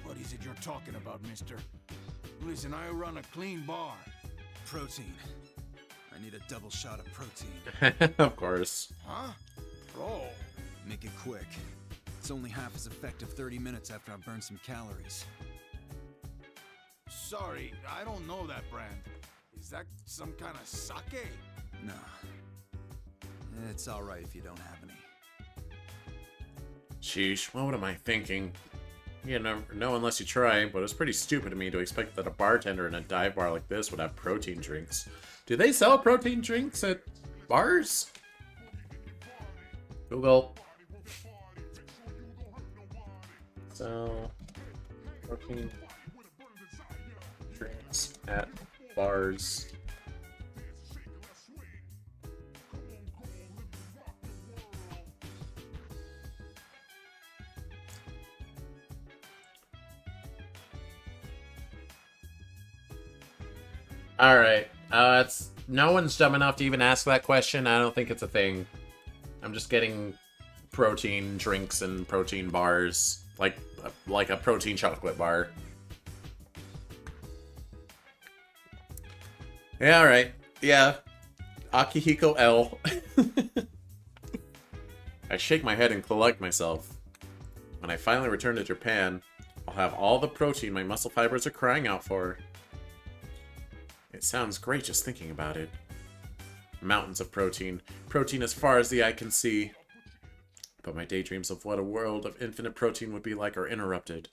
What is it you're talking about, mister? Listen, I run a clean bar. Protein. I need a double shot of protein. Of course. Huh? Bro. Make it quick. It's only half as effective 30 minutes after I burn some calories. sorry, I don't know that brand. Is that some kind of sake? No. It's alright if you don't have any. Sheesh, what am I thinking? You never know unless you try, but it's pretty stupid of me to expect that a bartender in a dive bar like this would have protein drinks. Do they sell protein drinks at bars? Google. Sell protein drinks at bars. Alright, it's no one's dumb enough to even ask that question. I don't think it's a thing. I'm just getting protein drinks and protein bars, like a protein chocolate bar. Yeah, alright. Yeah. Akihiko L. I shake my head and collect myself. When I finally return to Japan, I'll have all the protein my muscle fibers are crying out for. It sounds great just thinking about it. Mountains of protein. Protein as far as the eye can see. But my daydreams of what a world of infinite protein would be like are interrupted.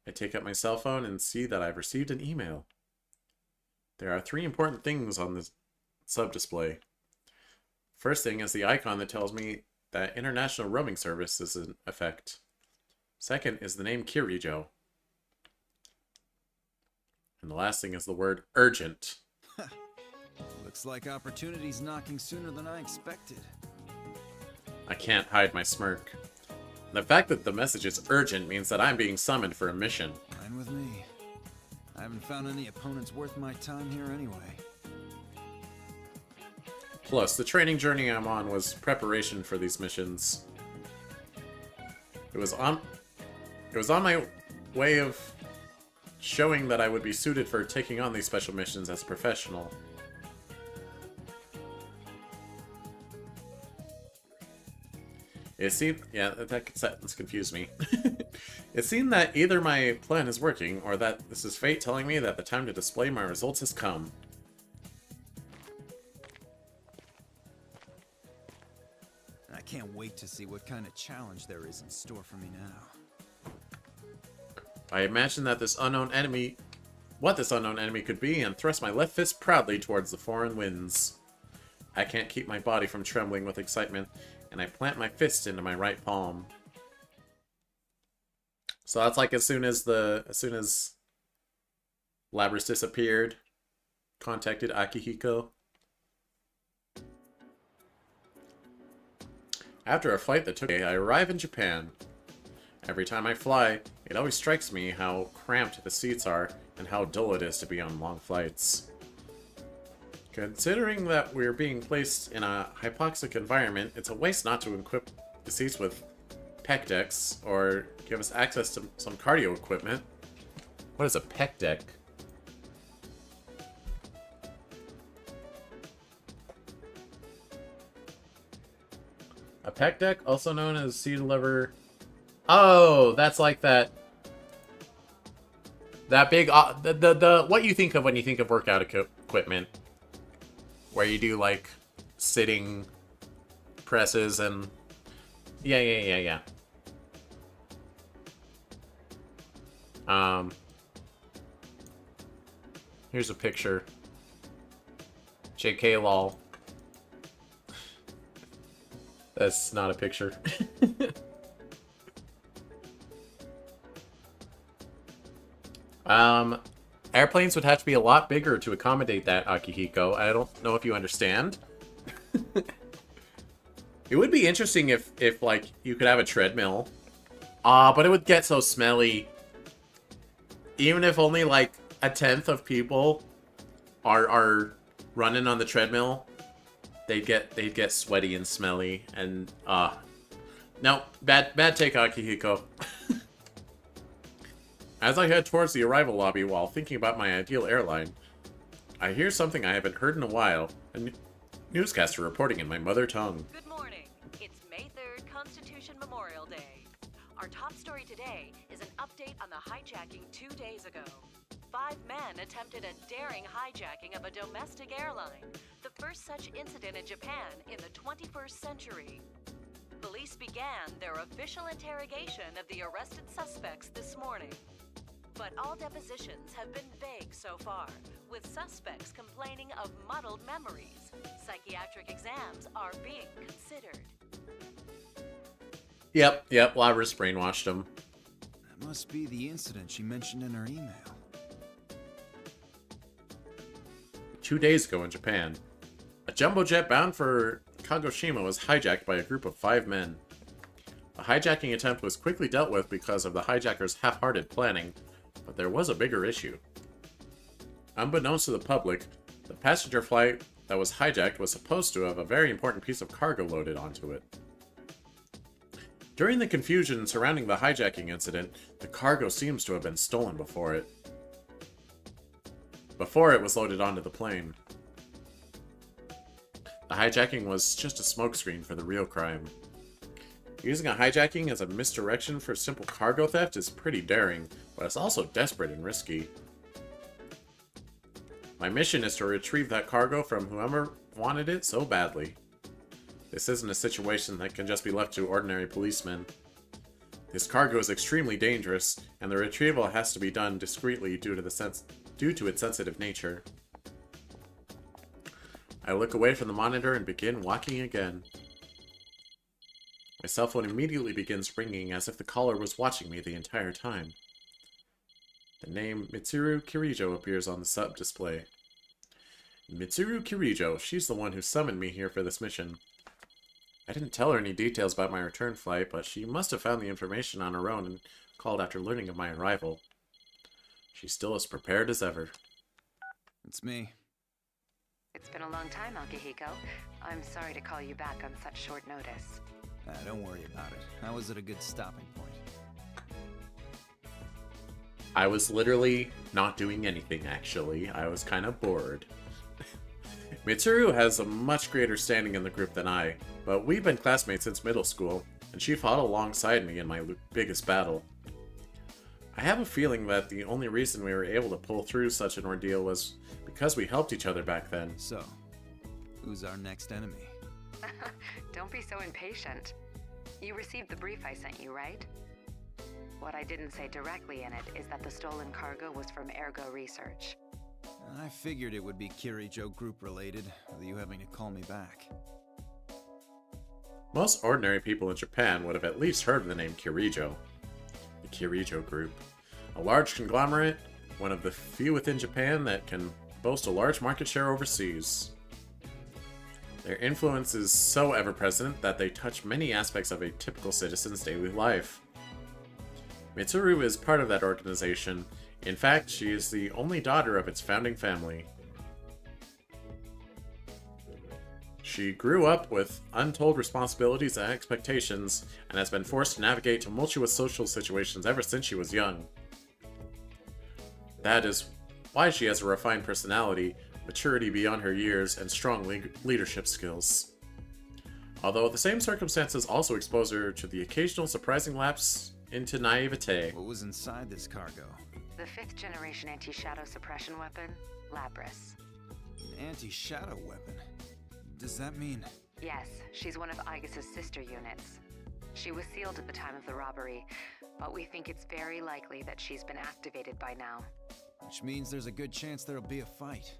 I take up my cell phone and see that I've received an email. There are 3 important things on the sub-display. First thing is the icon that tells me that international roaming service is in effect. Second is the name Kirijo. And the last thing is the word urgent. Looks like opportunity's knocking sooner than I expected. I can't hide my smirk. The fact that the message is urgent means that I'm being summoned for a mission. Fine with me. I haven't found any opponents worth my time here anyway. Plus, the training journey I'm on was preparation for these missions. It was on my way of showing that I would be suited for taking on these special missions as a professional. It seemed... yeah, that sentence confused me. It seemed that either my plan is working, or that this is fate telling me that the time to display my results has come. I can't wait to see what kind of challenge there is in store for me now. I imagined that this unknown enemy... what this unknown enemy could be, and thrust my left fist proudly towards the foreign winds. I can't keep my body from trembling with excitement, and I plant my fist into my right palm. So that's like as soon as Labrys disappeared, contacted Akihiko. After a flight that took me, I arrive in Japan. Every time I fly, it always strikes me how cramped the seats are and how dull it is to be on long flights. Considering that we're being placed in a hypoxic environment, it's a waste not to equip the seats with pec decks or give us access to some cardio equipment. What is a pec deck? A pec deck, also known as seat lever. Oh, that's like that big the what you think of when you think of workout equipment, where you do like sitting presses and yeah. Here's a picture. JK lol. That's not a picture. Airplanes would have to be a lot bigger to accommodate that, Akihiko. I don't know if you understand. It would be interesting if like, you could have a treadmill. But it would get so smelly. Even if only, like, 1/10 of people are running on the treadmill, they'd get sweaty and smelly, and, no, bad take, Akihiko. As I head towards the arrival lobby while thinking about my ideal airline, I hear something I haven't heard in a while. A newscaster reporting in my mother tongue. Good morning. It's May 3rd, Constitution Memorial Day. Our top story today is an update on the hijacking 2 days ago. 5 men attempted a daring hijacking of a domestic airline, the first such incident in Japan in the 21st century. Police began their official interrogation of the arrested suspects this morning. But all depositions have been vague so far, with suspects complaining of muddled memories. Psychiatric exams are being considered. Yep, Labra's brainwashed him. That must be the incident she mentioned in her email. 2 days ago in Japan, a jumbo jet bound for Kagoshima was hijacked by a group of 5 men. The hijacking attempt was quickly dealt with because of the hijackers' half-hearted planning, but there was a bigger issue. Unbeknownst to the public, the passenger flight that was hijacked was supposed to have a very important piece of cargo loaded onto it. During the confusion surrounding the hijacking incident, the cargo seems to have been stolen before it was loaded onto the plane. The hijacking was just a smokescreen for the real crime. Using a hijacking as a misdirection for simple cargo theft is pretty daring, but it's also desperate and risky. My mission is to retrieve that cargo from whoever wanted it so badly. This isn't a situation that can just be left to ordinary policemen. This cargo is extremely dangerous, and the retrieval has to be done discreetly due to its sensitive nature. I look away from the monitor and begin walking again. My cell phone immediately begins ringing as if the caller was watching me the entire time. The name Mitsuru Kirijo appears on the sub display. Mitsuru Kirijo, she's the one who summoned me here for this mission. I didn't tell her any details about my return flight, but she must have found the information on her own and called after learning of my arrival. She's still as prepared as ever. It's me. It's been a long time, Akihiko. I'm sorry to call you back on such short notice. Don't worry about it. How was it a good stopping point? I was literally not doing anything, actually. I was kind of bored. Mitsuru has a much greater standing in the group than I, but we've been classmates since middle school, and she fought alongside me in my biggest battle. I have a feeling that the only reason we were able to pull through such an ordeal was because we helped each other back then. So, who's our next enemy? Don't be so impatient. You received the brief I sent you, right? What I didn't say directly in it is that the stolen cargo was from Ergo Research. I figured it would be Kirijo group related, with you having to call me back. Most ordinary people in Japan would have at least heard of the name Kirijo. The Kirijo Group. A large conglomerate, one of the few within Japan that can boast a large market share overseas. Their influence is so ever-present that they touch many aspects of a typical citizen's daily life. Mitsuru is part of that organization. In fact, she is the only daughter of its founding family. She grew up with untold responsibilities and expectations, and has been forced to navigate tumultuous social situations ever since she was young. That is why she has a refined personality, maturity beyond her years, and strong leadership skills. Although the same circumstances also expose her to the occasional surprising lapse into naivete. What was inside this cargo? The 5th generation anti-shadow suppression weapon, Labris. An anti-shadow weapon? Does that mean... Yes, she's one of Aegis's sister units. She was sealed at the time of the robbery, but we think it's very likely that she's been activated by now. Which means there's a good chance there'll be a fight.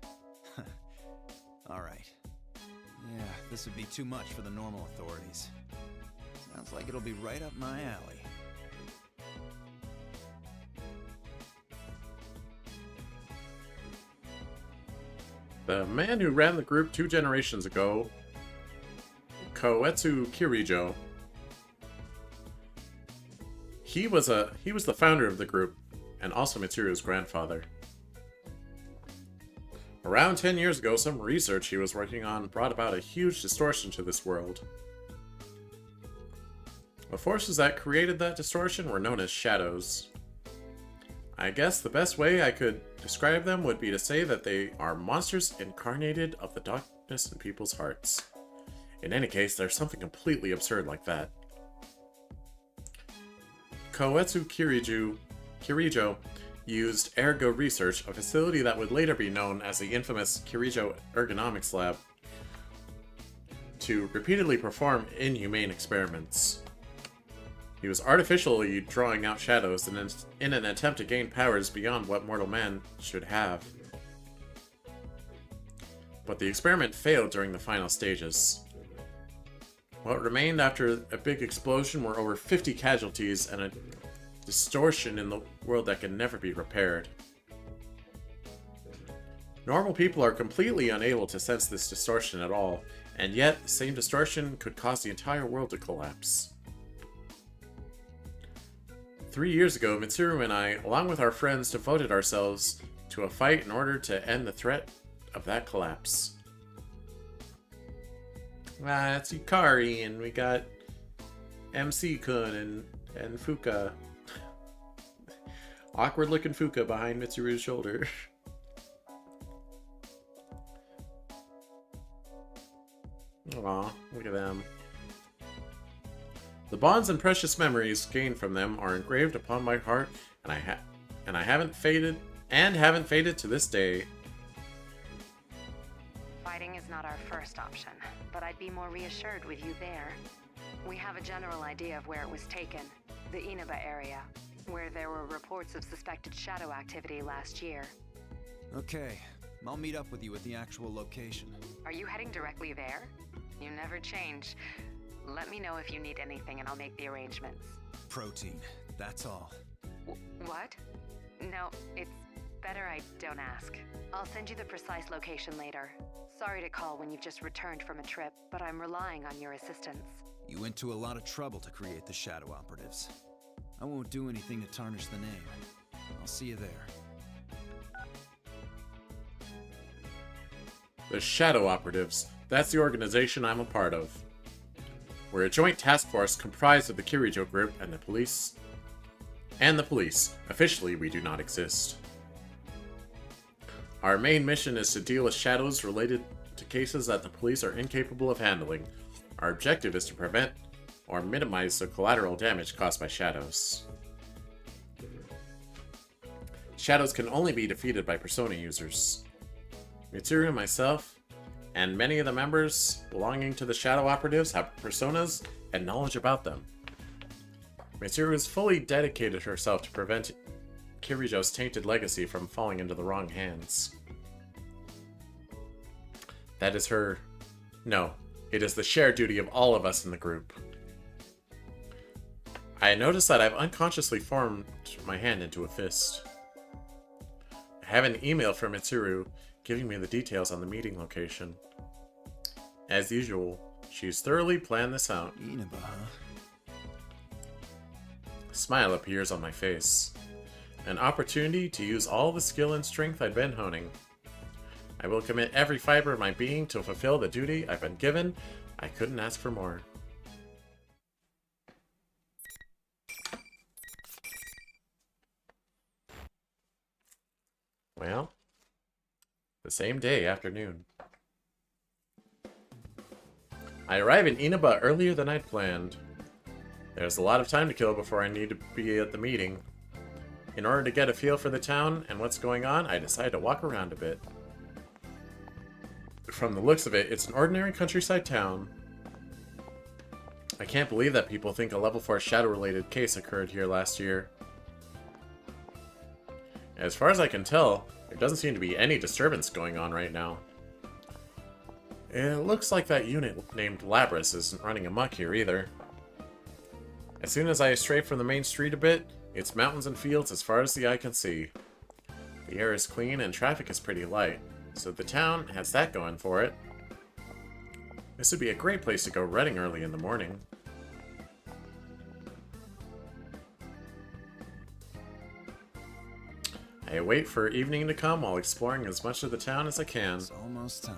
Alright. Yeah, this would be too much for the normal authorities. Sounds like it'll be right up my alley. The man who ran the group 2 generations ago, Koetsu Kirijo, he was the founder of the group, and also Mitsuru's grandfather. Around 10 years ago, some research he was working on brought about a huge distortion to this world. The forces that created that distortion were known as shadows. I guess the best way I could describe them would be to say that they are monsters incarnated of the darkness in people's hearts. In any case, there's something completely absurd like that. Koetsu Kirijo used Ergo Research, a facility that would later be known as the infamous Kirijo Ergonomics Lab, to repeatedly perform inhumane experiments. He was artificially drawing out shadows in an attempt to gain powers beyond what mortal man should have. But the experiment failed during the final stages. What remained after a big explosion were over 50 casualties and a distortion in the world that can never be repaired. Normal people are completely unable to sense this distortion at all, and yet the same distortion could cause the entire world to collapse. 3 years ago, Mitsuru and I, along with our friends, devoted ourselves to a fight in order to end the threat of that collapse. It's Yukari, and we got MC-kun and Fuka. Awkward looking Fuka behind Mitsuru's shoulder. Aw, look at them. The bonds and precious memories gained from them are engraved upon my heart, and I haven't faded to this day. Fighting is not our first option, but I'd be more reassured with you there. We have a general idea of where it was taken, the Inaba area, where there were reports of suspected shadow activity last year. Okay, I'll meet up with you at the actual location. Are you heading directly there? You never change. Let me know if you need anything and I'll make the arrangements. Protein, that's all. What? No, it's better I don't ask. I'll send you the precise location later. Sorry to call when you've just returned from a trip, but I'm relying on your assistance. You went to a lot of trouble to create the Shadow Operatives. I won't do anything to tarnish the name. I'll see you there. The Shadow Operatives. That's the organization I'm a part of. We're a joint task force comprised of the Kirijo Group and the police. Officially, we do not exist. Our main mission is to deal with shadows related to cases that the police are incapable of handling. Our objective is to prevent or minimize the collateral damage caused by shadows. Shadows can only be defeated by Persona users. Mitsuru, myself, and many of the members belonging to the Shadow Operatives have personas and knowledge about them. Mitsuru has fully dedicated herself to prevent Kirijo's tainted legacy from falling into the wrong hands. That is her... No, it is the shared duty of all of us in the group. I noticed that I've unconsciously formed my hand into a fist. I have an email from Mitsuru giving me the details on the meeting location. As usual, she's thoroughly planned this out. Inaba, huh? A smile appears on my face. An opportunity to use all the skill and strength I'd been honing. I will commit every fiber of my being to fulfill the duty I've been given. I couldn't ask for more. Well, the same day, afternoon. I arrive in Inaba earlier than I'd planned. There's a lot of time to kill before I need to be at the meeting. In order to get a feel for the town and what's going on, I decide to walk around a bit. From the looks of it, it's an ordinary countryside town. I can't believe that people think a level 4 shadow-related case occurred here last year. As far as I can tell, there doesn't seem to be any disturbance going on right now. It looks like that unit named Labras isn't running amok here either. As soon as I stray from the main street a bit, it's mountains and fields as far as the eye can see. The air is clean and traffic is pretty light, so the town has that going for it. This would be a great place to go running early in the morning. I wait for evening to come while exploring as much of the town as I can. It's almost time.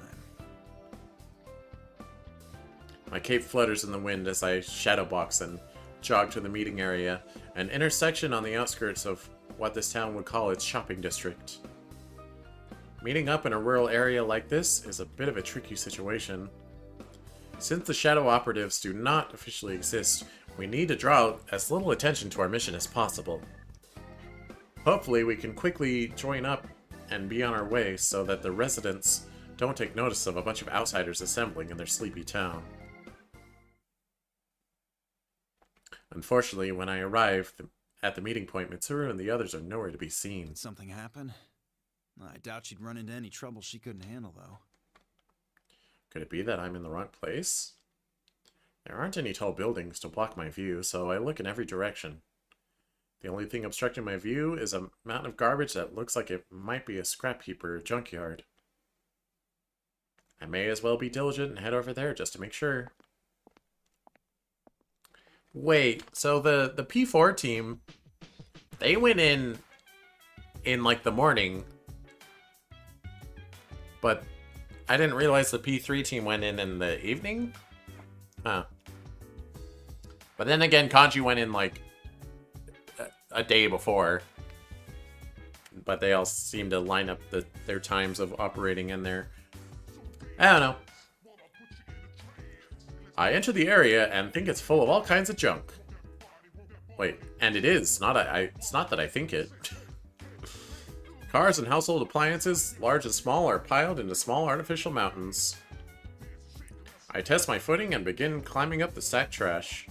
My cape flutters in the wind as I shadowbox and jog to the meeting area, an intersection on the outskirts of what this town would call its shopping district. Meeting up in a rural area like this is a bit of a tricky situation. Since the Shadow Operatives do not officially exist, We need to draw as little attention to our mission as possible. Hopefully we can quickly join up and be on our way so that the residents don't take notice of a bunch of outsiders assembling in their sleepy town. Unfortunately, when I arrive at the meeting point, Mitsuru and the others are nowhere to be seen. Did something happen? I doubt she'd run into any trouble she couldn't handle, though. Could it be that I'm in the wrong place? There aren't any tall buildings to block my view, so I look in every direction. The only thing obstructing my view is a mountain of garbage that looks like it might be a scrap heap or junkyard. I may as well be diligent and head over there just to make sure. Wait, so the P4 team, they went in like the morning, but I didn't realize the P3 team went in the evening? Huh. But then again, Kanji went in like a day before. But they all seem to line up their times of operating in there. I don't know. I enter the area and think it's full of all kinds of junk. Wait, and it is. It's not that I think it. Cars and household appliances, large and small, are piled into small artificial mountains. I test my footing and begin climbing up the stacked trash.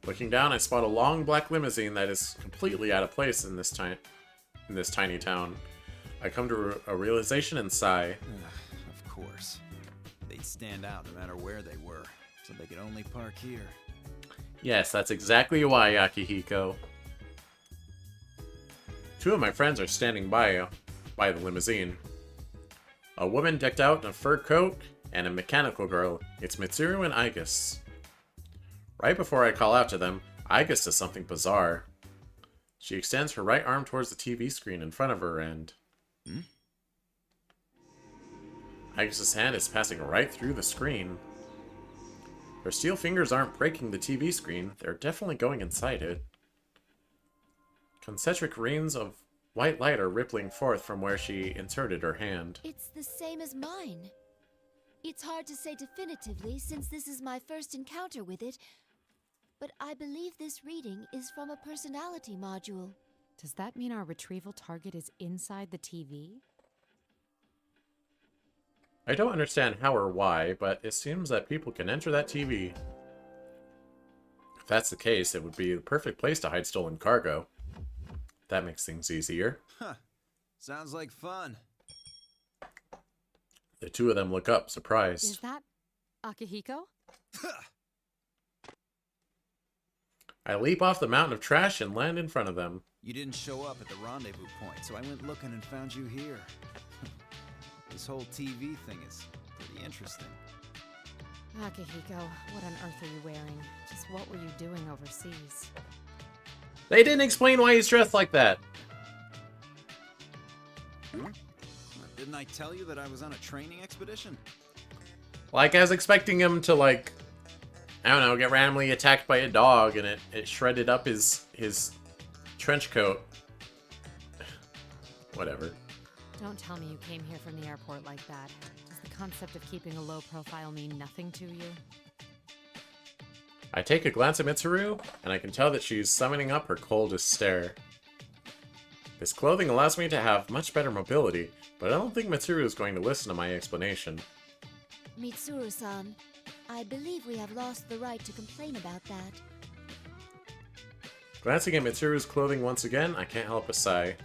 Looking down, I spot a long black limousine that is completely out of place in this tiny town. I come to a realization and sigh. Of course. They'd stand out no matter where they were, so they could only park here. Yes, that's exactly why, Akihiko. Two of my friends are standing by the limousine. A woman decked out in a fur coat and a mechanical girl. It's Mitsuru and Aigus. Right before I call out to them, Aigus does something bizarre. She extends her right arm towards the TV screen in front of her and... Aigus's hand is passing right through the screen. Her steel fingers aren't breaking the TV screen, they're definitely going inside it. Concentric rings of white light are rippling forth from where she inserted her hand. It's the same as mine. It's hard to say definitively since this is my first encounter with it, but I believe this reading is from a personality module. Does that mean our retrieval target is inside the TV? I don't understand how or why, but it seems that people can enter that TV. If that's the case, it would be the perfect place to hide stolen cargo. That makes things easier. Huh. Sounds like fun. The two of them look up, surprised. Is that Akihiko? I leap off the mountain of trash and land in front of them. You didn't show up at the rendezvous point, so I went looking and found you here. This whole TV thing is pretty interesting. Akihiko, what on earth are you wearing? Just what were you doing overseas? They didn't explain why he's dressed like that. Didn't I tell you that I was on a training expedition? Like, I was expecting him to, like, I don't know, get randomly attacked by a dog and it shredded up his trench coat. Whatever. Don't tell me you came here from the airport like that. Does the concept of keeping a low profile mean nothing to you? I take a glance at Mitsuru, and I can tell that she's summoning up her coldest stare. This clothing allows me to have much better mobility, but I don't think Mitsuru is going to listen to my explanation. Mitsuru-san, I believe we have lost the right to complain about that. Glancing at Mitsuru's clothing once again, I can't help but sigh.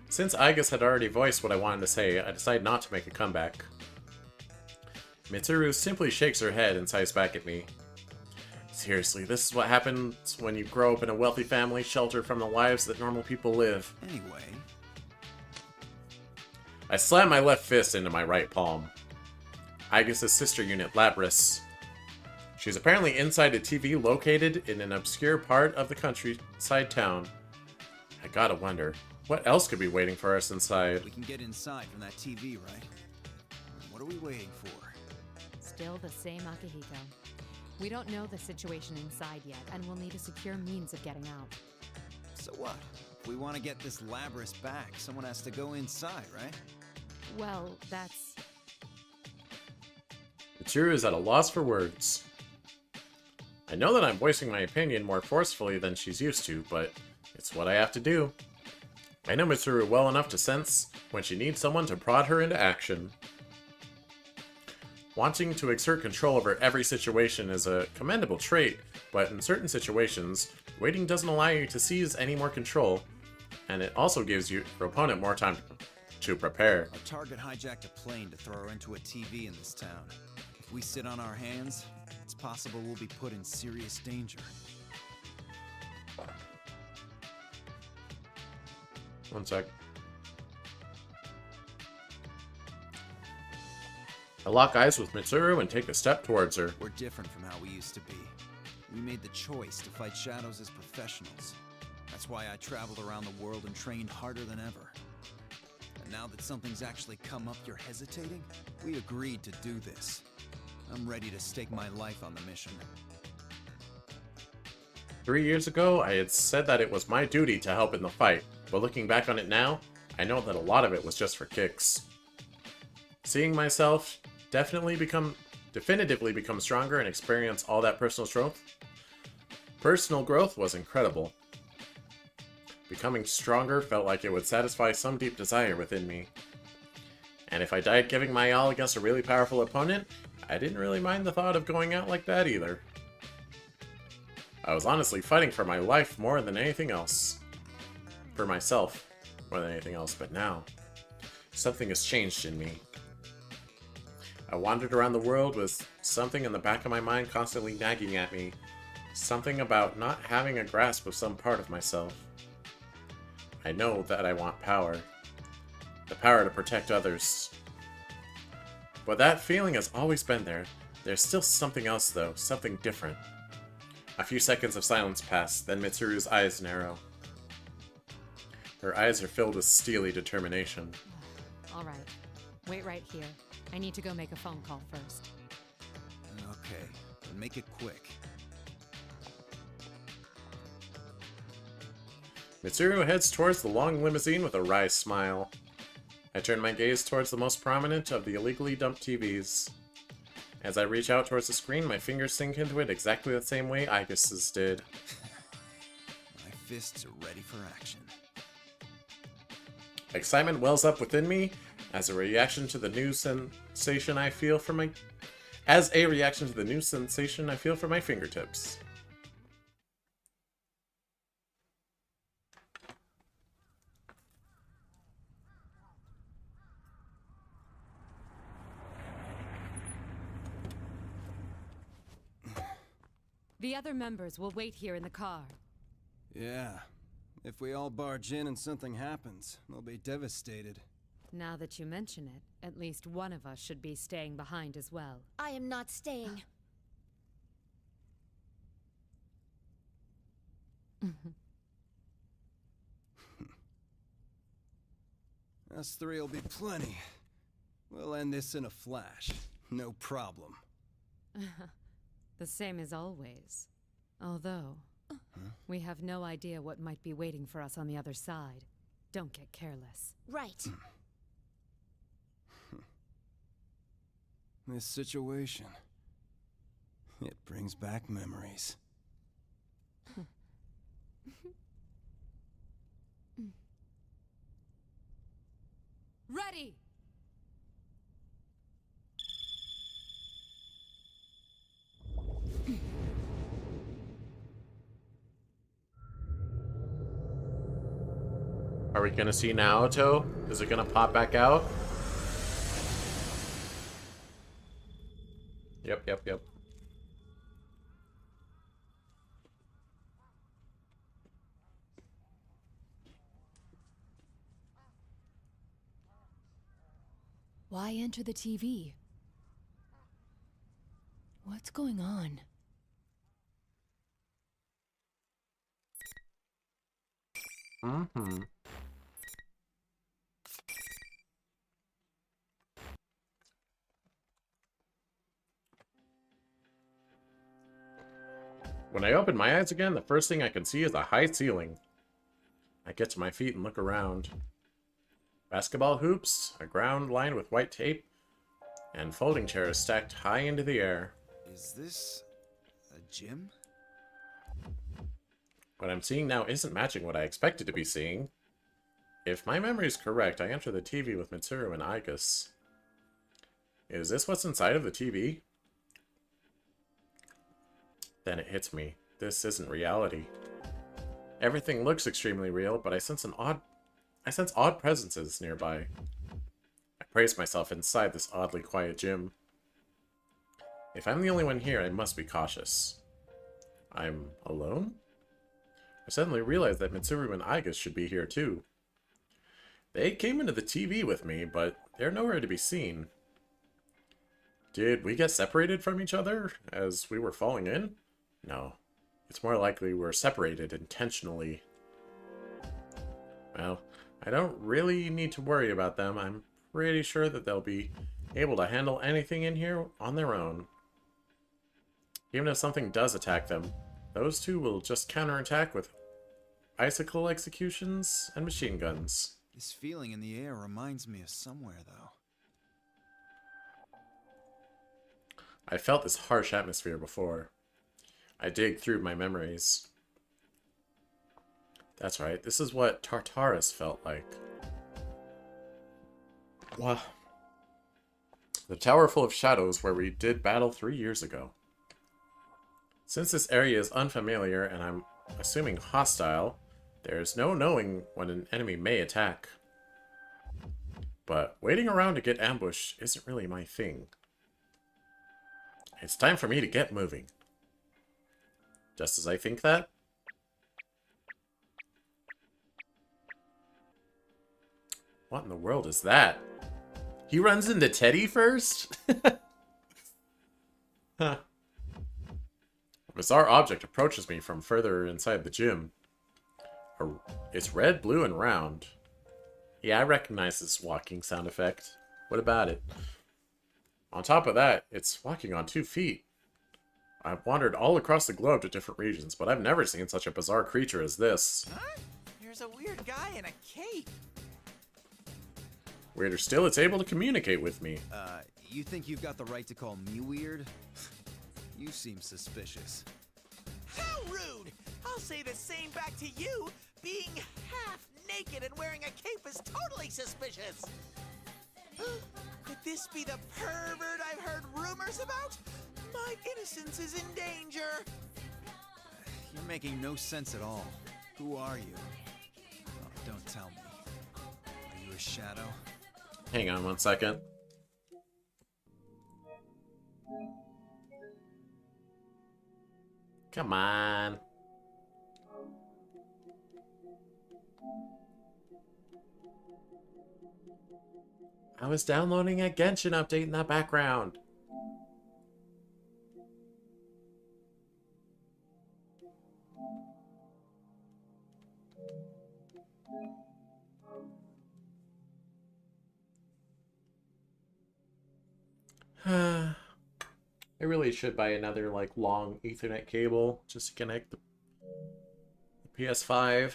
Since Aigus had already voiced what I wanted to say, I decide not to make a comeback. Mitsuru simply shakes her head and sighs back at me. Seriously, this is what happens when you grow up in a wealthy family sheltered from the lives that normal people live. Anyway... I slam my left fist into my right palm. Aigus's sister unit, Labris. She's apparently inside a TV located in an obscure part of the countryside town. I gotta wonder, what else could be waiting for us inside? We can get inside from that TV, right? What are we waiting for? Still the same Akihiko. We don't know the situation inside yet, and we'll need a secure means of getting out. So what? If we want to get this Labris back, someone has to go inside, right? Well, that's... Mitsuru is at a loss for words. I know that I'm voicing my opinion more forcefully than she's used to, but it's what I have to do. I know Mitsuru well enough to sense when she needs someone to prod her into action. Wanting to exert control over every situation is a commendable trait, but in certain situations, waiting doesn't allow you to seize any more control, and it also gives your opponent more time to prepare. Our target hijacked a plane to throw her into a TV in this town. If we sit on our hands, it's possible we'll be put in serious danger. One sec. I lock eyes with Mitsuru and take a step towards her. We're different from how we used to be. We made the choice to fight shadows as professionals. That's why I traveled around the world and trained harder than ever. And now that something's actually come up, you're hesitating? We agreed to do this. I'm ready to stake my life on the mission. 3 years ago, I had said that it was my duty to help in the fight, but looking back on it now, I know that a lot of it was just for kicks. Seeing myself definitively become stronger and experience all that personal growth was incredible. Becoming stronger felt like it would satisfy some deep desire within me. And if I died giving my all against a really powerful opponent, I didn't really mind the thought of going out like that either. I was honestly fighting for my life more than anything else. For myself more than anything else, but now, something has changed in me. I wandered around the world with something in the back of my mind constantly nagging at me. Something about not having a grasp of some part of myself. I know that I want power. The power to protect others. But that feeling has always been there. There's still something else though, something different. A few seconds of silence pass, then Mitsuru's eyes narrow. Her eyes are filled with steely determination. Alright. Wait right here. I need to go make a phone call first. Okay, but make it quick. Mitsuru heads towards the long limousine with a wry smile. I turn my gaze towards the most prominent of the illegally dumped TVs. As I reach out towards the screen, my fingers sink into it exactly the same way Igus's did. My fists are ready for action. Excitement wells up within me as a reaction to the new sensation I feel from my fingertips. The other members will wait here in the car. Yeah. If we all barge in and something happens, they'll be devastated. Now that you mention it, at least one of us should be staying behind as well. I am not staying. Us three will be plenty. We'll end this in a flash. No problem. The same as always. Although, we have no idea what might be waiting for us on the other side. Don't get careless. Right. This situation, it brings back memories. Ready! Are we gonna see Naoto? Is it gonna pop back out? Yep. Why enter the TV? What's going on? When I open my eyes again, the first thing I can see is a high ceiling. I get to my feet and look around. Basketball hoops, a ground lined with white tape, and folding chairs stacked high into the air. Is this A gym? What I'm seeing now isn't matching what I expected to be seeing. If my memory is correct, I entered the TV with Mitsuru and Aigus. Is this what's inside of the TV? Then it hits me. This isn't reality. Everything looks extremely real, but I sense odd presences nearby. I brace myself inside this oddly quiet gym. If I'm the only one here, I must be cautious. I'm alone? I suddenly realized that Mitsuru and Aigus should be here too. They came into the TV with me, but they're nowhere to be seen. Did we get separated from each other as we were falling in? No. It's more likely we're separated intentionally. Well, I don't really need to worry about them. I'm pretty sure that they'll be able to handle anything in here on their own. Even if something does attack them, those two will just counterattack with icicle executions and machine guns. This feeling in the air reminds me of somewhere, though. I felt this harsh atmosphere before. I dig through my memories. That's right, this is what Tartarus felt like. Wow. The Tower Full of Shadows where we did battle 3 years ago. Since this area is unfamiliar and I'm assuming hostile, there's no knowing when an enemy may attack. But waiting around to get ambushed isn't really my thing. It's time for me to get moving. Just as I think that. What in the world is that? He runs into Teddy first? Huh. A bizarre object approaches me from further inside the gym. It's red, blue, and round. Yeah, I recognize this walking sound effect. What about it? On top of that, it's walking on 2 feet. I've wandered all across the globe to different regions, but I've never seen such a bizarre creature as this. Huh? There's a weird guy in a cape. Weirder still, it's able to communicate with me. You think you've got the right to call me weird? You seem suspicious. How rude! I'll say the same back to you. Being half naked and wearing a cape is totally suspicious. Could this be the pervert I've heard rumors about? My innocence is in danger. You're making no sense at all. Who are you? Oh, don't tell me. Are you a shadow? Hang on 1 second. Come on. I was downloading a Genshin update in the background. I really should buy another, like, long Ethernet cable just to connect the PS5.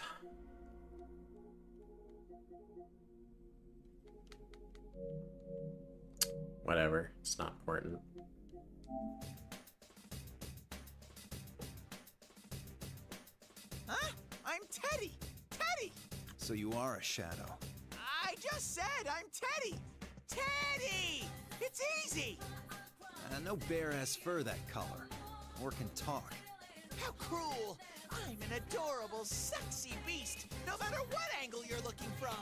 Whatever, it's not important. Huh? I'm Teddy! Teddy! So you are a shadow. I just said I'm Teddy! Teddy! It's easy! No bear has fur that color, or can talk. How cruel! I'm an adorable, sexy beast, no matter what angle you're looking from!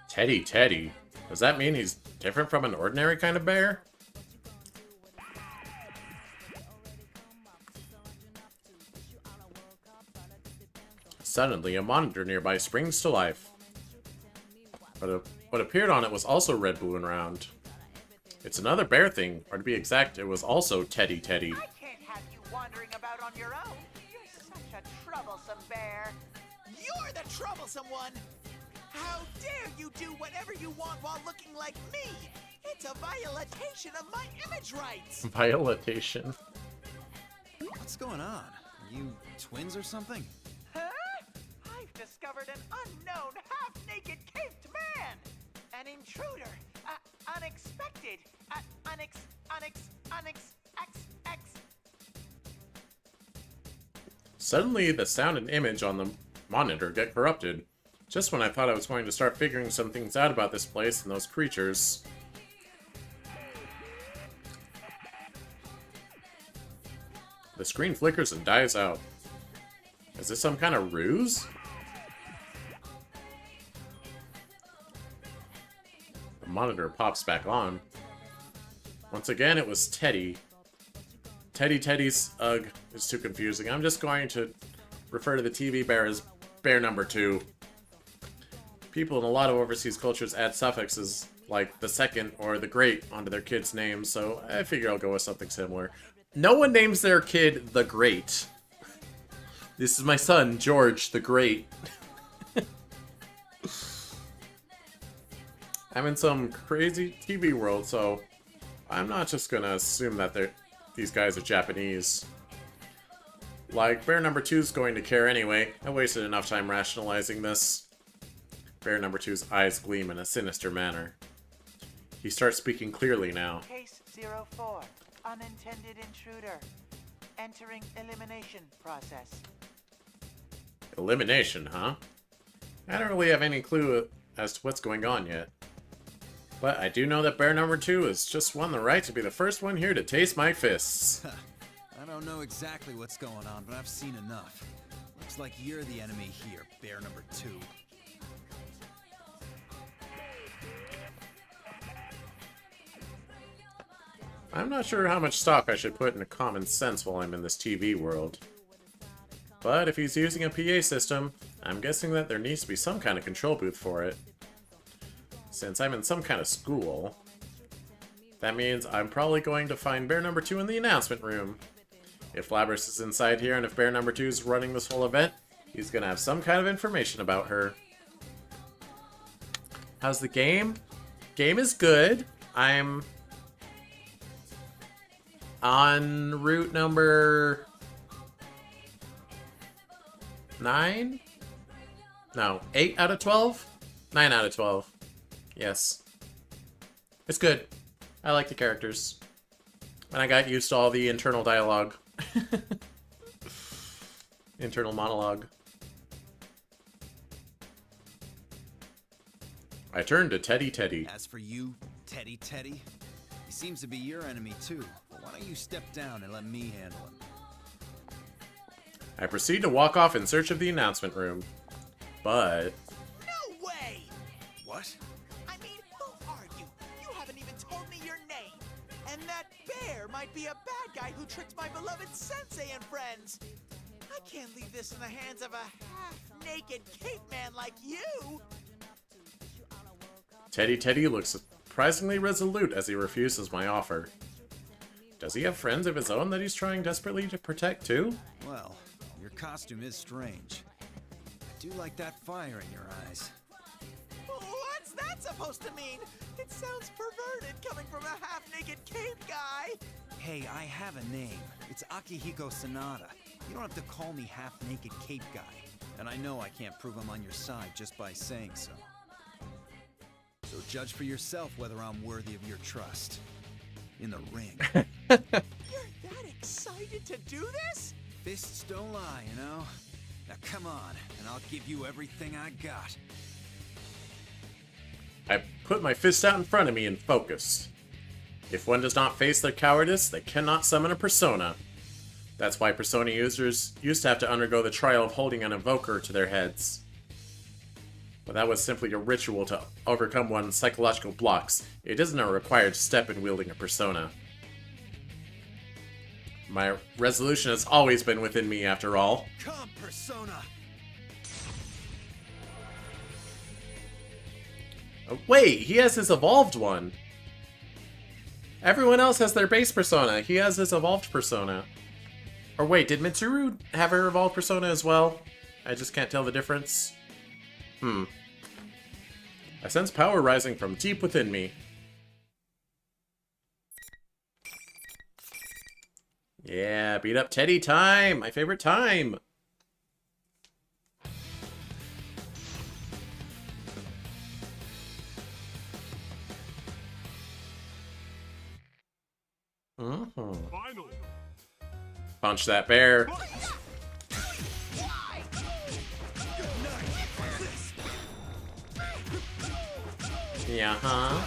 Teddy. Does that mean he's different from an ordinary kind of bear? Suddenly, a monitor nearby springs to life. But what appeared on it was also red, blue, and round. It's another bear thing, or to be exact, it was also Teddy. I can't have you wandering about on your own. You're such a troublesome bear. You're the troublesome one! How dare you do whatever you want while looking like me? It's a violation of my image rights! Violation. What's going on? Are you twins or something? Huh? I've discovered an unknown half-naked caped man! An intruder! Unexpected Unexpected. X. Suddenly, the sound and image on the monitor get corrupted. Just when I thought I was going to start figuring some things out about this place and those creatures. The screen flickers and dies out. Is this some kind of ruse? The monitor pops back on. Once again, it was Teddy. Teddy's ugh is too confusing. I'm just going to refer to the TV bear as Bear Number 2. People in a lot of overseas cultures add suffixes like the second or the great onto their kids' names, so I figure I'll go with something similar. No one names their kid the Great. This is my son, George the Great. I'm in some crazy TV world, so I'm not just gonna assume that these guys are Japanese. Like, Bear Number 2's going to care anyway. I wasted enough time rationalizing this. Bear Number 2's eyes gleam in a sinister manner. He starts speaking clearly now. Case 04. Unintended intruder. Entering elimination process. Elimination, huh? I don't really have any clue as to what's going on yet. But I do know that Bear Number 2 has just won the right to be the first one here to taste my fists. I don't know exactly what's going on, but I've seen enough. Looks like you're the enemy here, Bear Number 2. I'm not sure how much stock I should put into common sense while I'm in this TV world. But if he's using a PA system, I'm guessing that there needs to be some kind of control booth for it. Since I'm in some kind of school, that means I'm probably going to find Bear Number 2 in the announcement room. If Labrys is inside here and if Bear Number 2 is running this whole event, he's gonna have some kind of information about her. How's the game? Game is good. I'm on route number 9? No, 8 out of 12? 9 out of 12. Yes. It's good. I like the characters. And I got used to all the internal dialogue. Internal monologue. I turned to Teddy. As for you, Teddy, he seems to be your enemy too. But why don't you step down and let me handle him? I proceed to walk off in search of the announcement room. But... No way! What? I mean, who are you? You haven't even told me your name. And that bear might be a bad guy who tricked my beloved sensei and friends. I can't leave this in the hands of a half-naked caveman like you. Teddy looks surprisingly resolute as he refuses my offer. Does he have friends of his own that he's trying desperately to protect too? Well, your costume is strange. I do like that fire in your eyes. What's that supposed to mean? It sounds perverted coming from a half-naked cave guy. Hey, I have a name. It's Akihiko Sanada. You don't have to call me half-naked cape guy. And I know I can't prove I'm on your side just by saying so. So judge for yourself whether I'm worthy of your trust. In the ring. You're that excited to do this? Fists don't lie, you know? Now come on, and I'll give you everything I got. I put my fist out in front of me and focused. If one does not face their cowardice, they cannot summon a persona. That's why persona users used to have to undergo the trial of holding an evoker to their heads. But that was simply a ritual to overcome one's psychological blocks. It isn't a required step in wielding a persona. My resolution has always been within me, after all. Come, persona! Oh, wait, he has his evolved one. Everyone else has their base persona. He has his evolved persona. Or wait, did Mitsuru have her evolved persona as well? I just can't tell the difference. I sense power rising from deep within me. Yeah, beat up Teddy time! My favorite time! Punch that bear. Yeah, huh?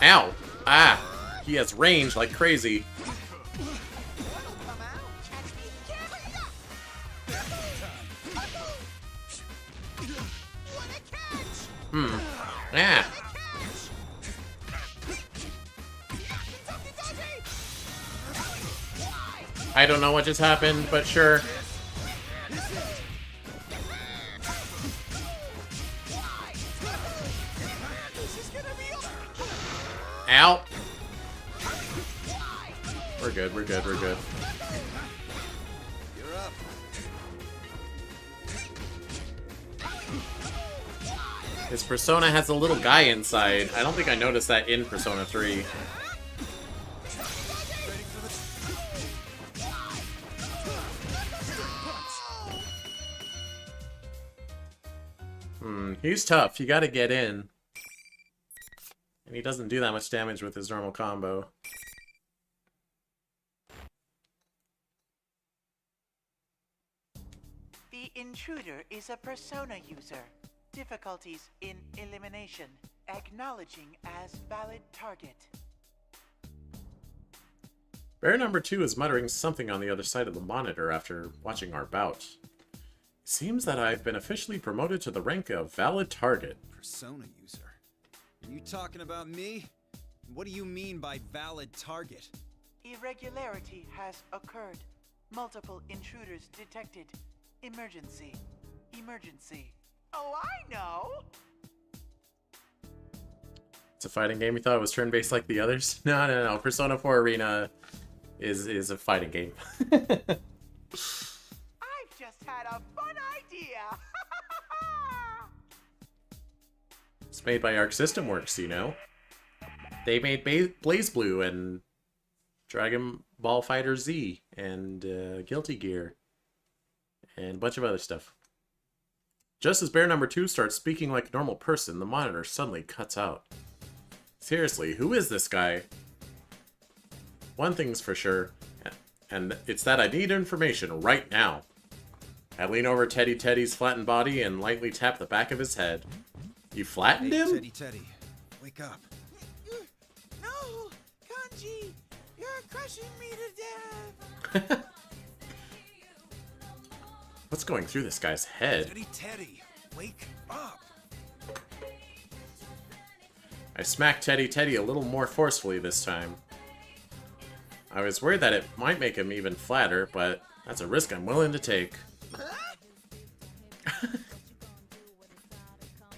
Ow! Ah! He has range like crazy. Ah! I don't know what just happened, but sure. Ow! We're good, we're good, we're good. You're up. His persona has a little guy inside. I don't think I noticed that in Persona 3. He's tough. You gotta get in. And he doesn't do that much damage with his normal combo. The intruder is a persona user. Difficulties in elimination. Acknowledging as valid target. Bear number 2 is muttering something on the other side of the monitor after watching our bout. It seems that I've been officially promoted to the rank of valid target. Persona user? Are you talking about me? What do you mean by valid target? Irregularity has occurred. Multiple intruders detected. Emergency. Emergency. Oh, I know! It's a fighting game. You thought it was turn-based like the others? No. Persona 4 Arena is a fighting game. I've just had a fun idea! It's made by Arc System Works, you know. They made Blaze Blue and Dragon Ball Fighter Z and Guilty Gear and a bunch of other stuff. Just as Bear number 2 starts speaking like a normal person, the monitor suddenly cuts out. Seriously, who is this guy? One thing's for sure, and it's that I need information right now. I lean over Teddy's flattened body and lightly tap the back of his head. You flattened him? Teddy, wake up. No! Kanji! You're crushing me to death! What's going through this guy's head? Teddy, wake up! I smacked Teddy a little more forcefully this time. I was worried that it might make him even flatter, but that's a risk I'm willing to take.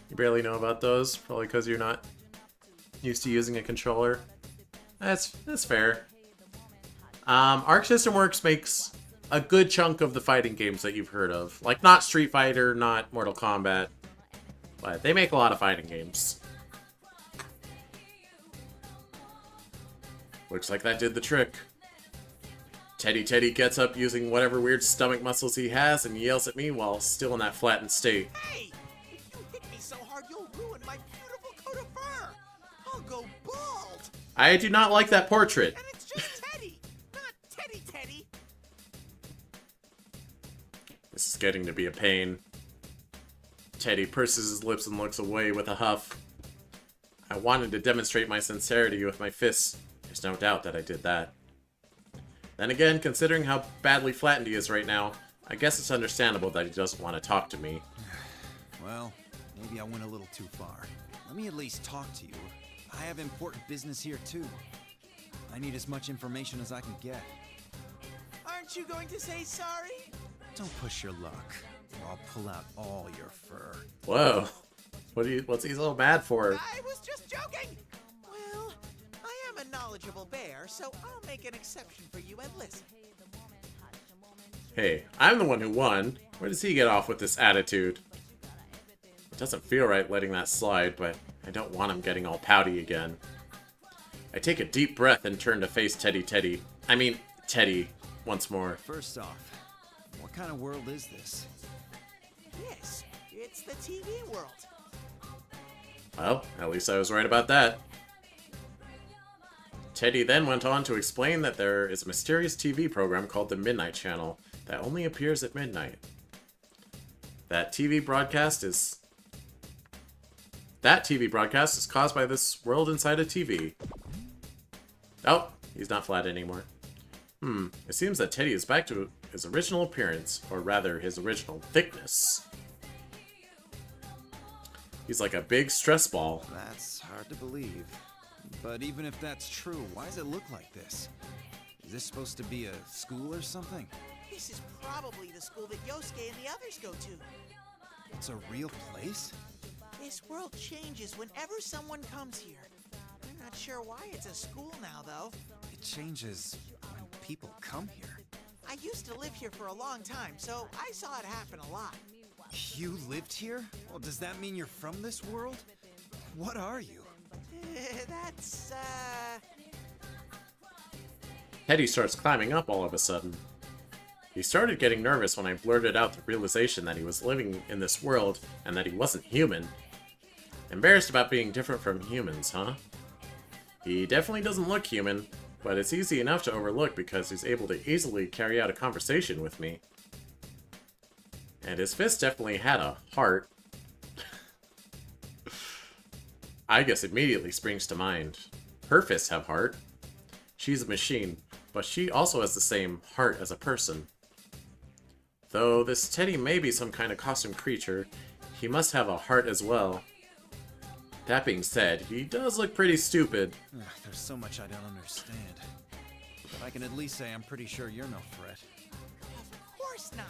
You barely know about those, probably because you're not used to using a controller. That's fair. Arc System Works makes a good chunk of the fighting games that you've heard of. Like, not Street Fighter, not Mortal Kombat, but they make a lot of fighting games. Looks like that did the trick. Teddy gets up using whatever weird stomach muscles he has and yells at me while still in that flattened state. Hey! If you hit me so hard, you'll ruin my beautiful coat of fur! I'll go bald! I do not like that portrait. And it's just Teddy, not Teddy! This is getting to be a pain. Teddy purses his lips and looks away with a huff. I wanted to demonstrate my sincerity with my fists. There's no doubt that I did that. Then again, considering how badly flattened he is right now, I guess it's understandable that he doesn't want to talk to me. Well, maybe I went a little too far. Let me at least talk to you. I have important business here too. I need as much information as I can get. Aren't you going to say sorry? Don't push your luck, or I'll pull out all your fur. Whoa. What's he so mad for? I was just joking! Well, I am a knowledgeable bear, so I'll make an exception for you and listen. Hey, I'm the one who won. Where does he get off with this attitude? It doesn't feel right letting that slide, but I don't want him getting all pouty again. I take a deep breath and turn to face Teddy once more. First off, what kind of world is this? Yes, it's the TV world. Well, at least I was right about that. Teddy then went on to explain that there is a mysterious TV program called the Midnight Channel that only appears at midnight. That TV broadcast is caused by this world inside a TV. Oh, he's not flat anymore. It seems that Teddy is back to his original appearance, or rather, his original thickness. He's like a big stress ball. That's hard to believe. But even if that's true, why does it look like this? Is this supposed to be a school or something? This is probably the school that Yosuke and the others go to. It's a real place? This world changes whenever someone comes here. I'm not sure why it's a school now, though. It changes when people come here. I used to live here for a long time, so I saw it happen a lot. You lived here? Well, does that mean you're from this world? What are you? That's, Teddy starts climbing up all of a sudden. He started getting nervous when I blurted out the realization that he was living in this world and that he wasn't human. Embarrassed about being different from humans, huh? He definitely doesn't look human, but it's easy enough to overlook because he's able to easily carry out a conversation with me. And his fist definitely had a heart. I guess immediately springs to mind. Her fists have heart. She's a machine, but she also has the same heart as a person. Though this Teddy may be some kind of costume creature, he must have a heart as well. That being said, he does look pretty stupid. There's so much I don't understand. But I can at least say I'm pretty sure you're no threat. Of course not.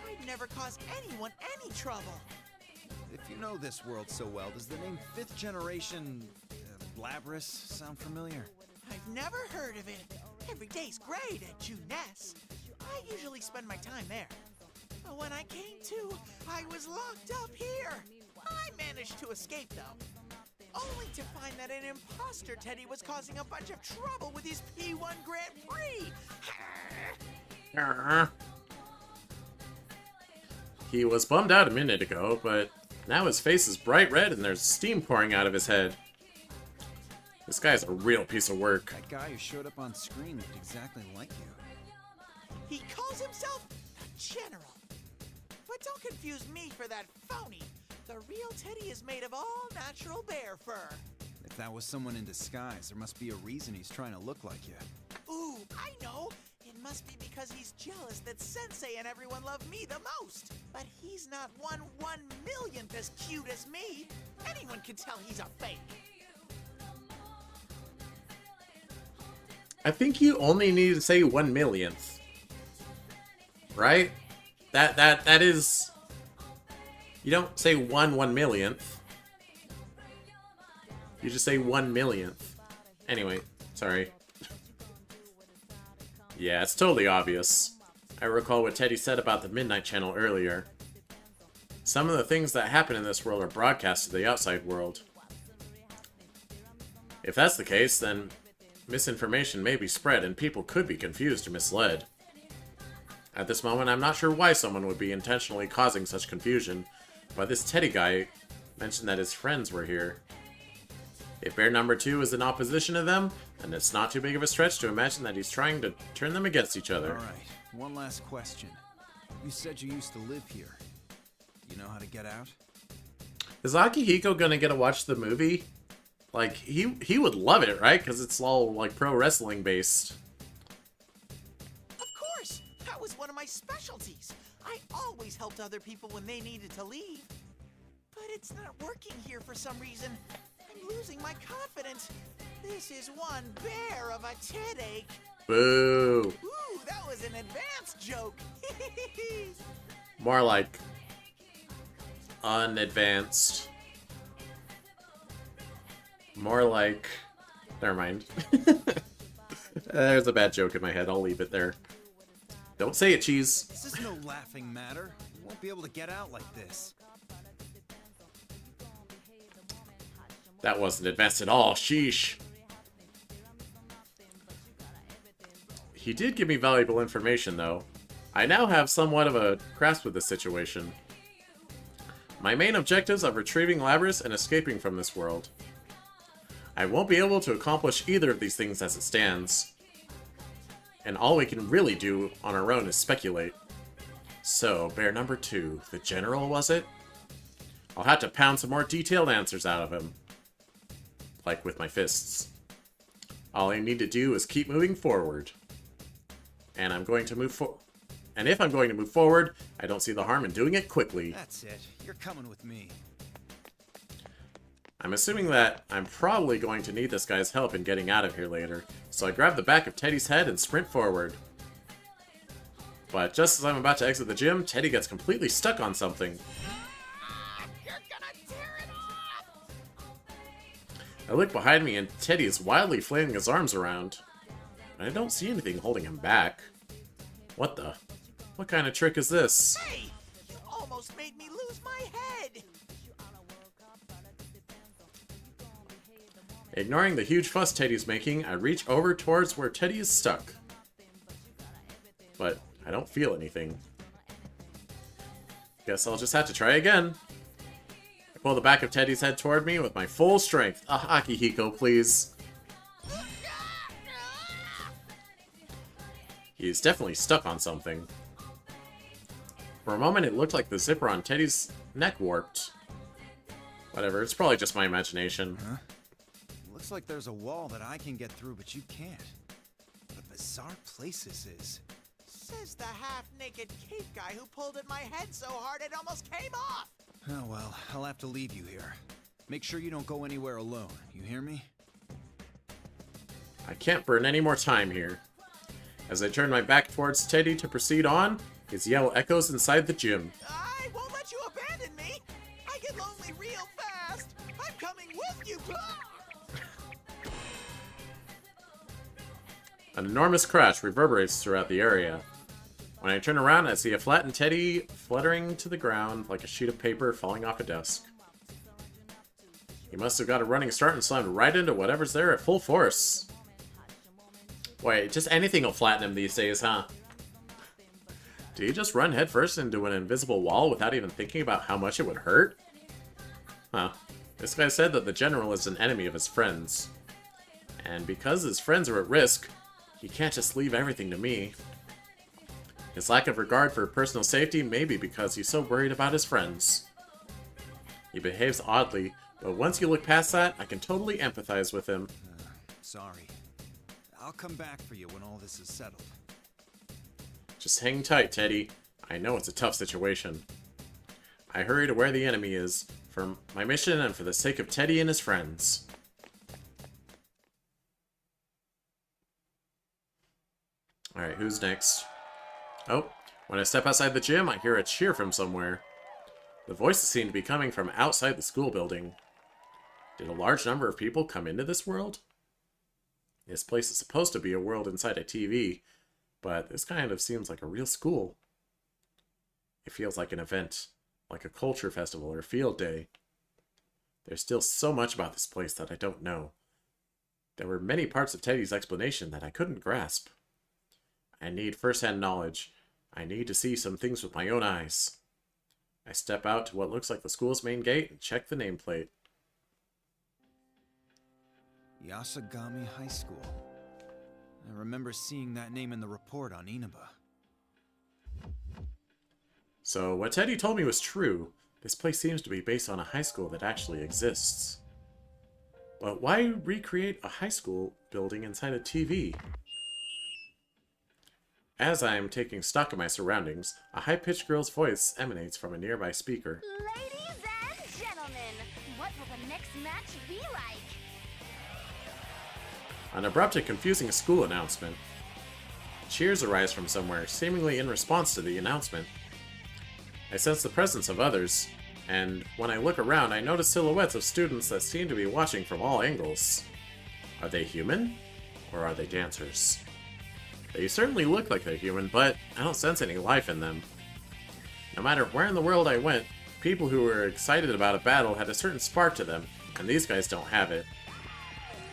I'd never cause anyone any trouble. If you know this world so well, does the name 5th Generation Labrys sound familiar? I've never heard of it. Every day's great at Juness. I usually spend my time there. But when I came to, I was locked up here. I managed to escape, though. Only to find that an imposter Teddy was causing a bunch of trouble with his P1 Grand Prix. He was bummed out a minute ago, but now his face is bright red and there's steam pouring out of his head. This guy's a real piece of work. That guy who showed up on screen looked exactly like you. He calls himself the General. But don't confuse me for that phony. The real Teddy is made of all natural bear fur. If that was someone in disguise, there must be a reason he's trying to look like you. Ooh, I know. It must be because he's jealous that Sensei and everyone love me the most. But he's not 1/1,000,000th as cute as me. Anyone can tell he's a fake. I think you only need to say 1/1,000,000th. Right? That is... You don't say 1/1,000,000th. You just say 1/1,000,000th. Anyway, sorry. Yeah, it's totally obvious. I recall what Teddy said about the Midnight Channel earlier. Some of the things that happen in this world are broadcast to the outside world. If that's the case, then misinformation may be spread and people could be confused or misled. At this moment, I'm not sure why someone would be intentionally causing such confusion, but this Teddy guy mentioned that his friends were here. If bear number 2 is in opposition to them, then it's not too big of a stretch to imagine that he's trying to turn them against each other. Alright, one last question. You said you used to live here. Do you know how to get out? Is Akihiko gonna get to watch the movie? Like, he would love it, right? Because it's all, like, pro wrestling based. Of course! That was one of my specialties. I always helped other people when they needed to leave. But it's not working here for some reason. I'm losing my confidence. This is one bear of a Ted-ache. Boo! Ooh, that was an advanced joke. More like unadvanced. More like... Never mind. There's a bad joke in my head. I'll leave it there. Don't say it, Cheese. This is no laughing matter. You won't be able to get out like this. That wasn't advanced at all. Sheesh. He did give me valuable information, though. I now have somewhat of a grasp of the situation. my main objectives of retrieving Labrys and escaping from this world. I won't be able to accomplish either of these things as it stands. And all we can really do on our own is speculate. So, bear number 2, the General, was it? I'll have to pound some more detailed answers out of him. Like with my fists. All I need to do is keep moving forward. And I'm going to move forward. And if I'm going to move forward, I don't see the harm in doing it quickly. That's it. You're coming with me. I'm assuming that I'm probably going to need this guy's help in getting out of here later, so I grab the back of Teddy's head and sprint forward. But just as I'm about to exit the gym, Teddy gets completely stuck on something. I look behind me and Teddy is wildly flailing his arms around. I don't see anything holding him back. What the? What kind of trick is this? Hey! You almost made me lose my head! Ignoring the huge fuss Teddy's making, I reach over towards where Teddy is stuck. But I don't feel anything. Guess I'll just have to try again. I pull the back of Teddy's head toward me with my full strength. Akihiko, please. He's definitely stuck on something. For a moment, it looked like the zipper on Teddy's neck warped. Whatever, it's probably just my imagination. Huh? Looks like there's a wall that I can get through, but you can't. What a bizarre place this is. Says the half-naked cape guy who pulled at my head so hard it almost came off! Oh well, I'll have to leave you here. Make sure you don't go anywhere alone, you hear me? I can't burn any more time here. As I turn my back towards Teddy to proceed on, his yell echoes inside the gym. I won't let you abandon me! I get lonely real fast! I'm coming with you! An enormous crash reverberates throughout the area. When I turn around, I see a flattened Teddy fluttering to the ground like a sheet of paper falling off a desk. He must have got a running start and slammed right into whatever's there at full force. Wait, just anything will flatten him these days, huh? Did he just run headfirst into an invisible wall without even thinking about how much it would hurt? Huh. This guy said that the General is an enemy of his friends. And because his friends are at risk, he can't just leave everything to me. His lack of regard for personal safety may be because he's so worried about his friends. He behaves oddly, but once you look past that, I can totally empathize with him. Sorry. I'll come back for you when all this is settled. Just hang tight, Teddy. I know it's a tough situation. I hurry to where the enemy is, for my mission and for the sake of Teddy and his friends. Alright, who's next? Oh, when I step outside the gym, I hear a cheer from somewhere. The voices seem to be coming from outside the school building. Did a large number of people come into this world? This place is supposed to be a world inside a TV, but this kind of seems like a real school. It feels like an event, like a culture festival or field day. There's still so much about this place that I don't know. There were many parts of Teddy's explanation that I couldn't grasp. I need first-hand knowledge. I need to see some things with my own eyes. I step out to what looks like the school's main gate and check the nameplate. Yasagami High School. I remember seeing that name in the report on Inaba. So, what Teddy told me was true. This place seems to be based on a high school that actually exists. But why recreate a high school building inside a TV? As I am taking stock of my surroundings, a high-pitched girl's voice emanates from a nearby speaker. Ladies and gentlemen, what will the next match be like? An abrupt and confusing school announcement. Cheers arise from somewhere, seemingly in response to the announcement. I sense the presence of others, and when I look around, I notice silhouettes of students that seem to be watching from all angles. Are they human? Or are they dancers? They certainly look like they're human, but I don't sense any life in them. No matter where in the world I went, people who were excited about a battle had a certain spark to them, and these guys don't have it.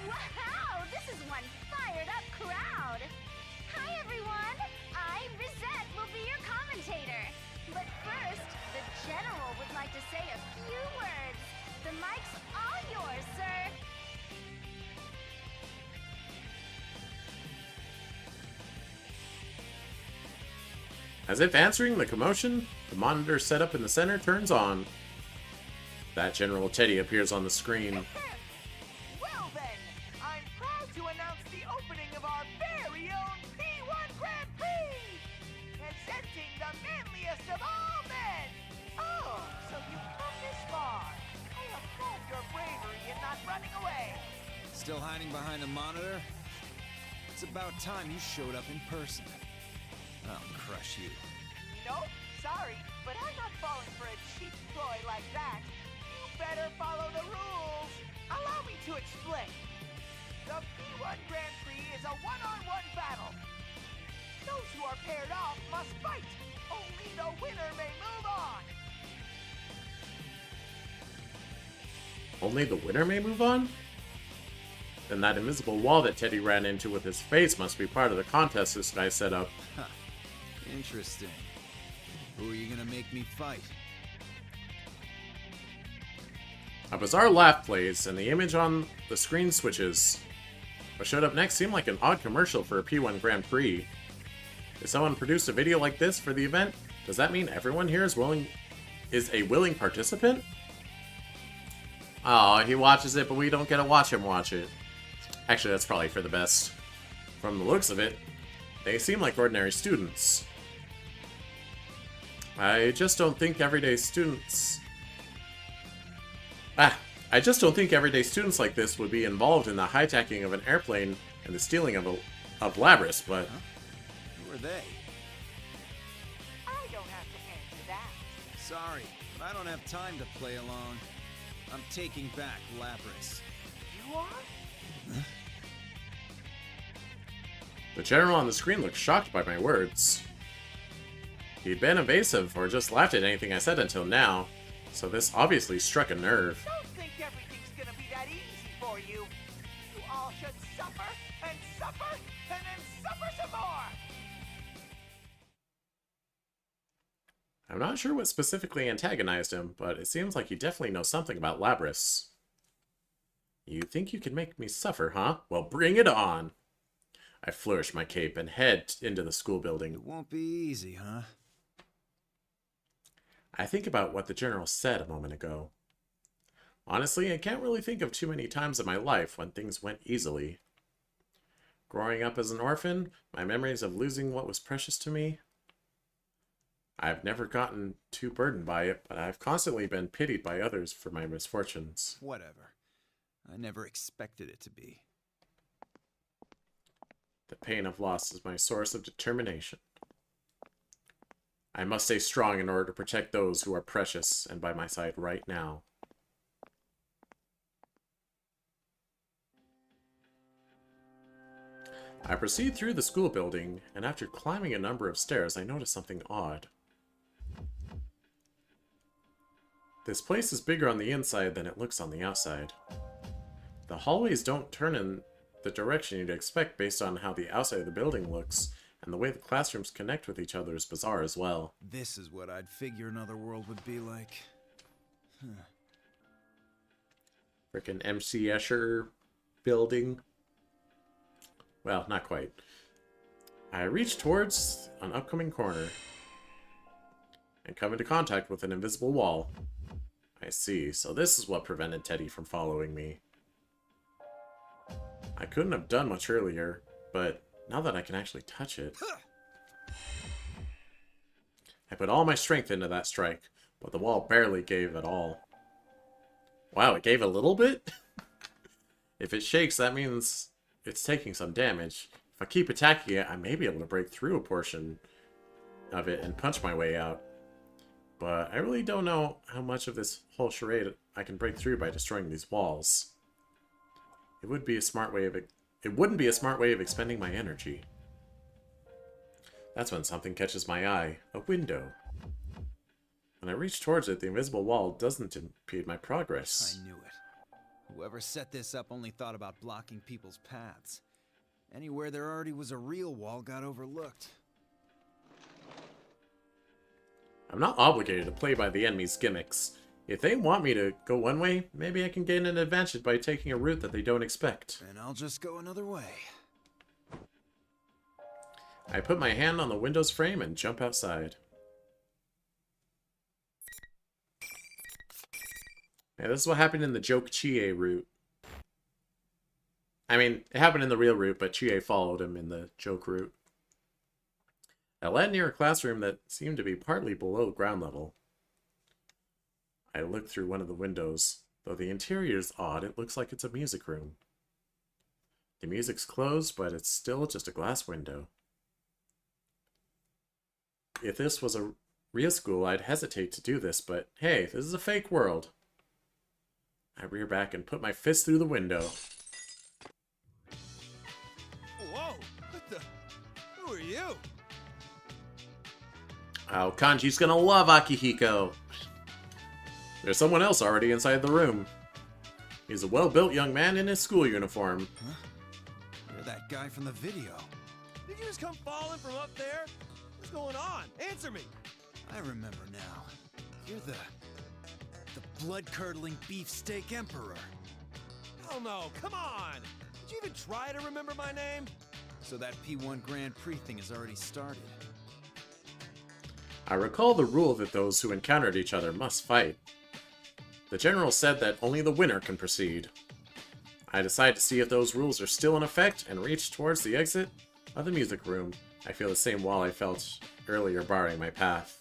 Wow, this is one fired-up crowd! Hi, everyone! Cheezette will be your commentator. But first, the General would like to say a As if answering the commotion, the monitor set up in the center turns on. That General Teddy appears on the screen. Well then, I'm proud to announce the opening of our very own P1 Grand Prix! Presenting the manliest of all men! Oh, so you've come this far. I applaud your bravery in not running away. Still hiding behind a monitor? It's about time you showed up in person. I'll crush you. Nope, sorry, but I'm not falling for a cheap ploy like that. You better follow the rules. Allow me to explain. The P1 Grand Prix is a one-on-one battle. Those who are paired off must fight. Only the winner may move on. Only the winner may move on? Then that invisible wall that Teddy ran into with his face must be part of the contest this guy set up. Huh. Interesting. Who are you gonna make me fight? A bizarre laugh plays, and the image on the screen switches. What showed up next seemed like an odd commercial for a P1 Grand Prix. Did someone produce a video like this for the event? Does that mean everyone here is a willing participant? Oh, he watches it, but we don't get to watch him watch it. Actually, that's probably for the best. From the looks of it, they seem like ordinary students. I just don't think everyday students like this would be involved in the hijacking of an airplane and the stealing of Labris, but... Huh? Who are they? I don't have to answer that. Sorry, but I don't have time to play along. I'm taking back Labris. You are? Huh? The general on the screen looked shocked by my words. He'd been evasive or just laughed at anything I said until now, so this obviously struck a nerve. Don't think everything's gonna be that easy for you. You all should suffer, and then suffer some more! I'm not sure what specifically antagonized him, but it seems like he definitely knows something about Labris. You think you can make me suffer, huh? Well, bring it on! I flourish my cape and head into the school building. It won't be easy, huh? I think about what the general said a moment ago. Honestly, I can't really think of too many times in my life when things went easily. Growing up as an orphan, my memories of losing what was precious to me. I've never gotten too burdened by it, but I've constantly been pitied by others for my misfortunes. Whatever. I never expected it to be. The pain of loss is my source of determination. I must stay strong in order to protect those who are precious and by my side right now. I proceed through the school building, and after climbing a number of stairs, I notice something odd. This place is bigger on the inside than it looks on the outside. The hallways don't turn in the direction you'd expect based on how the outside of the building looks, and the way the classrooms connect with each other is bizarre as well. This is what I'd figure another world would be like. Huh. Frickin' MC Escher building. Well, not quite. I reach towards an upcoming corner and come into contact with an invisible wall. I see, so this is what prevented Teddy from following me. I couldn't have done much earlier, but now that I can actually touch it... I put all my strength into that strike, but the wall barely gave at all. Wow, it gave a little bit? If it shakes, that means it's taking some damage. If I keep attacking it, I may be able to break through a portion of it and punch my way out. But I really don't know how much of this whole charade I can break through by destroying these walls. It wouldn't be a smart way of expending my energy. That's when something catches my eye. A window. When I reach towards it, the invisible wall doesn't impede my progress. I knew it. Whoever set this up only thought about blocking people's paths. Anywhere there already was a real wall got overlooked. I'm not obligated to play by the enemy's gimmicks. If they want me to go one way, maybe I can gain an advantage by taking a route that they don't expect. And I'll just go another way. I put my hand on the window's frame and jump outside. Yeah, this is what happened in the joke Chie route. I mean, it happened in the real route, but Chie followed him in the joke route. I landed near a classroom that seemed to be partly below ground level. I looked through one of the windows. Though the interior is odd, it looks like it's a music room. The music's closed, but it's still just a glass window. If this was a real school, I'd hesitate to do this, but hey, this is a fake world. I rear back and put my fist through the window. Whoa! What the? Who are you? Oh, Kanji's gonna love Akihiko. There's someone else already inside the room. He's a well-built young man in his school uniform. Huh? You're that guy from the video. Did you just come falling from up there? What's going on? Answer me! I remember now. You're the blood-curdling beefsteak emperor. Hell no, come on! Did you even try to remember my name? So that P1 Grand Prix thing has already started. I recall the rule that those who encountered each other must fight. The general said that only the winner can proceed. I decide to see if those rules are still in effect and reach towards the exit of the music room. I feel the same wall I felt earlier barring my path.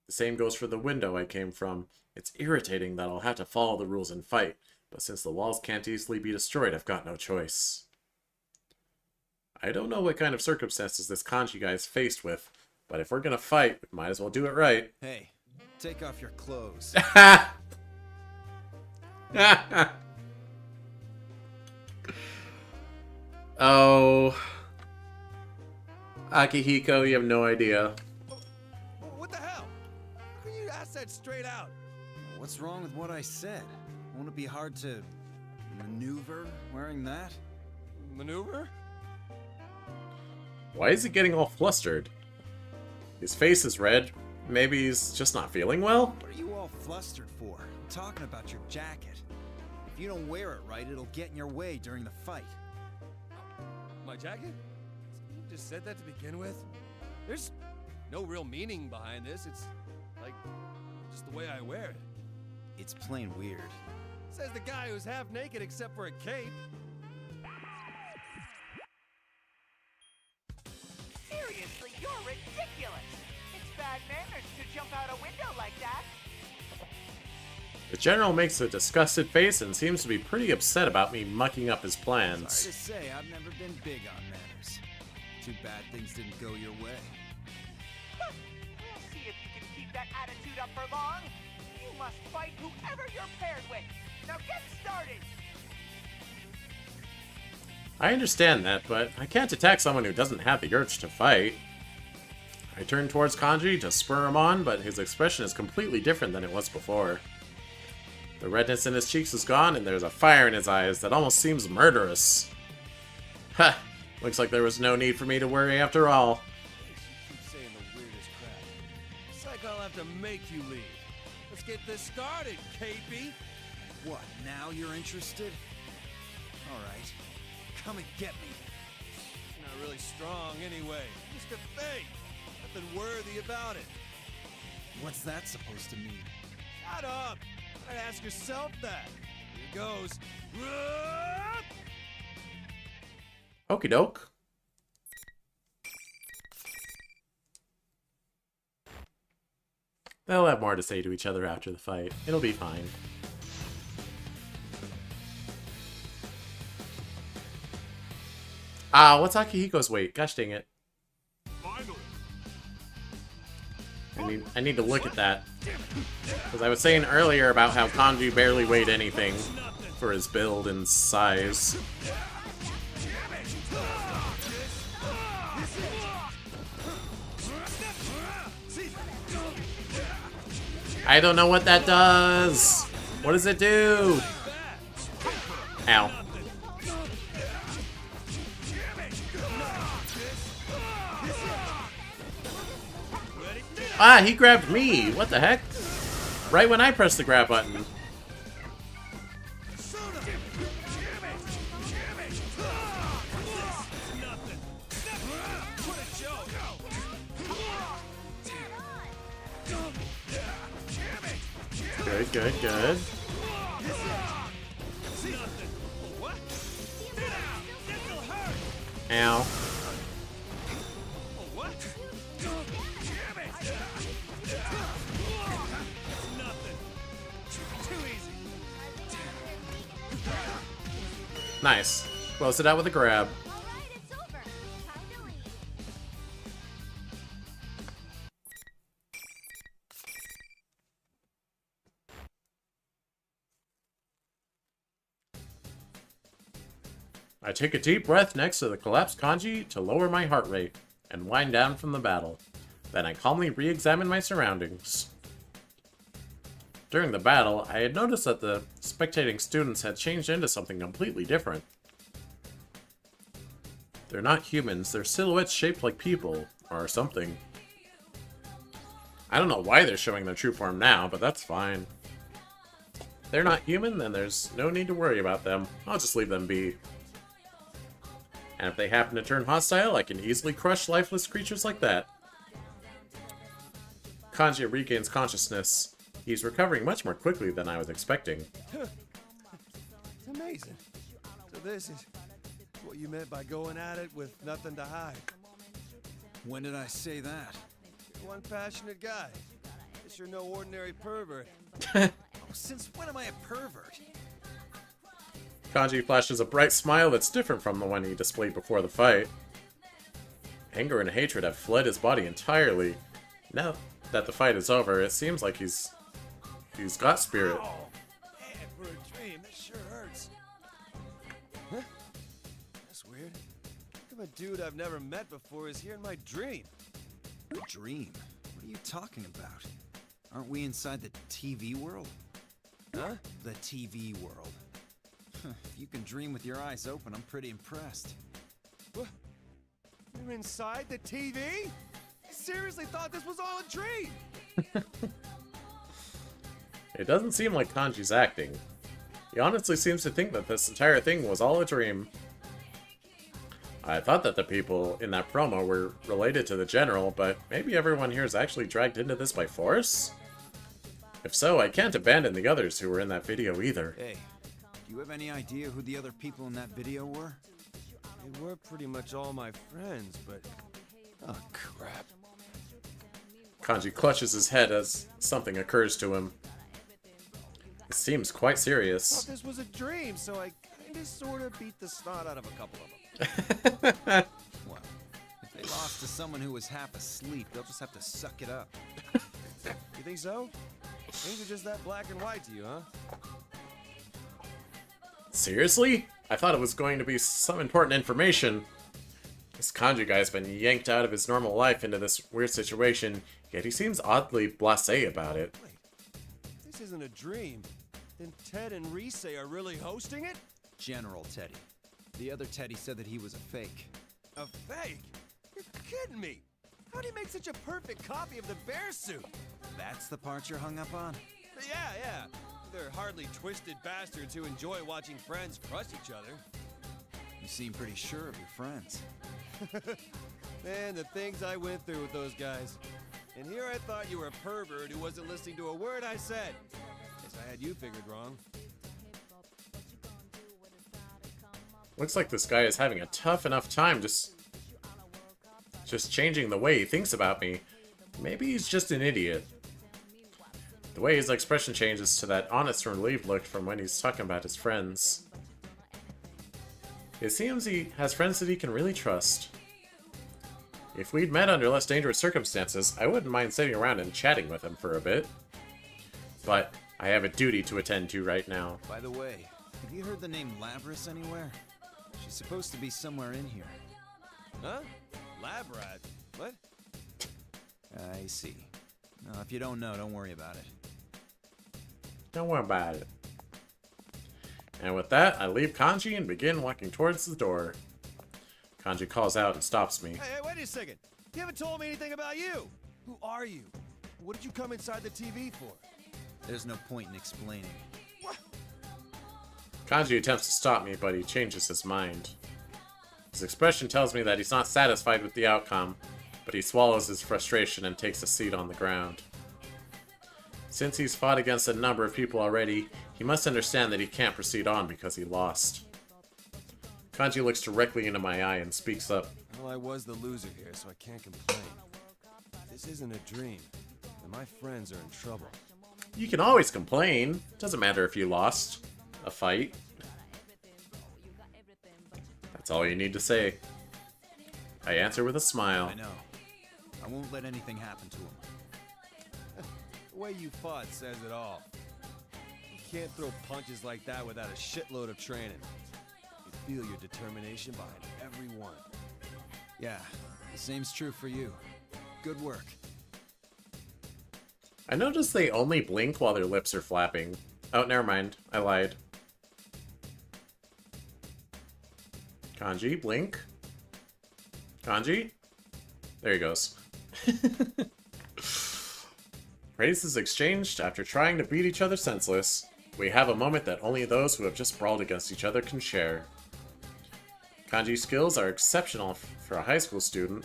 The same goes for the window I came from. It's irritating that I'll have to follow the rules and fight, but since the walls can't easily be destroyed, I've got no choice. I don't know what kind of circumstances this Kanji guy's faced with, but if we're gonna fight, we might as well do it right. Hey, take off your clothes. Oh. Akihiko, you have no idea. What the hell? How can you ask that straight out? What's wrong with what I said? Won't it be hard to maneuver wearing that? Maneuver? Why is he getting all flustered? His face is red. Maybe he's just not feeling well? What are you all flustered for? I'm talking about your jacket. If you don't wear it right, it'll get in your way during the fight. My jacket? You just said that to begin with? There's no real meaning behind this. It's like just the way I wear it. It's plain weird. Says the guy who's half naked except for a cape. Seriously, you're ridiculous! It's bad manners to jump out a window like that. The general makes a disgusted face and seems to be pretty upset about me mucking up his plans. Sorry to say, I've never been big on manners. Too bad things didn't go your way. We'll see if you can keep that attitude up for long. You must fight whoever you're paired with. Now get started! I understand that, but I can't attack someone who doesn't have the urge to fight. I turn towards Kanji to spur him on, but his expression is completely different than it was before. The redness in his cheeks is gone, and there's a fire in his eyes that almost seems murderous. Ha! Looks like there was no need for me to worry after all. You keep saying the weirdest crap. It's like I'll have to make you leave. Let's get this started, Capey. What, now you're interested? Alright, come and get me. It's not really strong anyway. Just a thing. Nothing worthy about it. What's that supposed to mean? Shut up! I'd ask yourself that. Here goes. Okie doke. They'll have more to say to each other after the fight. It'll be fine. Ah, what's Akihiko's weight? Gosh dang it. I need to look at that. Because I was saying earlier about how Kanji barely weighed anything for his build and size. I don't know what that does! What does it do? Ow. Ah, he grabbed me! What the heck? Right when I pressed the grab button. Good, good, good. Ow. Nice. Close it out with a grab. I take a deep breath next to the collapsed kanji to lower my heart rate and wind down from the battle. Then I calmly re-examine my surroundings. During the battle, I had noticed that the spectating students had changed into something completely different. They're not humans, they're silhouettes shaped like people, or something. I don't know why they're showing their true form now, but that's fine. If they're not human, then there's no need to worry about them. I'll just leave them be. And if they happen to turn hostile, I can easily crush lifeless creatures like that. Kanji regains consciousness. He's recovering much more quickly than I was expecting. It's amazing. So this is what you meant by going at it with nothing to hide. When did I say that? You're one passionate guy. Guess you're no ordinary pervert. Oh, since when am I a pervert? Kanji flashes a bright smile that's different from the one he displayed before the fight. Anger and hatred have fled his body entirely. Now that the fight is over, it seems like he's got spirit. Oh, man, for a dream, that sure hurts. Huh? That's weird. How come a dude I've never met before is here in my dream? Dream? What are you talking about? Aren't we inside the TV world? Huh? The TV world. If you can dream with your eyes open, I'm pretty impressed. What? You're inside the TV? I seriously thought this was all a dream! It doesn't seem like Kanji's acting. He honestly seems to think that this entire thing was all a dream. I thought that the people in that promo were related to the general, but maybe everyone here is actually dragged into this by force? If so, I can't abandon the others who were in that video either. Hey, do you have any idea who the other people in that video were? They were pretty much all my friends, but... Oh, crap. Kanji clutches his head as something occurs to him. It seems quite I serious. thought this was a dream, so I kinda sorta beat the snot out of a couple of them. Well, if they lost to someone who was half asleep, they'll just have to suck it up. You think so? Things are just that black and white to you, huh? Seriously? I thought it was going to be some important information. This Kanji guy's been yanked out of his normal life into this weird situation, yet he seems oddly blasé about it. Wait, if this isn't a dream, then Ted and Rise are really hosting it? General Teddy. The other Teddy said that he was a fake. A fake? You're kidding me! How'd he make such a perfect copy of the bear suit? That's the part you're hung up on? Yeah. They're hardly twisted bastards who enjoy watching friends crush each other. You seem pretty sure of your friends. Man, the things I went through with those guys. And here I thought you were a pervert who wasn't listening to a word I said. Guess I had you figured wrong. Looks like this guy is having a tough enough time just changing the way he thinks about me. Maybe he's just an idiot. The way his expression changes to that honest and relieved look from when he's talking about his friends. It seems he has friends that he can really trust. If we'd met under less dangerous circumstances, I wouldn't mind sitting around and chatting with him for a bit. But I have a duty to attend to right now. By the way, have you heard the name Labris anywhere? She's supposed to be somewhere in here. Huh? Lab rat? What? I see. No, if you don't know, don't worry about it. Don't worry about it. And with that, I leave Kanji and begin walking towards the door. Kanji calls out and stops me. Hey, wait a second. You haven't told me anything about you. Who are you? What did you come inside the TV for? There's no point in explaining. What? Kanji attempts to stop me, but he changes his mind. His expression tells me that he's not satisfied with the outcome, but he swallows his frustration and takes a seat on the ground. Since he's fought against a number of people already, he must understand that he can't proceed on because he lost. Kanji looks directly into my eye and speaks up. Well, I was the loser here, so I can't complain. This isn't a dream, and my friends are in trouble. You can always complain. Doesn't matter if you lost a fight. That's all you need to say. I answer with a smile. I know. I won't let anything happen to him. The way you fought says it all. You can't throw punches like that without a shitload of training. You feel your determination behind every one. Yeah, the same's true for you. Good work. I noticed they only blink while their lips are flapping. Oh, never mind. I lied. Kanji, blink. Kanji? There he goes. Phrases exchanged after trying to beat each other senseless. We have a moment that only those who have just brawled against each other can share. Kanji skills are exceptional for a high school student.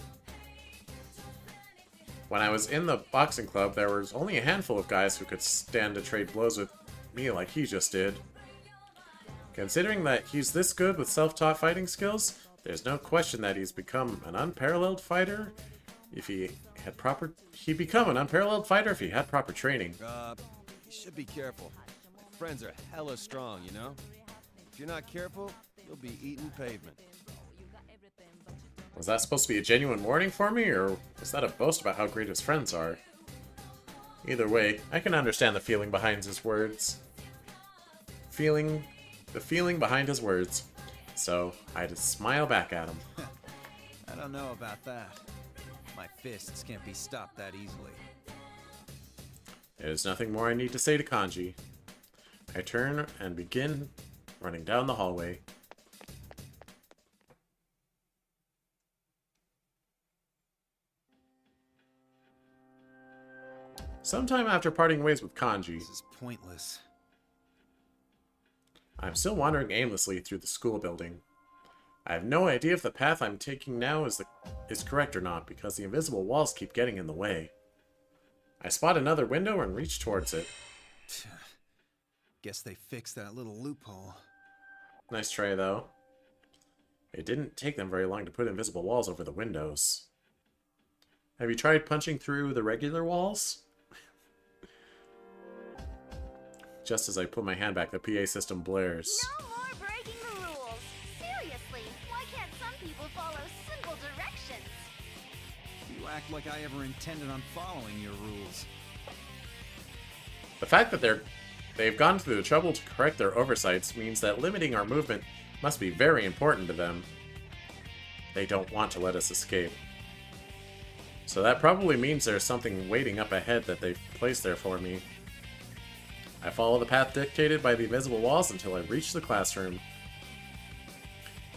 When I was in the boxing club, there was only a handful of guys who could stand to trade blows with me like he just did. Considering that he's this good with self-taught fighting skills, there's no question that he's become an unparalleled fighter if he had he'd become an unparalleled fighter if he had proper training. You should be careful. My friends are hella strong, you know? If you're not careful, you'll be eating pavement. Was that supposed to be a genuine warning for me, or was that a boast about how great his friends are? Either way, I can understand the feeling behind his words. The feeling behind his words. So, I just smile back at him. I don't know about that. My fists can't be stopped that easily. There's nothing more I need to say to Kanji. I turn and begin running down the hallway. Sometime after parting ways with Kanji, This is pointless. I'm still wandering aimlessly through the school building. I have no idea if the path I'm taking now is correct or not, because the invisible walls keep getting in the way. I spot another window and reach towards it. Guess they fixed that little loophole. Nice try, though. It didn't take them very long to put invisible walls over the windows. Have you tried punching through the regular walls? Just as I put my hand back, the PA system blares. No more breaking the rules. Seriously, why can't some people follow simple directions? You act like I ever intended on following your rules. The fact that they've gone through the trouble to correct their oversights means that limiting our movement must be very important to them. They don't want to let us escape. So that probably means there's something waiting up ahead that they've placed there for me. I follow the path dictated by the invisible walls until I reach the classroom.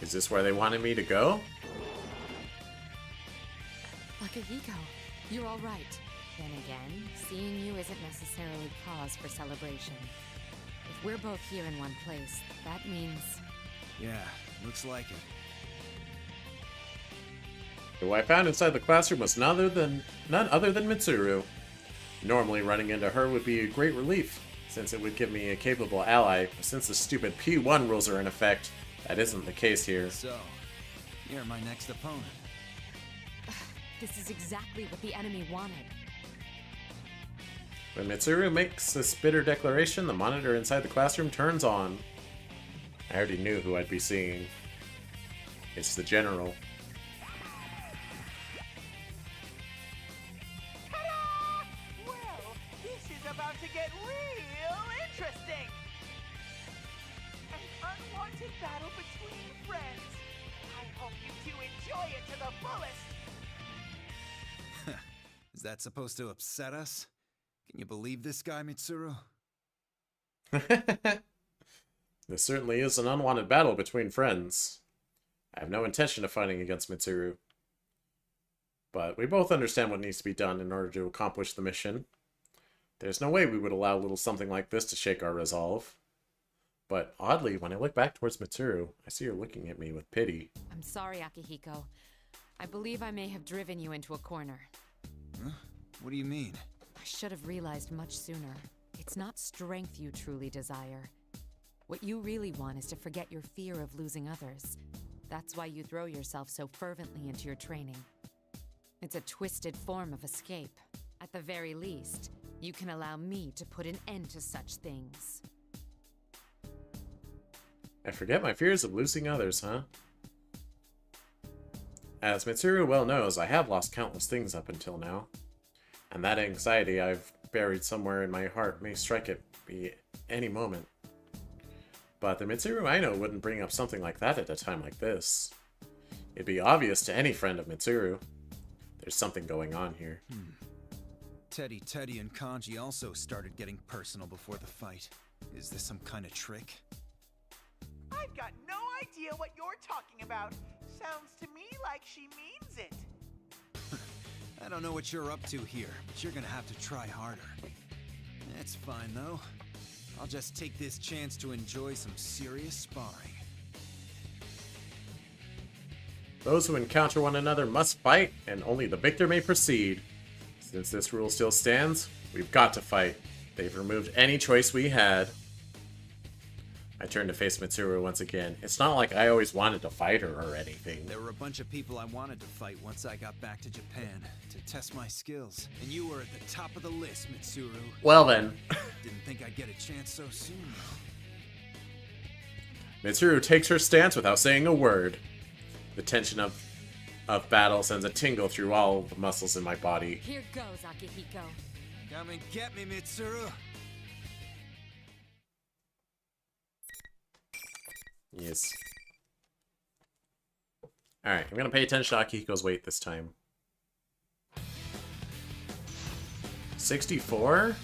Is this where they wanted me to go? Akihiko, you're all right. Then again, seeing you isn't necessarily cause for celebration. If we're both here in one place, that means... Yeah, looks like it. Who I found inside the classroom was none other than Mitsuru. Normally, running into her would be a great relief, since it would give me a capable ally, but since the stupid P1 rules are in effect, that isn't the case here. So, you're my next opponent. This is exactly what the enemy wanted. When Mitsuru makes this bitter declaration, the monitor inside the classroom turns on. I already knew who I'd be seeing. It's the General. Well, this is about to get real interesting! An unwanted battle between friends. I hope you two enjoy it to the fullest! Is that supposed to upset us? Can you believe this guy, Mitsuru? This certainly is an unwanted battle between friends. I have no intention of fighting against Mitsuru. But we both understand what needs to be done in order to accomplish the mission. There's no way we would allow a little something like this to shake our resolve. But oddly, when I look back towards Mitsuru, I see her looking at me with pity. I'm sorry, Akihiko. I believe I may have driven you into a corner. Huh? What do you mean? I should have realized much sooner. It's not strength you truly desire. What you really want is to forget your fear of losing others. That's why you throw yourself so fervently into your training. It's a twisted form of escape. At the very least, you can allow me to put an end to such things. I forget my fears of losing others, huh? As Mitsuru well knows, I have lost countless things up until now. And that anxiety I've buried somewhere in my heart may strike at me any moment. But the Mitsuru I know wouldn't bring up something like that at a time like this. It'd be obvious to any friend of Mitsuru. There's something going on here. Teddy and Kanji also started getting personal before the fight. Is this some kind of trick? I've got no idea what you're talking about. Sounds to me like she means it. I don't know what you're up to here, but you're gonna have to try harder. It's fine, though. I'll just take this chance to enjoy some serious sparring. Those who encounter one another must fight, and only the victor may proceed. Since this rule still stands, we've got to fight. They've removed any choice we had. I turned to face Mitsuru once again. It's not like I always wanted to fight her or anything. There were a bunch of people I wanted to fight once I got back to Japan to test my skills. And you were at the top of the list, Mitsuru. Well then. Didn't think I'd get a chance so soon, though. Mitsuru takes her stance without saying a word. The tension of battle sends a tingle through all the muscles in my body. Here goes, Akihiko. Come and get me, Mitsuru. Yes. Alright, I'm gonna pay attention to Akihiko's weight this time. 64?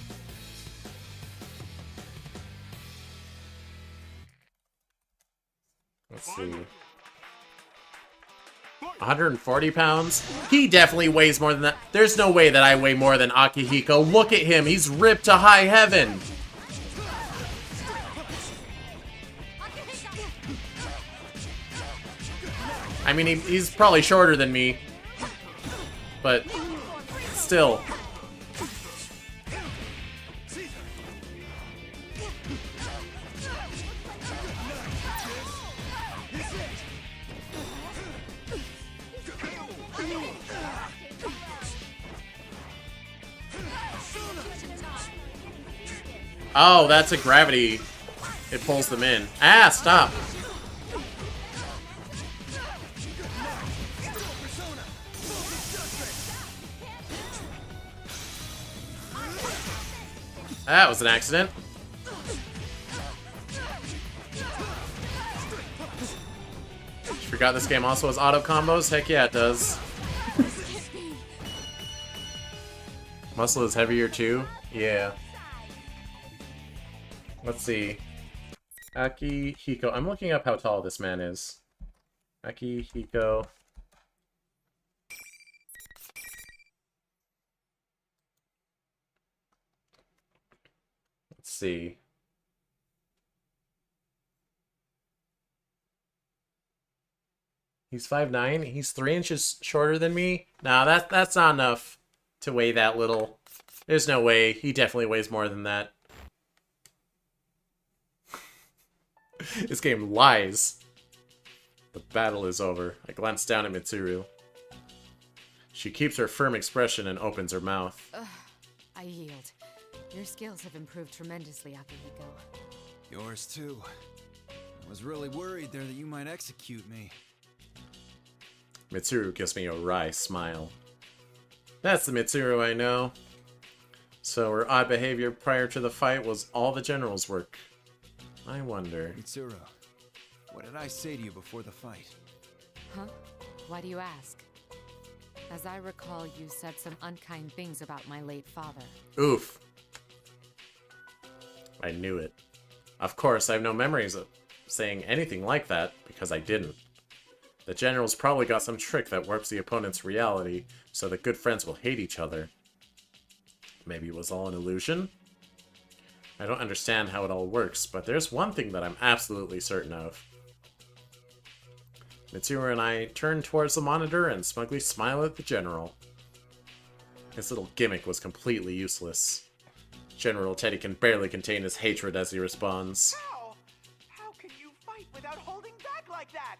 Let's see. 140 pounds? He definitely weighs more than that. There's no way that I weigh more than Akihiko. Look at him. He's ripped to high heaven. I mean, he's probably shorter than me. But still. Oh, that's a gravity. It pulls them in. Ah, stop. That was an accident. Forgot this game also has auto combos? Heck yeah, it does. Muscle is heavier too? Yeah. Let's see. Akihiko. I'm looking up how tall this man is. Akihiko. Let's see. He's 5'9". He's 3 inches shorter than me. Nah, that's not enough to weigh that little. There's no way. He definitely weighs more than that. This game lies. The battle is over. I glance down at Mitsuru. She keeps her firm expression and opens her mouth. I yield. Your skills have improved tremendously, Akihiko. Yours too. I was really worried there that you might execute me. Mitsuru gives me a wry smile. That's the Mitsuru I know. So her odd behavior prior to the fight was all the general's work. I wonder. Mitsuru, what did I say to you before the fight? Huh? Why do you ask? As I recall, you said some unkind things about my late father. Oof. I knew it. Of course, I have no memories of saying anything like that, because I didn't. The general's probably got some trick that warps the opponent's reality, so that good friends will hate each other. Maybe it was all an illusion? I don't understand how it all works, but there's one thing that I'm absolutely certain of. Mitsuru and I turn towards the monitor and smugly smile at the general. His little gimmick was completely useless. General Teddy can barely contain his hatred as he responds. How can you fight without holding back like that?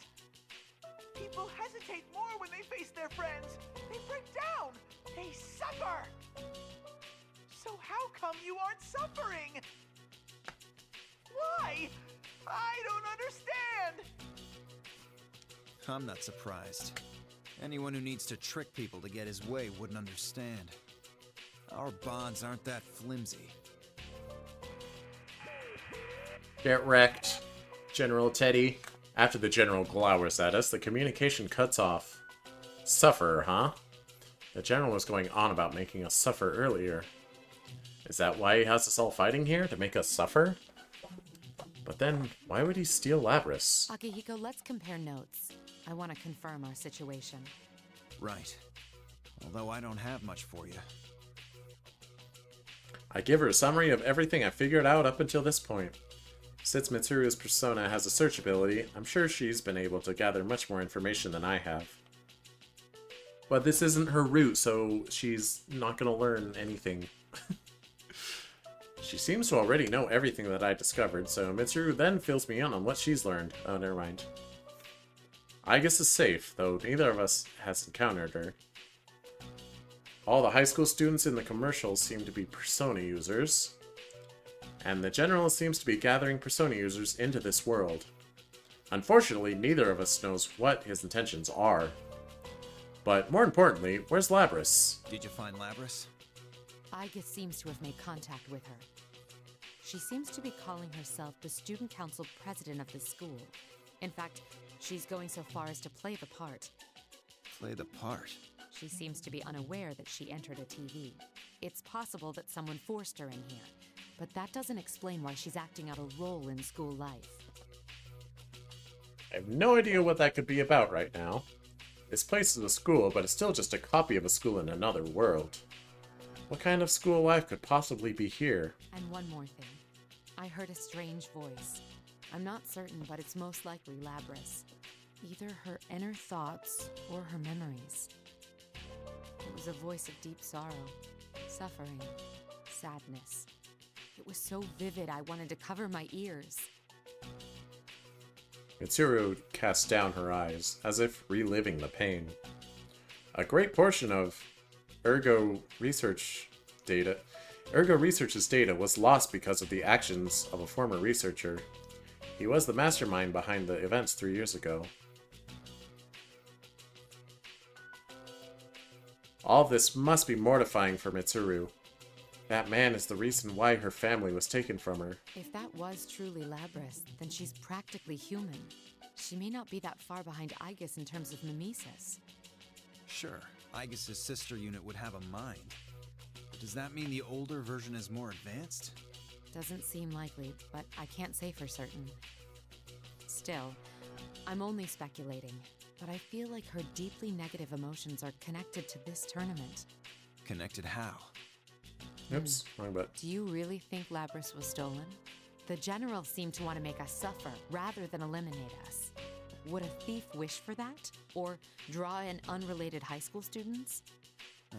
People hesitate more when they face their friends. They break down. They suffer. So how come you aren't suffering? Why? I don't understand. I'm not surprised. Anyone who needs to trick people to get his way wouldn't understand. Our bonds aren't that flimsy. Get wrecked, General Teddy. After the General glowers at us, the communication cuts off. Suffer, huh? The General was going on about making us suffer earlier. Is that why he has us all fighting here? To make us suffer? But then, why would he steal Labris? Akihiko, let's compare notes. I want to confirm our situation. Right. Although I don't have much for you. I give her a summary of everything I figured out up until this point. Since Mitsuru's persona has a search ability, I'm sure she's been able to gather much more information than I have. But this isn't her route, so she's not going to learn anything. She seems to already know everything that I discovered, so Mitsuru then fills me in on what she's learned. Oh, never mind. Aigis is safe, though neither of us has encountered her. All the high school students in the commercials seem to be persona users. And the General seems to be gathering persona users into this world. Unfortunately, neither of us knows what his intentions are. But more importantly, where's Labris? Did you find Labris? Aigis seems to have made contact with her. She seems to be calling herself the student council president of the school. In fact, she's going so far as to play the part. Play the part? She seems to be unaware that she entered a TV. It's possible that someone forced her in here, but that doesn't explain why she's acting out a role in school life. I have no idea what that could be about right now. This place is a school, but it's still just a copy of a school in another world. What kind of school life could possibly be here? And one more thing. I heard a strange voice. I'm not certain, but it's most likely Labris. Either her inner thoughts or her memories. It was a voice of deep sorrow, suffering, sadness. It was so vivid I wanted to cover my ears. Mitsuru casts down her eyes, as if reliving the pain. A great portion of Ergo Research's data was lost because of the actions of a former researcher. He was the mastermind behind the events 3 years ago. All this must be mortifying for Mitsuru. That man is the reason why her family was taken from her. If that was truly Labris, then she's practically human. She may not be that far behind Aigis in terms of mimesis. Sure, Aigis' sister unit would have a mind. But does that mean the older version is more advanced? Doesn't seem likely, but I can't say for certain. Still, I'm only speculating, but I feel like her deeply negative emotions are connected to this tournament. Connected how? Oops, wrong button. Do you really think Labris was stolen? The General seemed to want to make us suffer rather than eliminate us. Would a thief wish for that? Or draw in unrelated high school students?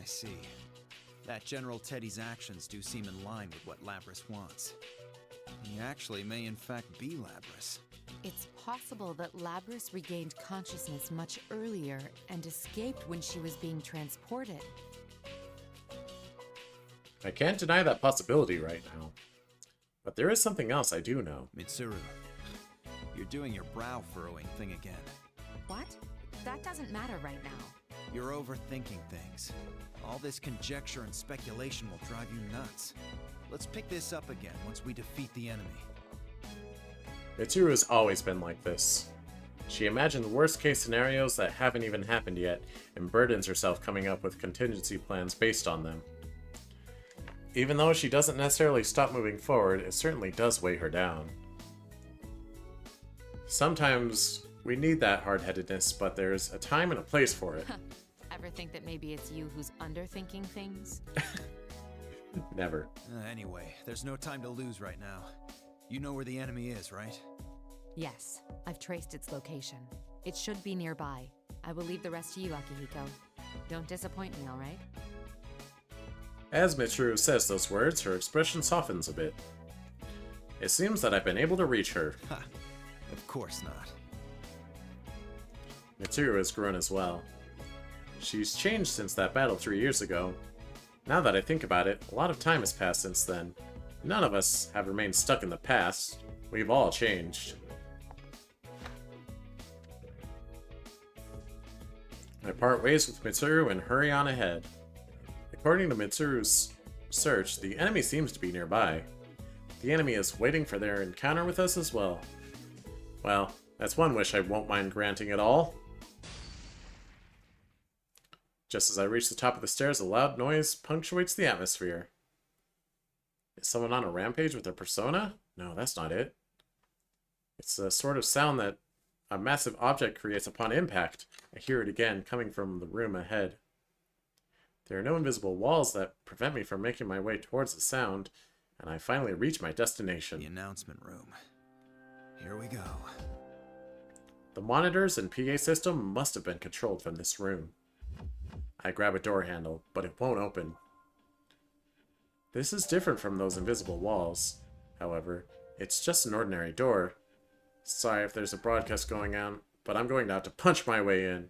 I see. That General Teddy's actions do seem in line with what Labris wants. He actually may in fact be Labris. It's possible that Labris regained consciousness much earlier and escaped when she was being transported. I can't deny that possibility right now. But there is something else I do know. Mitsuru, you're doing your brow-furrowing thing again. What? That doesn't matter right now. You're overthinking things. All this conjecture and speculation will drive you nuts. Let's pick this up again once we defeat the enemy. Mitsuru has always been like this. She imagines worst-case scenarios that haven't even happened yet, and burdens herself coming up with contingency plans based on them. Even though she doesn't necessarily stop moving forward, it certainly does weigh her down. Sometimes we need that hard-headedness, but there's a time and a place for it. Ever think that maybe it's you who's underthinking things? Never. Anyway, there's no time to lose right now. You know where the enemy is, right? Yes, I've traced its location. It should be nearby. I will leave the rest to you, Akihiko. Don't disappoint me, alright? As Mitsuru says those words, her expression softens a bit. It seems that I've been able to reach her. Ha! Of course not. Mitsuru has grown as well. She's changed since that battle 3 years ago. Now that I think about it, a lot of time has passed since then. None of us have remained stuck in the past. We've all changed. I part ways with Mitsuru and hurry on ahead. According to Mitsuru's search, the enemy seems to be nearby. The enemy is waiting for their encounter with us as well. Well, that's one wish I won't mind granting at all. Just as I reach the top of the stairs, a loud noise punctuates the atmosphere. Is someone on a rampage with their persona? No, that's not it. It's the sort of sound that a massive object creates upon impact. I hear it again, coming from the room ahead. There are no invisible walls that prevent me from making my way towards the sound, and I finally reach my destination. The announcement room. Here we go. The monitors and PA system must have been controlled from this room. I grab a door handle, but it won't open. This is different from those invisible walls. However, it's just an ordinary door. Sorry if there's a broadcast going on, but I'm going to have to punch my way in.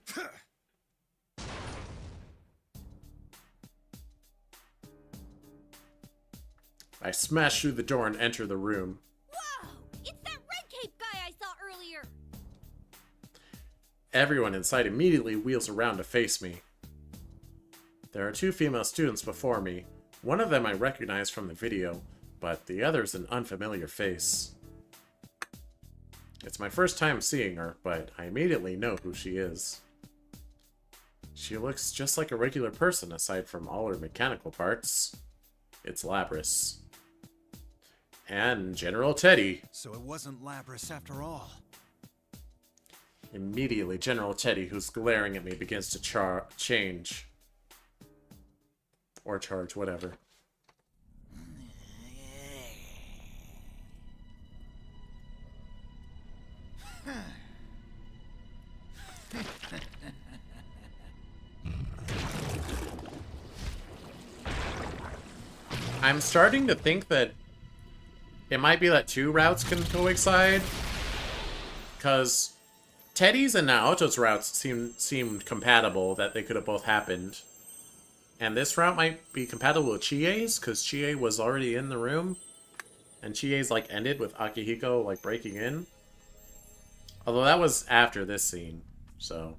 I smash through the door and enter the room. Whoa! It's that red cape guy I saw earlier! Everyone inside immediately wheels around to face me. There are 2 female students before me. One of them I recognize from the video, but the other's an unfamiliar face. It's my first time seeing her, but I immediately know who she is. She looks just like a regular person aside from all her mechanical parts. It's Labris. And General Teddy. So it wasn't Labris after all. Immediately, General Teddy, who's glaring at me, begins to change. Or charge, whatever. I'm starting to think that it might be that 2 routes can coincide. Because Teddy's and Naoto's routes seemed compatible, that they could have both happened. And this route might be compatible with Chie's, because Chie was already in the room. And Chie's, like, ended with Akihiko, like, breaking in. Although that was after this scene, so...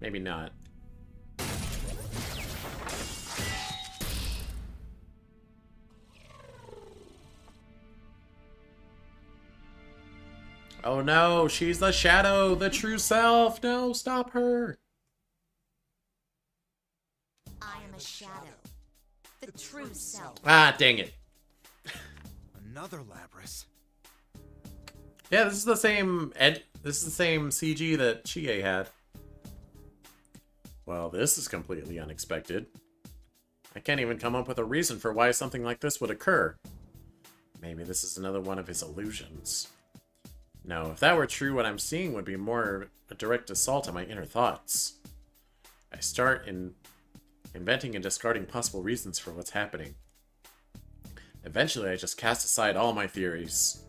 maybe not. Oh no, she's the shadow, the true self! No, stop her! I am a shadow. The true self. Ah, dang it. Another Labris. Yeah, this is the same CG that Chie had. Well, this is completely unexpected. I can't even come up with a reason for why something like this would occur. Maybe this is another one of his illusions. No, if that were true, what I'm seeing would be more a direct assault on my inner thoughts. I start inventing and discarding possible reasons for what's happening. Eventually, I just cast aside all my theories.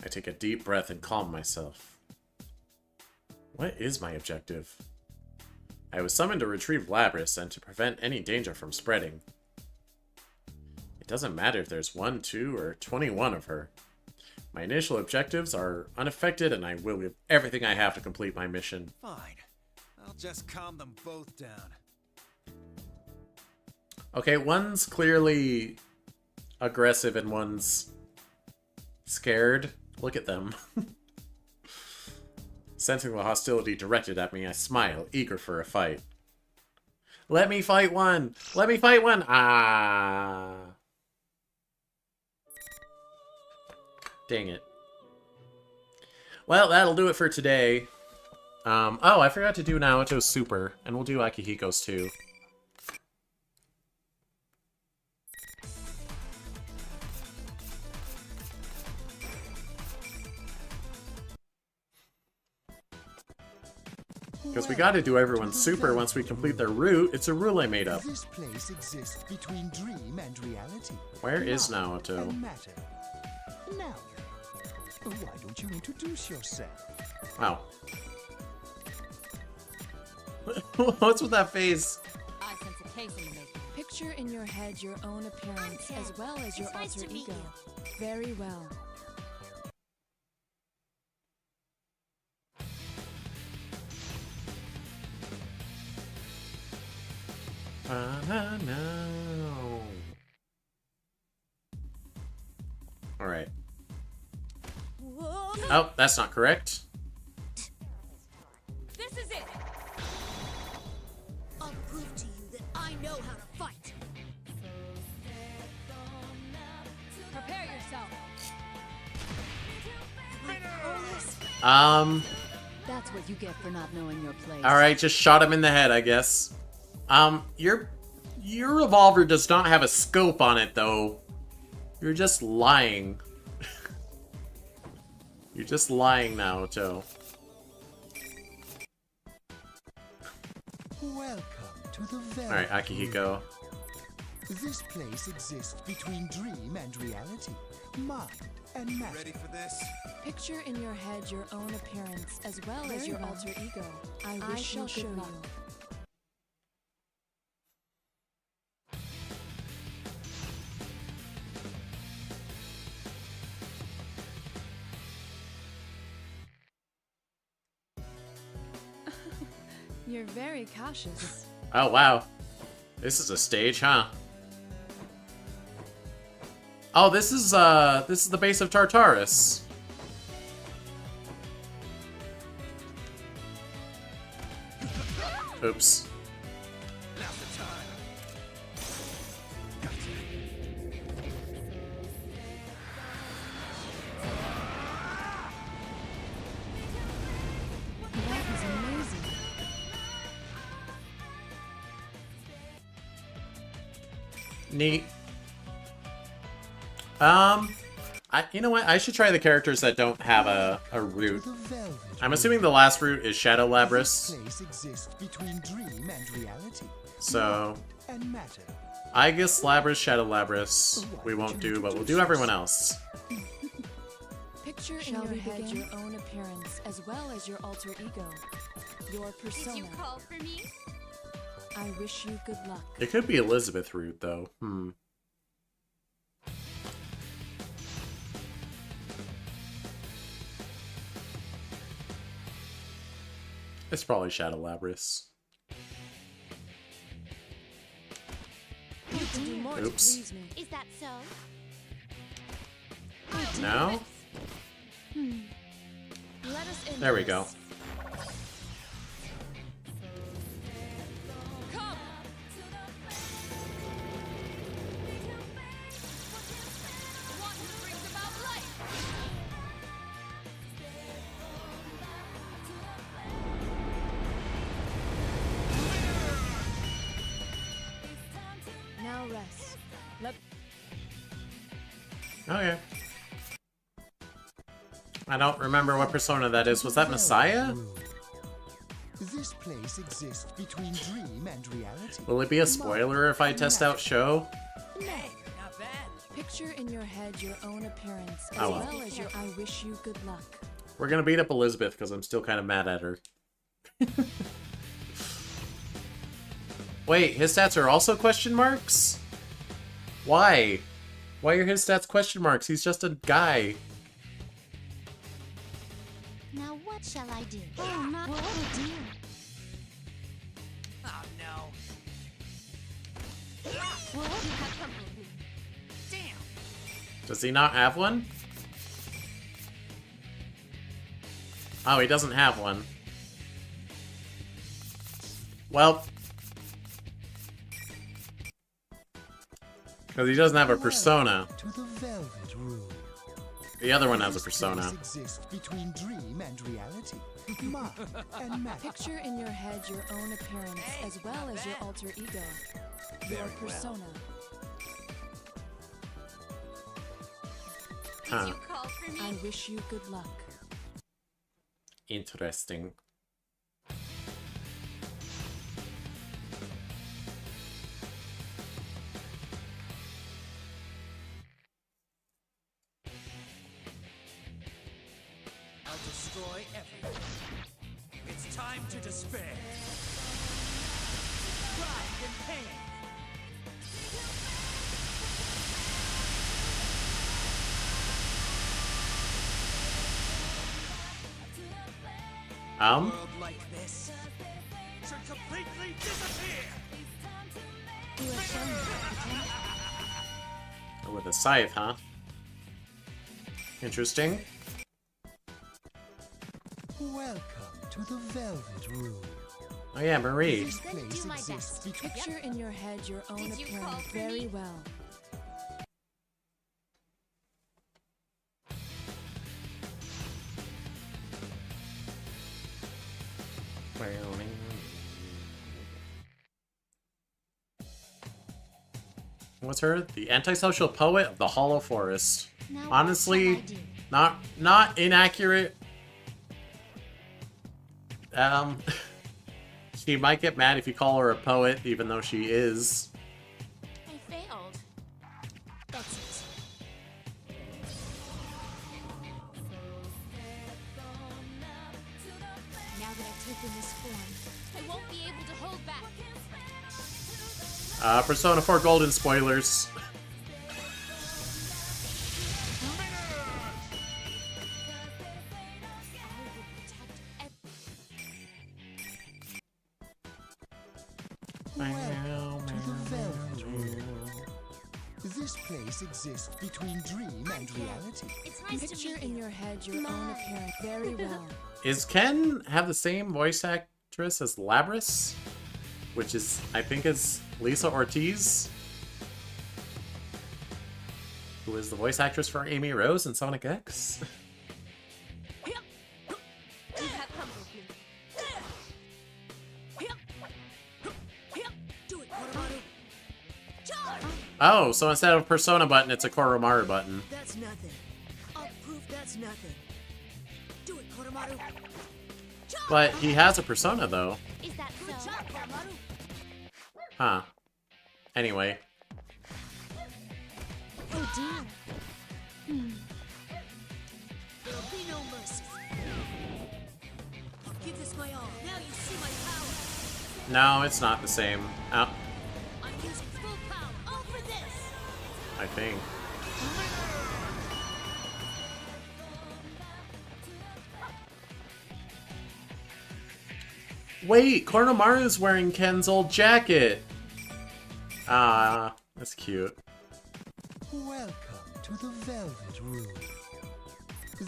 I take a deep breath and calm myself. What is my objective? I was summoned to retrieve Labris and to prevent any danger from spreading. It doesn't matter if there's 1, 2, or 21 of her. My initial objectives are unaffected, and I will give everything I have to complete my mission. Fine. I'll just calm them both down. Okay, one's clearly aggressive and one's scared. Look at them. Sensing the hostility directed at me, I smile, eager for a fight. Let me fight one! Let me fight one! Ah! Dang it. Well, that'll do it for today. Oh, I forgot to do Naoto's super, and we'll do Akihiko's too. Because we gotta do everyone super once we complete their route. It's a rule I made up. This place exists between dream and reality. Where is Mind Naoto? and matter. Now, why don't you introduce yourself? Oh. What's with that face? I sense a case in the making. Picture in your head your own appearance as well as your It's nice alter to meet ego. Very well. No. Alright. Oh, that's not correct. This is it! I'll prove to you that I know how to fight! Prepare yourself! That's what you get for not knowing your place. Alright, just shot him in the head, I guess. Your revolver does not have a scope on it, though. You're just lying. You're just lying, Naoto. Welcome to the Velvet Alright, Akihiko. This place exists between dream and reality. Mind and matter. Ready for this? Picture in your head your own appearance as well as your alter ego. I wish you good luck. You're very cautious. Oh, wow. This is a stage, huh? Oh, this is the base of Tartarus. Oops. That was amazing. Neat. You know what? I should try the characters that don't have a root. I'm assuming the last root is Shadow Labrys. Place exists between dream and reality. So, And matter. I guess Labrys, Shadow Labrys, we won't do, but we'll do everyone else. Picture in your head your own appearance as well as your alter ego. Your persona. Did you call for me? I wish you good luck. It could be Elizabeth root, though. It's probably Shadow Labrys. Oops. Is that so? No? Let us in. There we go. Come. One who brings about life. Now rest. Let. Okay. I don't remember what persona that is. Was that Messiah? This place exists between dream and reality. Will it be a spoiler if I test out Show? Picture in your head your own appearance as Oh, well. well as your I wish you good luck. We're gonna beat up Elizabeth because I'm still kind of mad at her. Wait, his stats are also question marks? Why? Why are his stats question marks? He's just a guy. Now what shall I do? Oh, not oh dear. Oh no. Well, you have company. Damn. Does he not have one? Oh, he doesn't have one. Well. Because he doesn't have a persona. To the Velvet Room. The other one has a This persona. place exists between dream and reality. Mind and matter. Picture in your head your own appearance as well as your alter ego. Your persona. Huh. Did you call for me? I wish you good luck. Interesting. destroy everything. It's time to despair. Pride and pain. Um? A world like this should completely disappear. You have shown your potential. With a scythe, huh? Interesting. Welcome to the Velvet Room. Oh yeah, Marie. This place exists between... Picture in your head your own appearance very well. What's her? The antisocial poet of the Hollow Forest. Now Honestly, what shall not inaccurate. She might get mad if you call her a poet, even though she is. I failed. That's it. Now that I've taken this form, I won't be able to hold back. Persona 4 Golden spoilers. Welcome to the Velvet Room. This place exists between dream and reality. It's nice Picture in your head your own appearance very well. Is Ken have the same voice actress as Labris? Which is, I think, is Lisa Ortiz, who is the voice actress for Amy Rose in Sonic X. Oh, so instead of a Persona button, it's a Koromaru button. That's nothing. I'll prove that's nothing. Do it, Koromaru. But he has a Persona, though. Is that so? Huh. Anyway. Oh dear. There'll be no mercy. I'll give this my all. Now you see my power. No, it's not the same. I'm using full power. All for this. I think. Wait, Koromaru's wearing Ken's old jacket. Ah, that's cute. Welcome to the Velvet Room.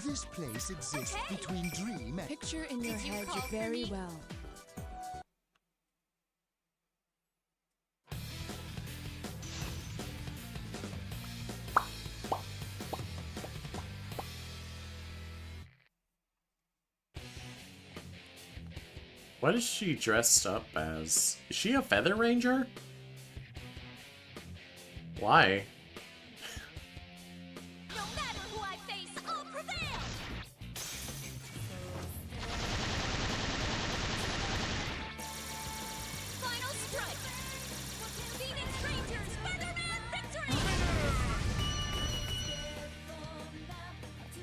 This place exists between dream and... Picture in your head you're very well. What is she dressed up as? Is she a Feather Ranger? Why? No matter who I face, I'll prevail! Final strike! Phoenix Rangers, Featherman victory!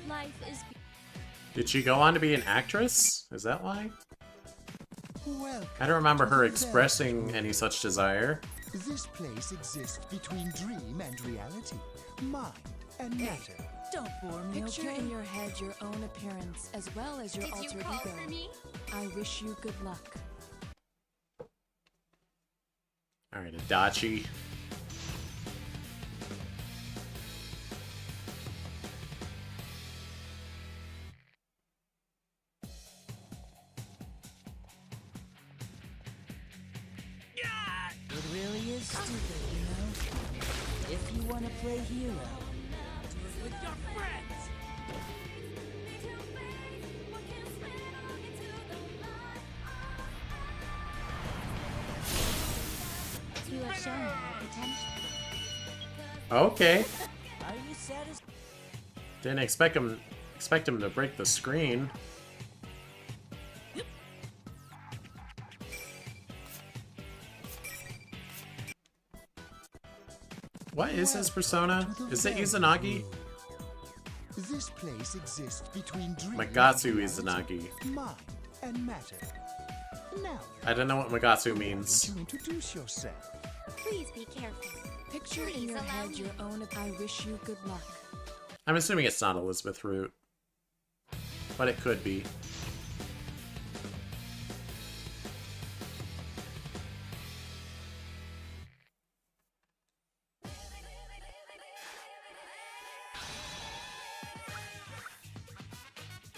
Life is... Did she go on to be an actress? Is that why? Welcome I don't remember to her the expressing Velvet any such desire. Room. This place exists between dream and reality, mind and matter. Don't bore me, Picture okay? in your head your own appearance as well as your Did you alter call ego. for me? I wish you good luck. Alright, Adachi. It really is stupid, you know? If you want to play hero, do it with your friends! You have shown your potential. Okay. Are you satisfied? Didn't expect him to break the screen. What is his persona? Is it Izanagi? This place exists between dream Magatsu and Izanagi. mind and matter. Now, I don't know what Magatsu means. to introduce yourself. Please be careful. Picture in your head your own. I wish you good luck. I'm assuming it's not Elizabeth Root, but it could be.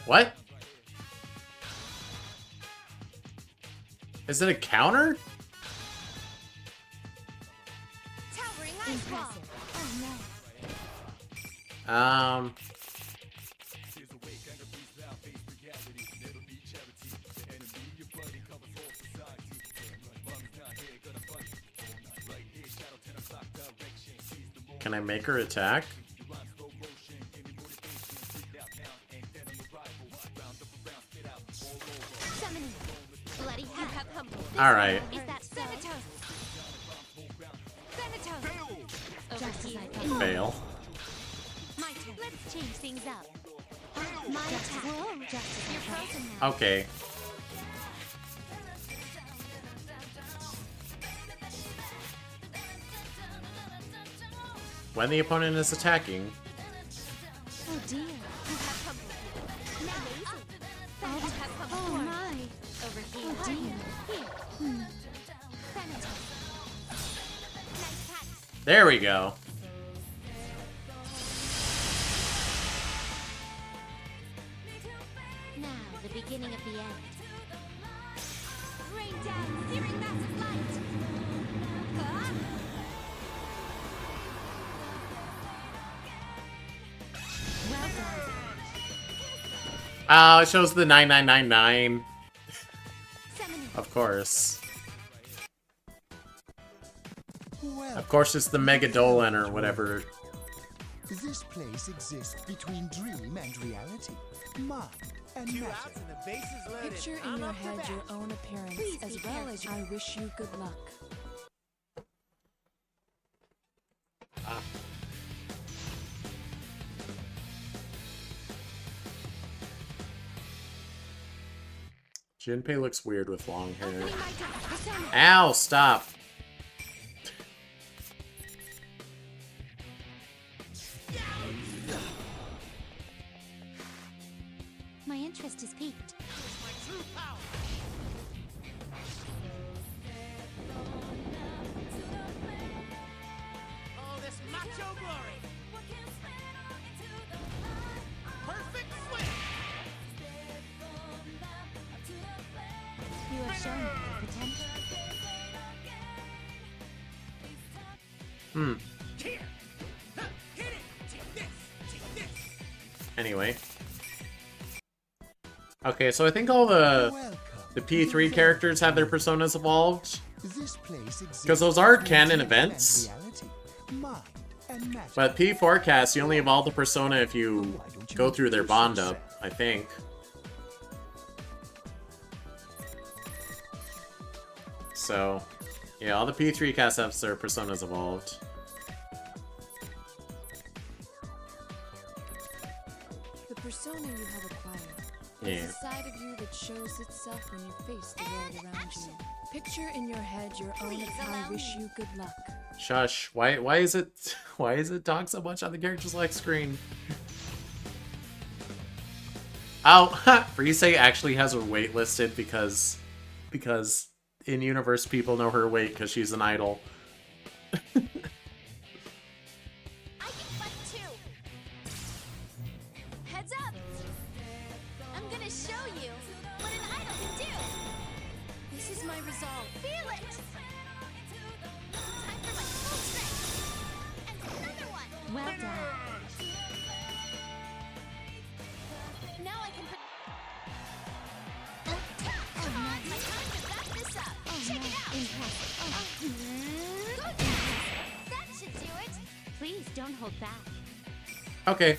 What? Is it a counter? Towering ice wall. Oh no. Can I make her attack? Summoning. Bloody hat. All right. Is that Thanatos? Thanatos. Over here. Fail. My turn. Let's change things up. My attack. You're frozen now. Okay. When the opponent is attacking, Oh dear. You have come. Now oh my. Over here. Oh dear. Here. Thanatos. Nice catch. there we go. Now, the beginning of the end. Rain down, searing massive light. Huh? Well done. Oh, it shows the 9999. Summoning. Of course. Well, Of course, it's the Mega Dolan or whatever. this place exists between dream and reality. Mind and matter. Picture in your head your own appearance Please as be well as I wish you good luck. Jinpei looks weird with long hair. Opening my door. Persona. Ow, stop. My interest is piqued. Oh, this macho glory! Perfect swing! You have shown me the potential. Hmm. Here! Huh, hit it! Take this! Take this! Anyway. Okay, so I think all the P3 characters have their personas evolved. This place exists Because those are between canon dream events. and reality. Mind and matter. But P4 cast, you only evolve the persona if you go through their bond up, I think. So, yeah, all the P3 cast have their personas evolved. The persona you have acquired. Yeah. It's a side of you that shows itself when you face the world around you. Picture in your head your own. I wish you good luck. Shush. Why is it talk so much on the character select screen? Oh, Rise actually has her weight listed because in universe people know her weight because she's an idol. I can fight too. Heads up. I'm gonna show you what an idol can do. This is my resolve. Feel it. Time for my full strength. And another one. Well done. Now I can. Come on, my time to wrap this up. Check it out. Good. That should do it. Please don't hold back. Okay.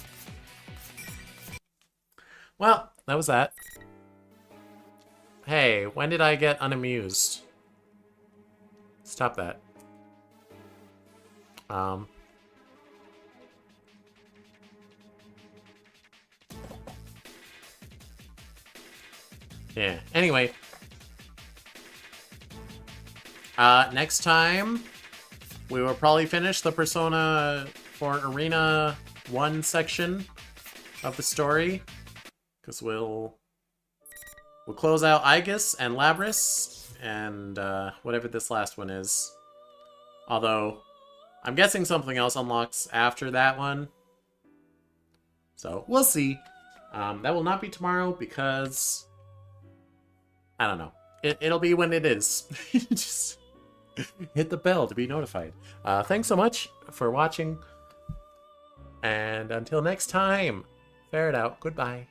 Well, that was that. Hey, when did I get unamused? Stop that. Yeah. Anyway. Next time, we will probably finish the Persona 4 Arena 1 section of the story. Because we'll close out Aegis and Labris and whatever this last one is. Although, I'm guessing something else unlocks after that one. So, we'll see. That will not be tomorrow because... I don't know. It'll be when it is. Just hit the bell to be notified. Thanks so much for watching. And until next time, Ferret out. Goodbye.